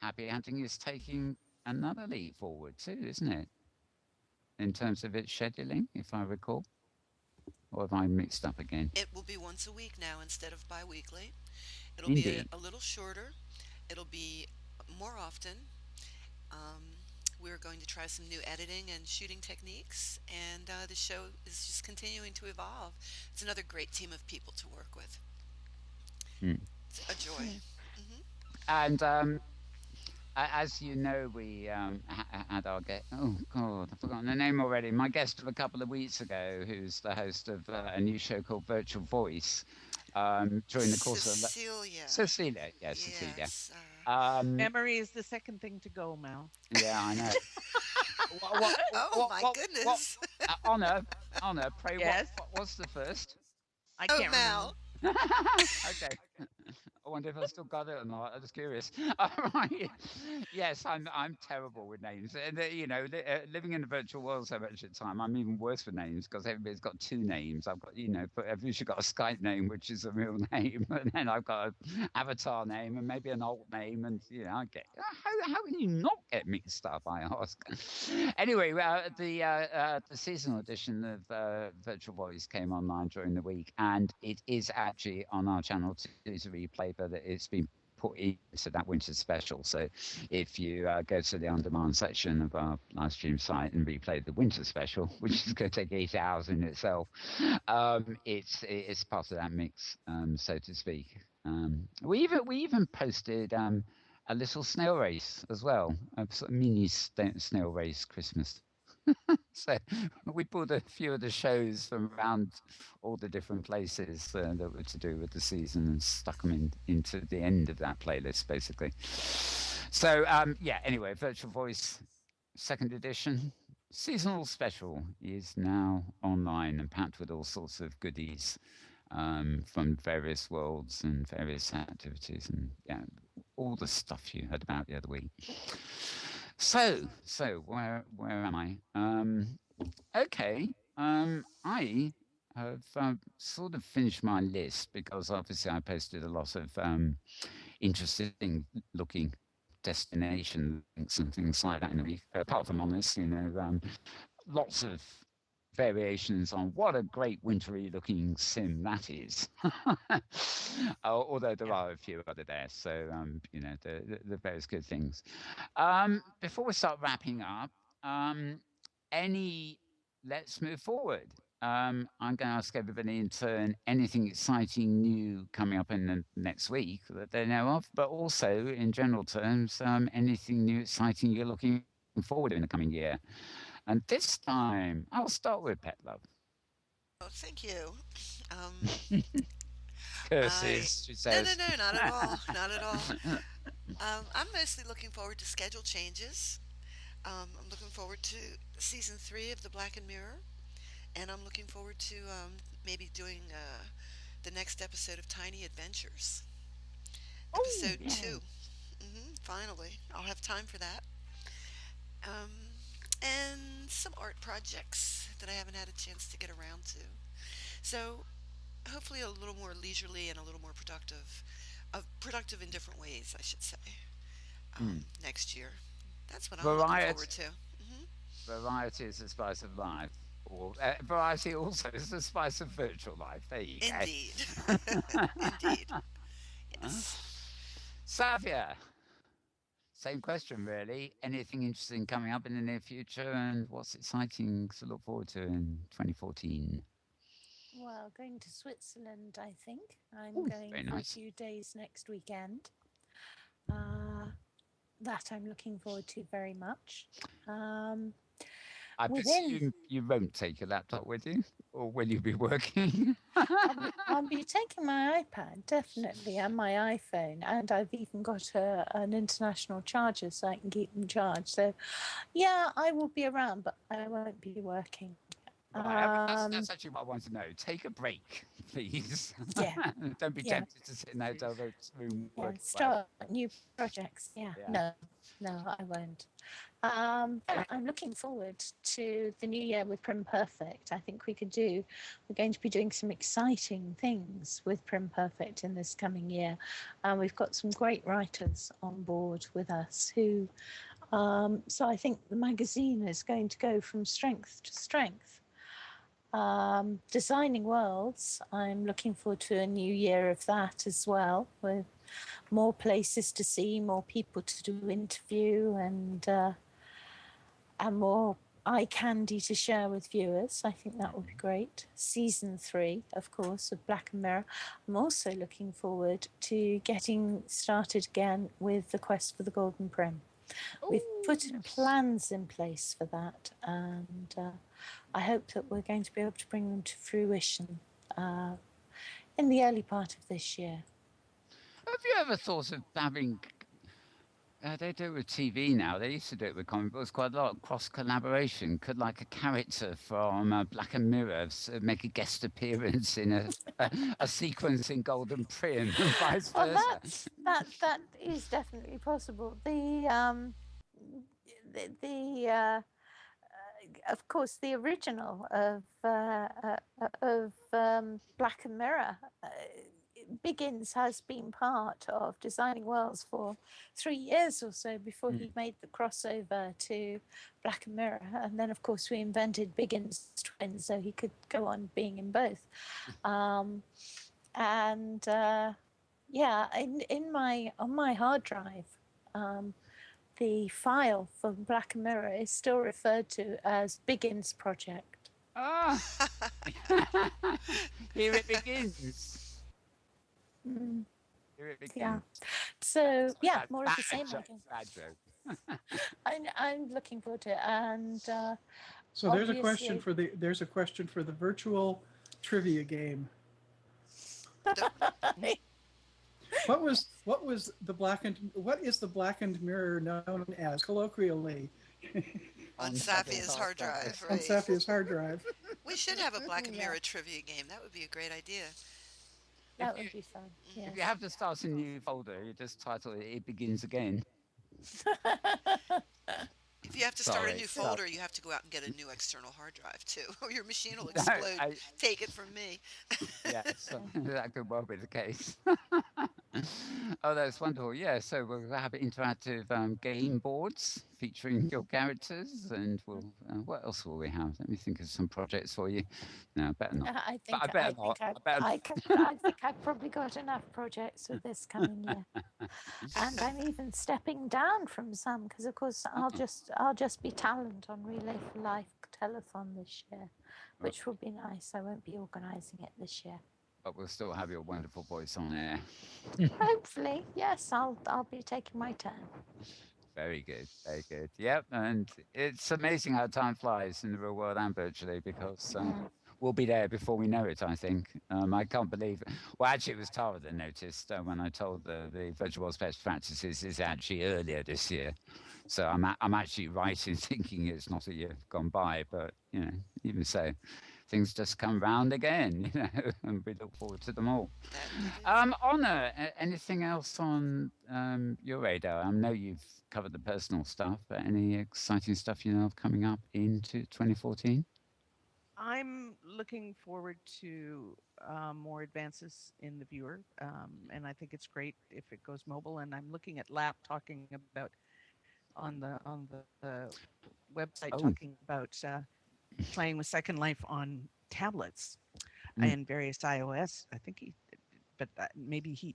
Happy Hunting is taking another leap forward too, isn't it? In terms of its scheduling, if I recall. Or have I mixed up again? It will be once a week now instead of bi-weekly. It'll be Indeed. a little shorter. It'll be more often. Um, we're going to try some new editing and shooting techniques, and the show is just continuing to evolve. It's another great team of people to work with. Hmm. It's a joy. And as you know, we had our guest. Oh God, I've forgotten the name already. My guest of a couple of weeks ago, who's the host of a new show called Virtual Voice. During the course Cecilia. of Cecilia, yeah, Cecilia. Yes. Memory is the second thing to go, Mal. Yeah, I know. Oh my goodness. Honor, pray. Yes? What was the first? I Oh, can't Mal. Okay. I wonder if I still got it or not. I'm just curious. Right. Yes, I'm terrible with names. And living in the virtual world so much at the time, I'm even worse with names because everybody's got two names. I've got, I've usually got a Skype name, which is a real name, and then I've got an avatar name and maybe an alt name, and I get how can you not get mixed up? I ask. Anyway, the seasonal edition of Virtual Voice came online during the week, and it is actually on our channel to replay, but it's been put into that winter special. So if you go to the on-demand section of our live stream site and replay the winter special, which is going to take 8 hours in itself, it's part of that mix, so to speak. We even posted a little snail race as well, a sort of mini snail race Christmas. So we pulled a few of the shows from around all the different places that were to do with the season and stuck them into the end of that playlist, basically. So, anyway, Virtual Voice second edition seasonal special is now online and packed with all sorts of goodies from various worlds and various activities and all the stuff you heard about the other week. So where am I? Okay. I have sort of finished my list because obviously I posted a lot of interesting looking destination links and things like that in the week. Apart from on this, lots of variations on what a great wintry looking sim that is. Although there are a few other there, so the various good things. Before we start wrapping up, let's move forward. I'm going to ask everybody in turn anything exciting new coming up in the next week that they know of, but also in general terms, anything new exciting you're looking forward to in the coming year. And this time, I'll start with Petlove. Oh, thank you. Curses, she says. No, not at all. Not at all. I'm mostly looking forward to schedule changes. I'm looking forward to season 3 of The Blackened Mirror, and I'm looking forward to maybe doing the next episode of Tiny Adventures. Episode 2. Finally, I'll have time for that. And some art projects that I haven't had a chance to get around to. So hopefully a little more leisurely and a little more productive in different ways, I should say, next year. That's what I'm looking forward to. Variety is the spice of life. Or variety also is the spice of virtual life. There you go. Indeed. Indeed. Yes. Saffia. Same question, really. Anything interesting coming up in the near future, and what's exciting to look forward to in 2014? Well, going to Switzerland, I think. I'm going for a few days next weekend. That I'm looking forward to very much. I presume you won't take your laptop with you, or will you be working? I'll be taking my iPad, definitely, and my iPhone, and I've even got an international charger so I can keep them charged. So, yeah, I will be around, but I won't be working. Right, that's actually what I want to know. Take a break, please. Yeah. Don't be Yeah. tempted to sit in a hotel room. Yeah, start new projects. Yeah. No, I won't. Yeah, I'm looking forward to the new year with Prim Perfect. I think we're going to be doing some exciting things with Prim Perfect in this coming year. We've got some great writers on board with us who, so I think the magazine is going to go from strength to strength. Designing Worlds, I'm looking forward to a new year of that as well, with more places to see, more people to do interview, and more eye candy to share with viewers. I think that would be great. Season 3, of course, of Black Mirror. I'm also looking forward to getting started again with the quest for the Golden Prim. We've put plans in place for that, and I hope that we're going to be able to bring them to fruition in the early part of this year. Have you ever thought of having? They do it with TV now. They used to do it with comic books quite a lot. Cross collaboration. Could like a character from Black and Mirror make a guest appearance in a sequence in Golden Prim and vice versa? That is definitely possible. Of course, the original of Black and Mirror. Biggins has been part of Designing Worlds for 3 years or so before he made the crossover to Black and Mirror, and then of course we invented Biggins twins so he could go on being in both. On my hard drive, the file for Black and Mirror is still referred to as Biggins Project. Here it begins. Yeah. So yeah, more of the same. I'm looking forward to it, and so there's a question for the virtual trivia game. What is the blackened mirror known as colloquially? On Saffia's hard drive, right? On Saffia's hard drive. We should have a Black and Mirror trivia game. That would be a great idea. That would be fun. Yes. If you have to start a new folder, you just title it "It Begins Again." If you have to start a new folder, you have to go out and get a new external hard drive too, or your machine will explode. Take it from me. Yes, that could well be the case. Oh, that's wonderful. Yeah, so we'll have interactive game boards featuring your characters, and we'll. What else will we have? Let me think of some projects for you. No, better not. I think I've probably got enough projects with this coming year, and I'm even stepping down from some because, of course, I'll just be talent on Relay for Life telethon this year, which will be nice. I won't be organising it this year. But we'll still have your wonderful voice on air. Hopefully, yes, I'll be taking my turn. Very good, very good. Yep, and it's amazing how time flies in the real world and virtually, because we'll be there before we know it, I think. I can't believe it. Well, actually, it was Tara that noticed when I told the Virtual World's Best Practices is actually earlier this year. So I'm actually right in thinking it's not a year gone by, but, even so, things just come round again, and we look forward to them all. Honor, anything else on your radar? I know you've covered the personal stuff, but any exciting stuff you know of coming up into 2014? I'm looking forward to more advances in the viewer, and I think it's great if it goes mobile. And I'm looking at Lap talking about on the website talking about playing with Second Life on tablets and various iOS. I think maybe he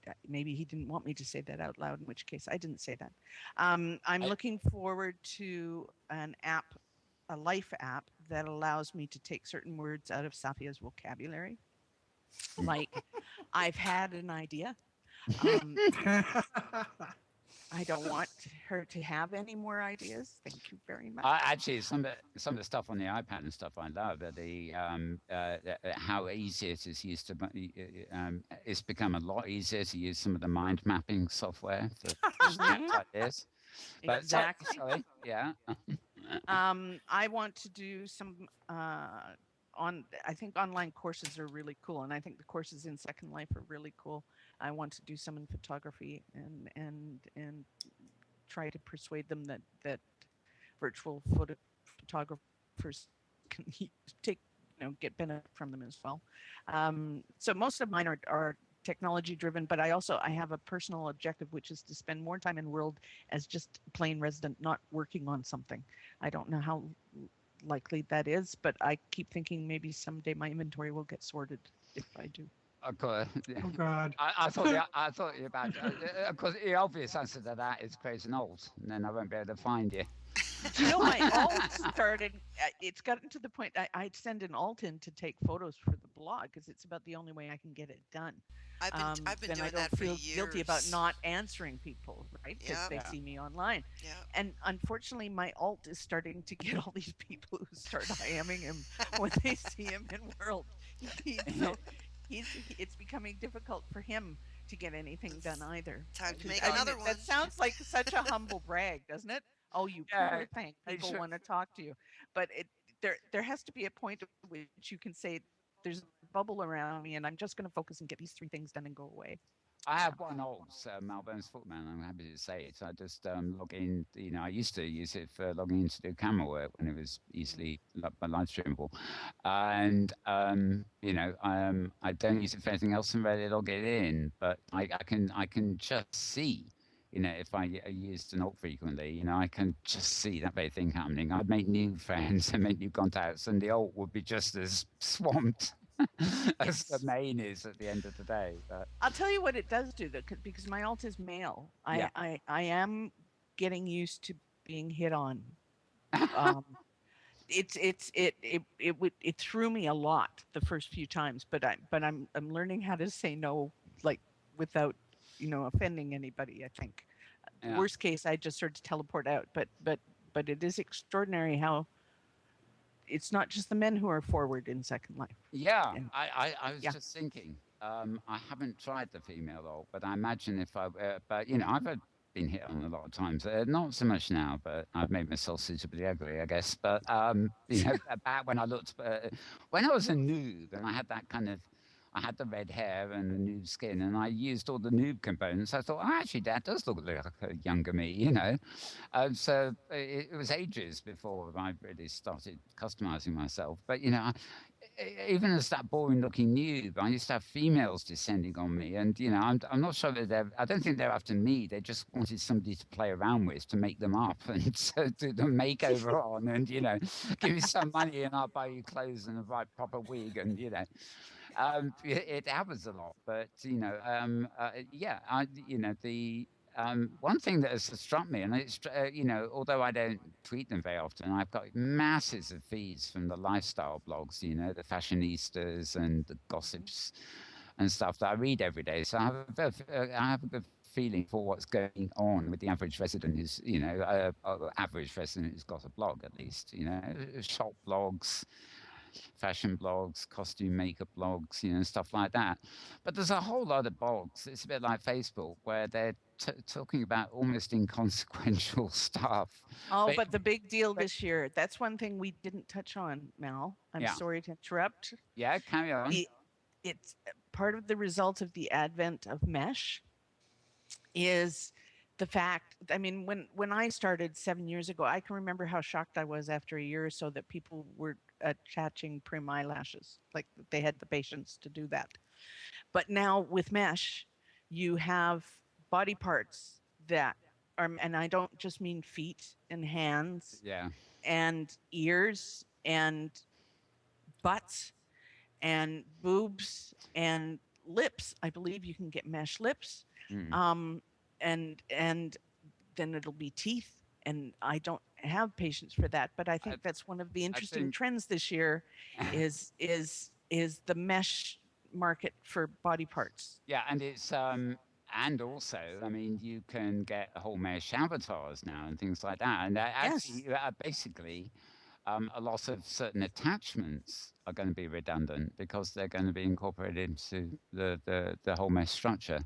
didn't want me to say that out loud, in which case I didn't say that. I'm looking forward to a life app that allows me to take certain words out of Saffia's vocabulary. Like, I've had an idea. I don't want her to have any more ideas. Thank you very much. Actually, some of the stuff on the iPad and stuff I love. How easy it is used to. It's become a lot easier to use some of the mind mapping software for apps like this. But exactly. Sorry. Yeah. I want to do some I think online courses are really cool, and I think the courses in Second Life are really cool. I want to do some in photography and try to persuade them that virtual photographers can take get benefit from them as well. So most of mine are technology driven, but I have a personal objective, which is to spend more time in World as just plain resident, not working on something. I don't know how likely that is, but I keep thinking maybe someday my inventory will get sorted if I do. Of course. Oh God. I thought you about. Of course, the obvious answer to that is create an alt, and then I won't be able to find you. My alt started. It's gotten to the point I'd send an alt in to take photos for the blog because it's about the only way I can get it done. I've been then doing I don't that for feel years. guilty about not answering people, right? Because they see me online. Yeah. And unfortunately, my alt is starting to get all these people who start IMing him when they see him in World. It's becoming difficult for him to get anything done either. Time to make another one. That sounds like such a humble brag, doesn't it? Oh, you poor thing. People want to talk to you, but there has to be a point at which you can say, "There's a bubble around me, and I'm just going to focus and get these 3 things done and go away." I have one alt, Malbone's Footman. I'm happy to say it. I just log in. I used to use it for logging in to do camera work when it was easily live streamable, and I don't use it for anything else and rarely log it in. But I can just see. If I used an alt frequently, I can just see that very thing happening. I'd make new friends and make new contacts, and the alt would be just as swamped as the main is at the end of the day. But I'll tell you what it does do, though, because my alt is male. I am getting used to being hit on. It threw me a lot the first few times, but I'm learning how to say no, like without offending anybody. I think worst case I just sort of teleport out, but it is extraordinary how it's not just the men who are forward in Second Life. I was just thinking, I haven't tried the female alt, but I imagine if I but I've been hit on a lot of times, not so much now, but I've made myself suitably ugly, I guess. But back when I looked when I was a noob and I had that kind of I had the red hair and the nude skin, and I used all the noob components. I thought, actually, that does look like a younger me, So it was ages before I really started customizing myself. But, even as that boring-looking noob, I used to have females descending on me, and, I'm not sure that I don't think they're after me. They just wanted somebody to play around with to make them up and to do the makeover on and, give me some money and I'll buy you clothes and a right proper wig and, it happens a lot, but one thing that has struck me, and it's although I don't tweet them very often, I've got masses of feeds from the lifestyle blogs, the fashionistas and the gossips and stuff that I read every day. So I have a good feeling for what's going on with the average resident who's average resident who's got a blog at least, shop blogs, fashion blogs, costume makeup blogs, stuff like that. But there's a whole lot of blogs. It's a bit like Facebook where they're talking about almost inconsequential stuff. Oh, but the big deal this year, that's one thing we didn't touch on, Mal. I'm sorry to interrupt. Yeah, carry on. It's part of the result of the advent of mesh is the fact, when I started 7 years ago, I can remember how shocked I was after a year or so that people were attaching prim eyelashes, like they had the patience to do that. But now with mesh, you have body parts that are, and I don't just mean feet and hands, and ears and butts and boobs and lips. I believe you can get mesh lips. And then it'll be teeth, and I don't have patience for that. But I think that's one of the interesting trends this year is the mesh market for body parts. Yeah, and it's and also, you can get whole mesh avatars now and things like that. And actually, basically, a lot of certain attachments are going to be redundant because they're going to be incorporated into the whole mesh structure.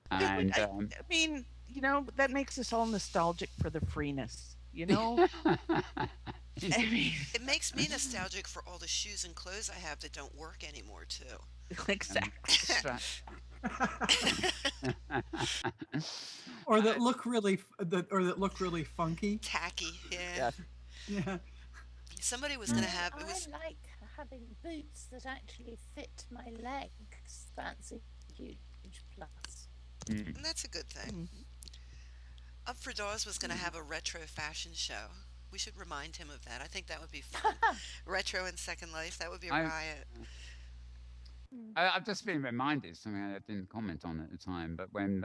And that makes us all nostalgic for the freeness, I mean, It makes me nostalgic for all the shoes and clothes I have that don't work anymore too. exactly. Or that look really funky. Tacky, yeah. Yeah. Yeah. Somebody was gonna have it I was like having boots that actually fit my legs. That's a huge plus. and that's a good thing. Mhm. Up for Dawes was gonna have a retro fashion show. We should remind him of that. I think that would be fun. Retro and Second Life, that would be a I, riot. I've just been reminded something I didn't comment on at the time, but when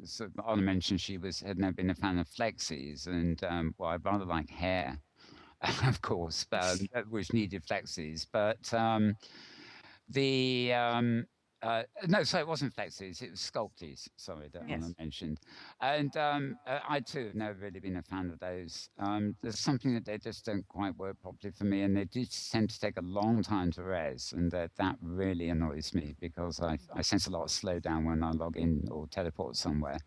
so Anna mentioned she had never been a fan of flexies, and well, I rather like hair, of course, which needed flexies, but the no, so it wasn't flexies, it was sculpties. Sorry, that Yes. Anna mentioned, and I too have never really been a fan of those. There's something that they just don't quite work properly for me, and they do tend to take a long time to res, and that really annoys me because I sense a lot of slowdown when I log in or teleport somewhere.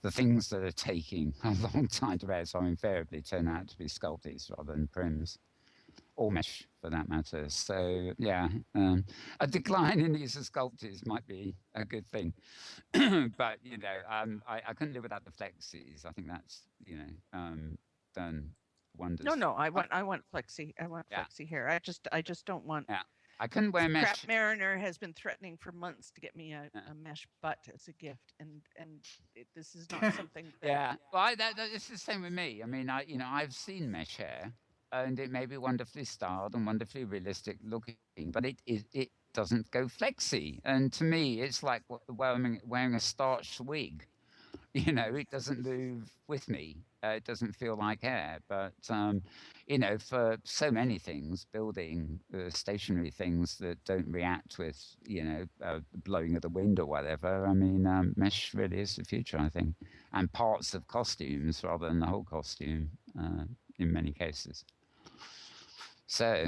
The things that are taking a long time to res are invariably turn out to be sculpties rather than prims. Or mesh for that matter. So yeah, a decline in the use of sculptors might be a good thing. But I couldn't live without the flexies. I think that's done wonders. No, I want flexi. I want Yeah, flexi hair. I just don't want. yeah. I couldn't wear Crap mesh. Mariner has been threatening for months to get me a Yeah. mesh butt as a gift, and this is not something that. Yeah, well, it's the same with me. I mean, I've seen mesh hair, and it may be wonderfully styled and wonderfully realistic looking, but it doesn't go flexy. And to me, it's like wearing a starched wig. It doesn't move with me. It doesn't feel like hair. But for so many things, building stationary things that don't react with blowing of the wind or whatever. I mean, mesh really is the future, I think, and parts of costumes rather than the whole costume in many cases. So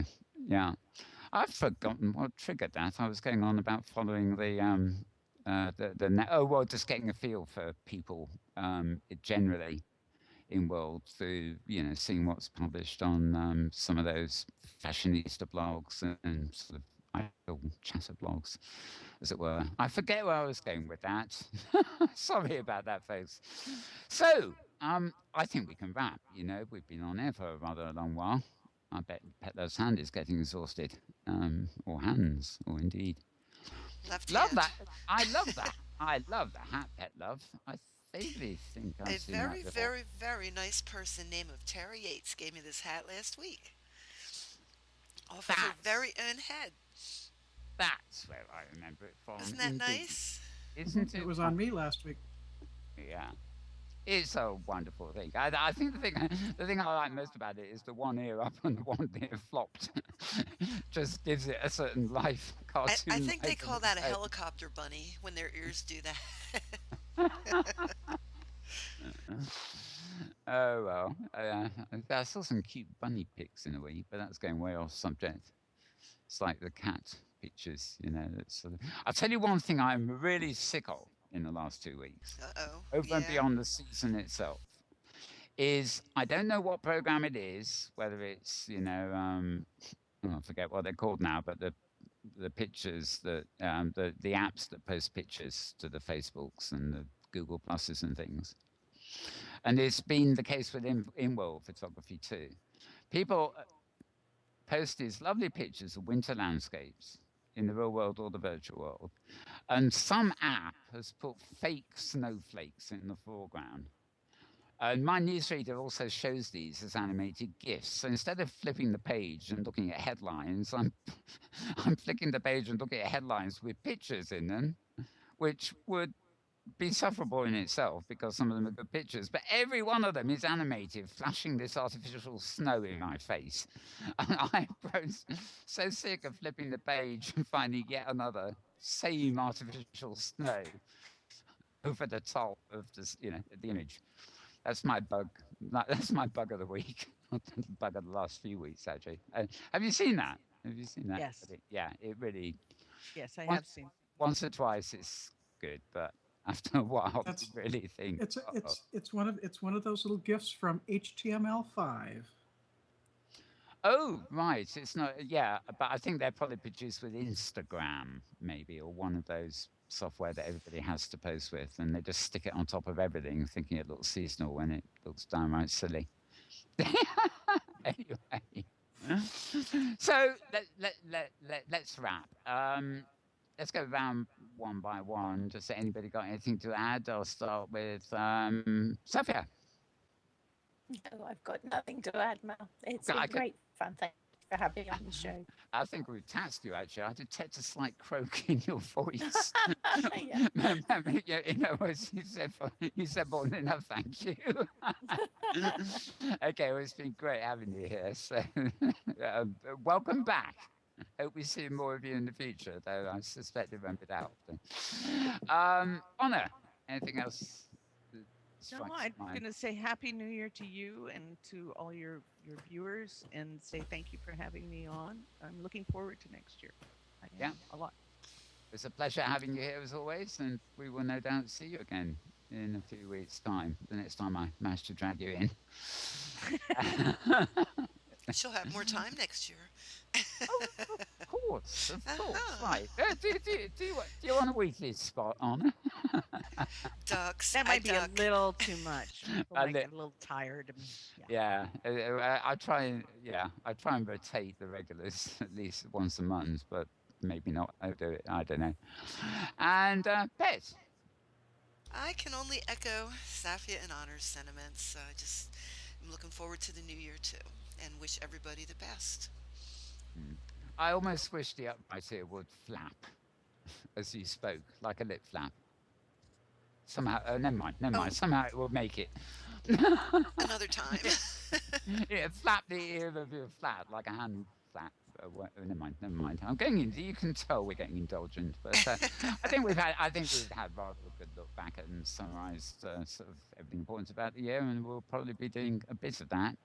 yeah, I've forgotten what triggered that. I was going on about following just getting a feel for people generally in world through seeing what's published on some of those fashionista blogs and sort of idle chatter blogs, as it were. I forget where I was going with that. Sorry about that, folks. So I think we can wrap. We've been on air for a rather long while. I bet Petlove's hand is getting exhausted, or hands, or indeed. Left Love hand. that. I love that. I love the hat, Petlove. I vaguely think I've A seen very, that before. very, very nice person named of Terry Yates gave me this hat last week. Off of her very own head. That's where I remember it from. Isn't that indeed. nice? Isn't it? It was on me last week. Yeah. It's a wonderful thing. I think the thing I like most about it is the one ear up and the one ear flopped. Just gives it a certain life. I Cartoon think they life call of that a its own. helicopter bunny when their ears do that. Oh well, I saw some cute bunny pics in a way, but that's going way off subject. It's like the cat pictures, That's sort of... I'll tell you one thing I'm really sick of in the last 2 weeks, Uh-oh. over and Yeah. beyond the season itself, is I don't know what program it is, whether it's I forget what they're called now, but the pictures that the apps that post pictures to the Facebooks and the Google Pluses and things. And it's been the case with Inworld photography too. People post these lovely pictures of winter landscapes in the real world or the virtual world, and some app has put fake snowflakes in the foreground. And my newsreader also shows these as animated GIFs. So instead of flipping the page and looking at headlines, I'm flicking the page and looking at headlines with pictures in them, which would be sufferable in itself because some of them are good pictures, but every one of them is animated, flashing this artificial snow in my face. And I'm so sick of flipping the page and finding yet another same artificial snow over the top of the image. That's my bug. That's my bug of the week. Bug of the last few weeks, actually. Have you seen that? Have you seen that? Yes. Yeah, it really. Yes, I have seen. Once or twice, it's good, but after a while. That's- You really think It's one of those little gifts from HTML5. oh, right. It's not, yeah, but I think they're probably produced with Instagram, maybe, or one of those software that everybody has to post with, and they just stick it on top of everything, thinking it looks seasonal when it looks downright silly. Anyway, so let's wrap. Let's go round one by one. Just anybody got anything to add? I'll start with Saffia. No, I've got nothing to add, Mel. It's I been could- great fun. Thank you for having me on the show. I think we've tasked you actually. I detect a slight croak in your voice. Yeah. As you said more than enough. Thank you. Okay, well, it's been great having you here. So, welcome back. Hope we see more of you in the future, though I suspect it won't be that often. Honor, anything else? No, I'm going to say Happy New Year to you and to all your viewers, and say thank you for having me on. I'm looking forward to next year. I am a lot. It's a pleasure having you here as always, and we will no doubt see you again in a few weeks' time. The next time I manage to drag you in. She'll have more time next year. Of course, right. Do you want a weekly spot on? Ducks. That might be duck. a little too much. People A might li- get a little tired. Yeah, I try and rotate the regulars at least once a month, but maybe not. I do it. I don't know. And Pet. I can only echo Saffia and Honor's sentiments. I'm looking forward to the new year too, and wish everybody the best. I almost wish the upright ear would flap as you spoke, like a lip flap. Somehow, never mind. Somehow it will make it. Another time. Yeah, flap the ear of your flap like a hand flap. Never mind. I'm getting into. You can tell we're getting indulgent, but I think we've had rather a good look back at and summarised sort of everything important about the year, and we'll probably be doing a bit of that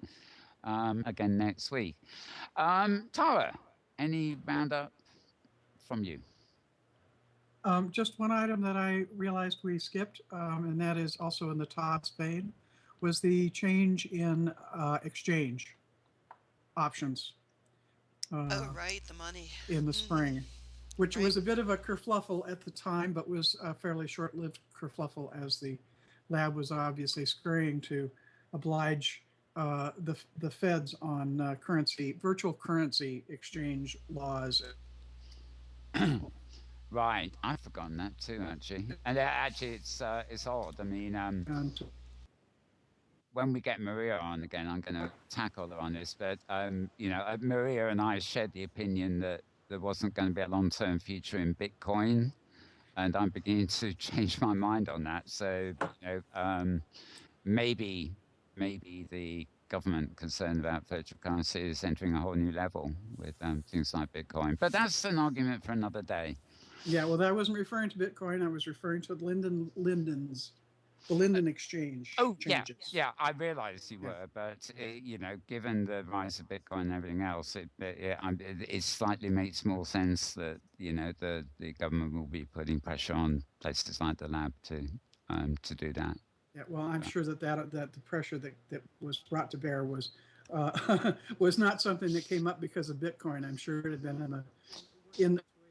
again next week. Tara, any roundup from you? Just one item that I realized we skipped, and that is also in the TOS vein, was the change in exchange options. Oh, right, the money. In the spring, which Right. was a bit of a kerfluffle at the time, but was a fairly short-lived kerfluffle as the lab was obviously scurrying to oblige the feds on virtual currency exchange laws. Right, I've forgotten that too, actually. And actually, it's odd. I mean, And when we get Maria on again, I'm going to tackle her on this. But Maria and I shared the opinion that there wasn't going to be a long-term future in Bitcoin, and I'm beginning to change my mind on that. So, maybe the government concerned about virtual currency is entering a whole new level with things like Bitcoin. But that's an argument for another day. yeah, well, I wasn't referring to Bitcoin. I was referring to the Linden exchange. Oh, changes. yeah, I realized you were, but given the rise of Bitcoin and everything else, it slightly makes more sense that the government will be putting pressure on places like the lab to do that. Yeah, well, I'm sure that the pressure that was brought to bear was was not something that came up because of Bitcoin. I'm sure it had been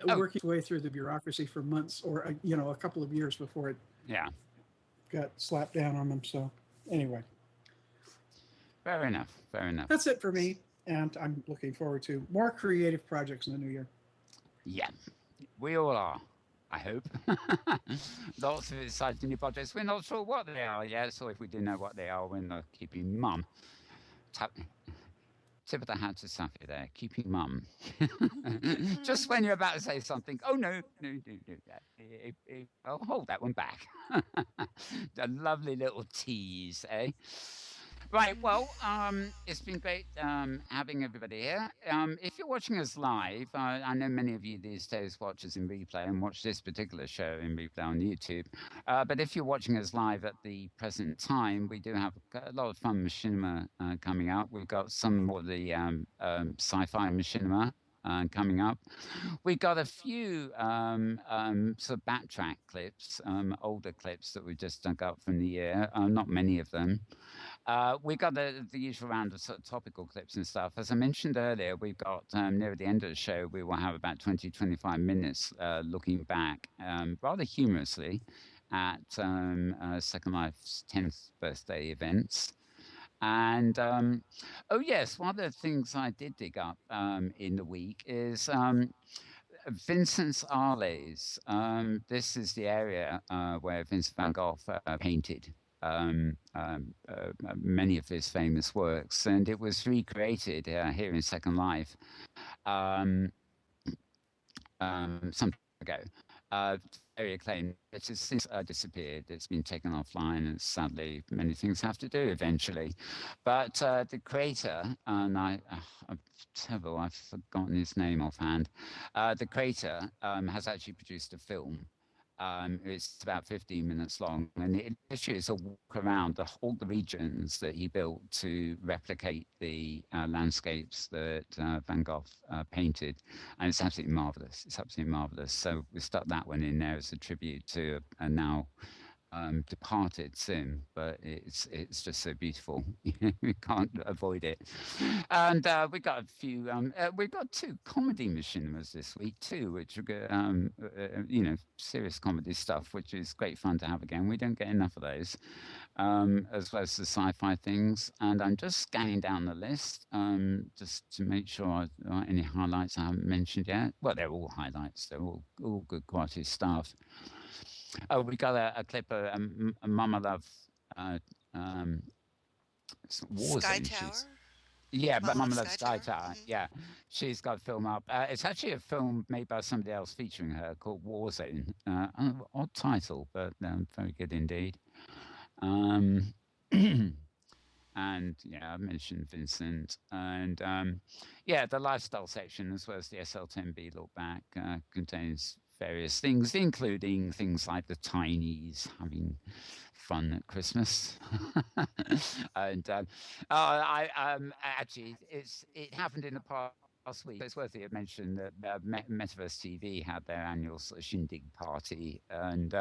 working its way through the bureaucracy for months or a couple of years before it got slapped down on them. So anyway, fair enough. That's it for me, and I'm looking forward to more creative projects in the new year. Yeah, we all are. I hope. Lots of exciting new projects. We're not sure what they are yet, so if we do know what they are, we're not keeping mum. Tip of the hat to Saffia there, keeping mum. Just when you're about to say something, oh no. I'll hold that one back. A lovely little tease, eh? Right, well, it's been great having everybody here. If you're watching us live, I know many of you these days watch us in replay and watch this particular show in replay on YouTube. But if you're watching us live at the present time, we do have a lot of fun machinima coming out. We've got some more of the sci-fi machinima coming up. We got a few sort of backtrack clips, older clips that we just dug up from the year. Not many of them. We got the usual round of sort of topical clips and stuff. As I mentioned earlier, we've got near the end of the show, we will have about 20, 25 minutes looking back rather humorously at Second Life's 10th birthday events. And oh yes, one of the things I did dig up in the week is Vincent's Arles. This is the area where Vincent van Gogh painted many of his famous works, and it was recreated here in Second Life some time ago. Very acclaimed. It has since disappeared. It's been taken offline, and sadly, many things have to do eventually. But the creator, and I'm terrible, I've forgotten his name offhand. The creator has actually produced a film. It's about 15 minutes long, and it literally is a walk around all the regions that he built to replicate the landscapes that Van Gogh painted, and it's absolutely marvelous. It's absolutely marvelous. So we stuck that one in there as a tribute to a now departed Sim, but it's just so beautiful. We can't avoid it. And we got a few. We got 2 comedy machinimas this week too, which are good, serious comedy stuff, which is great fun to have again. We don't get enough of those, as well as the sci-fi things. And I'm just scanning down the list just to make sure any highlights I haven't mentioned yet. Well, they're all highlights. They're all good quality stuff. Oh, we got a clip of Mama Love War Sky Zone. Tower? Yeah, but Mama Mama Love Love Sky Sky Tower? Tower. Yeah, she's got a film up. It's actually a film made by somebody else featuring her called War Zone. Odd title, but very good indeed. And yeah, I mentioned Vincent. And yeah, the lifestyle section, as well as the SL10B look back, contains various things, including things like the Tinies having fun at Christmas. And I actually, it happened in the past week. It's worthy of mention that Metaverse TV had their annual sort of shindig party, and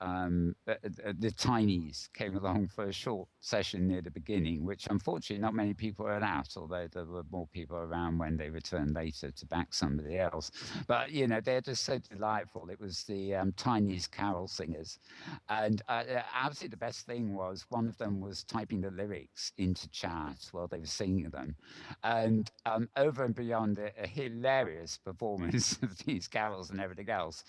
the Tinies came along for a short session near the beginning, which unfortunately not many people were at, although there were more people around when they returned later to back somebody else. But, they're just so delightful. It was the Tinies carol singers. And absolutely the best thing was one of them was typing the lyrics into chat while they were singing them. And over and beyond a hilarious performance of these carols and everything else,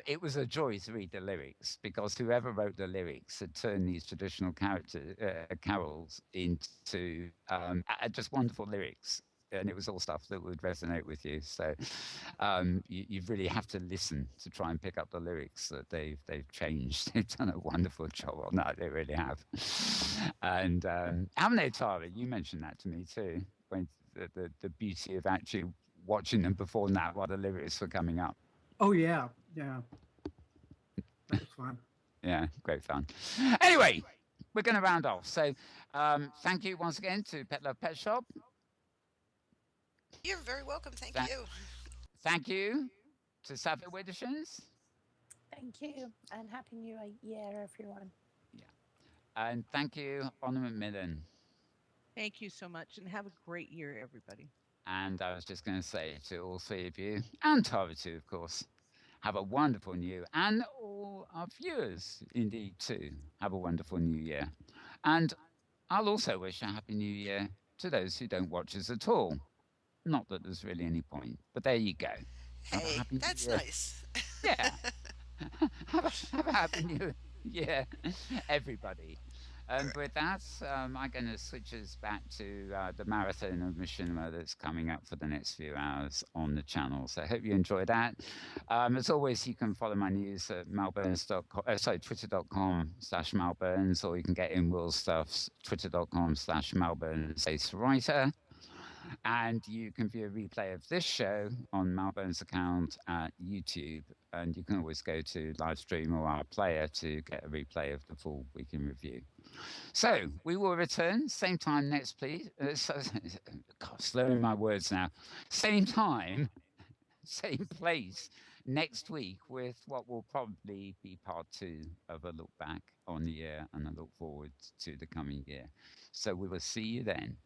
it was a joy to read the lyrics, because whoever wrote the lyrics had turned these traditional carols into just wonderful lyrics. And it was all stuff that would resonate with you. So you really have to listen to try and pick up the lyrics that they've changed. They've done a wonderful job on that. They really have. And haven't they, Tara? You mentioned that to me too, when the beauty of actually watching them perform that while the lyrics were coming up. Oh yeah. That was fun. Yeah, great fun. Anyway, we're going to round off. So thank you once again to Petlove Petshop. You're very welcome. Thank you. Thank you to Saffia Widdershins. Thank you, and Happy New Year, everyone. Yeah. And thank you, Honor McMillan. Thank you so much, and have a great year, everybody. And I was just going to say to all 3 of you, and Tara too, of course, have a wonderful new, and all our viewers, indeed, too, have a wonderful new year. And I'll also wish a happy new year to those who don't watch us at all. Not that there's really any point, but there you go. Hey, that's nice. Yeah. have a happy new year, everybody. And with that, I'm going to switch us back to the marathon of Machinima that's coming up for the next few hours on the channel. So I hope you enjoy that. As always, you can follow my news at twitter.com/Malburns, or you can get Inworld stuff, twitter.com/Malburns-writer. And you can view a replay of this show on Malbone's account at YouTube. And you can always go to live stream or our player to get a replay of the full week in review. So we will return same time next, please. God, slurring my words now. Same time, same place next week with what will probably be part 2 of a look back on the year and a look forward to the coming year. So we will see you then.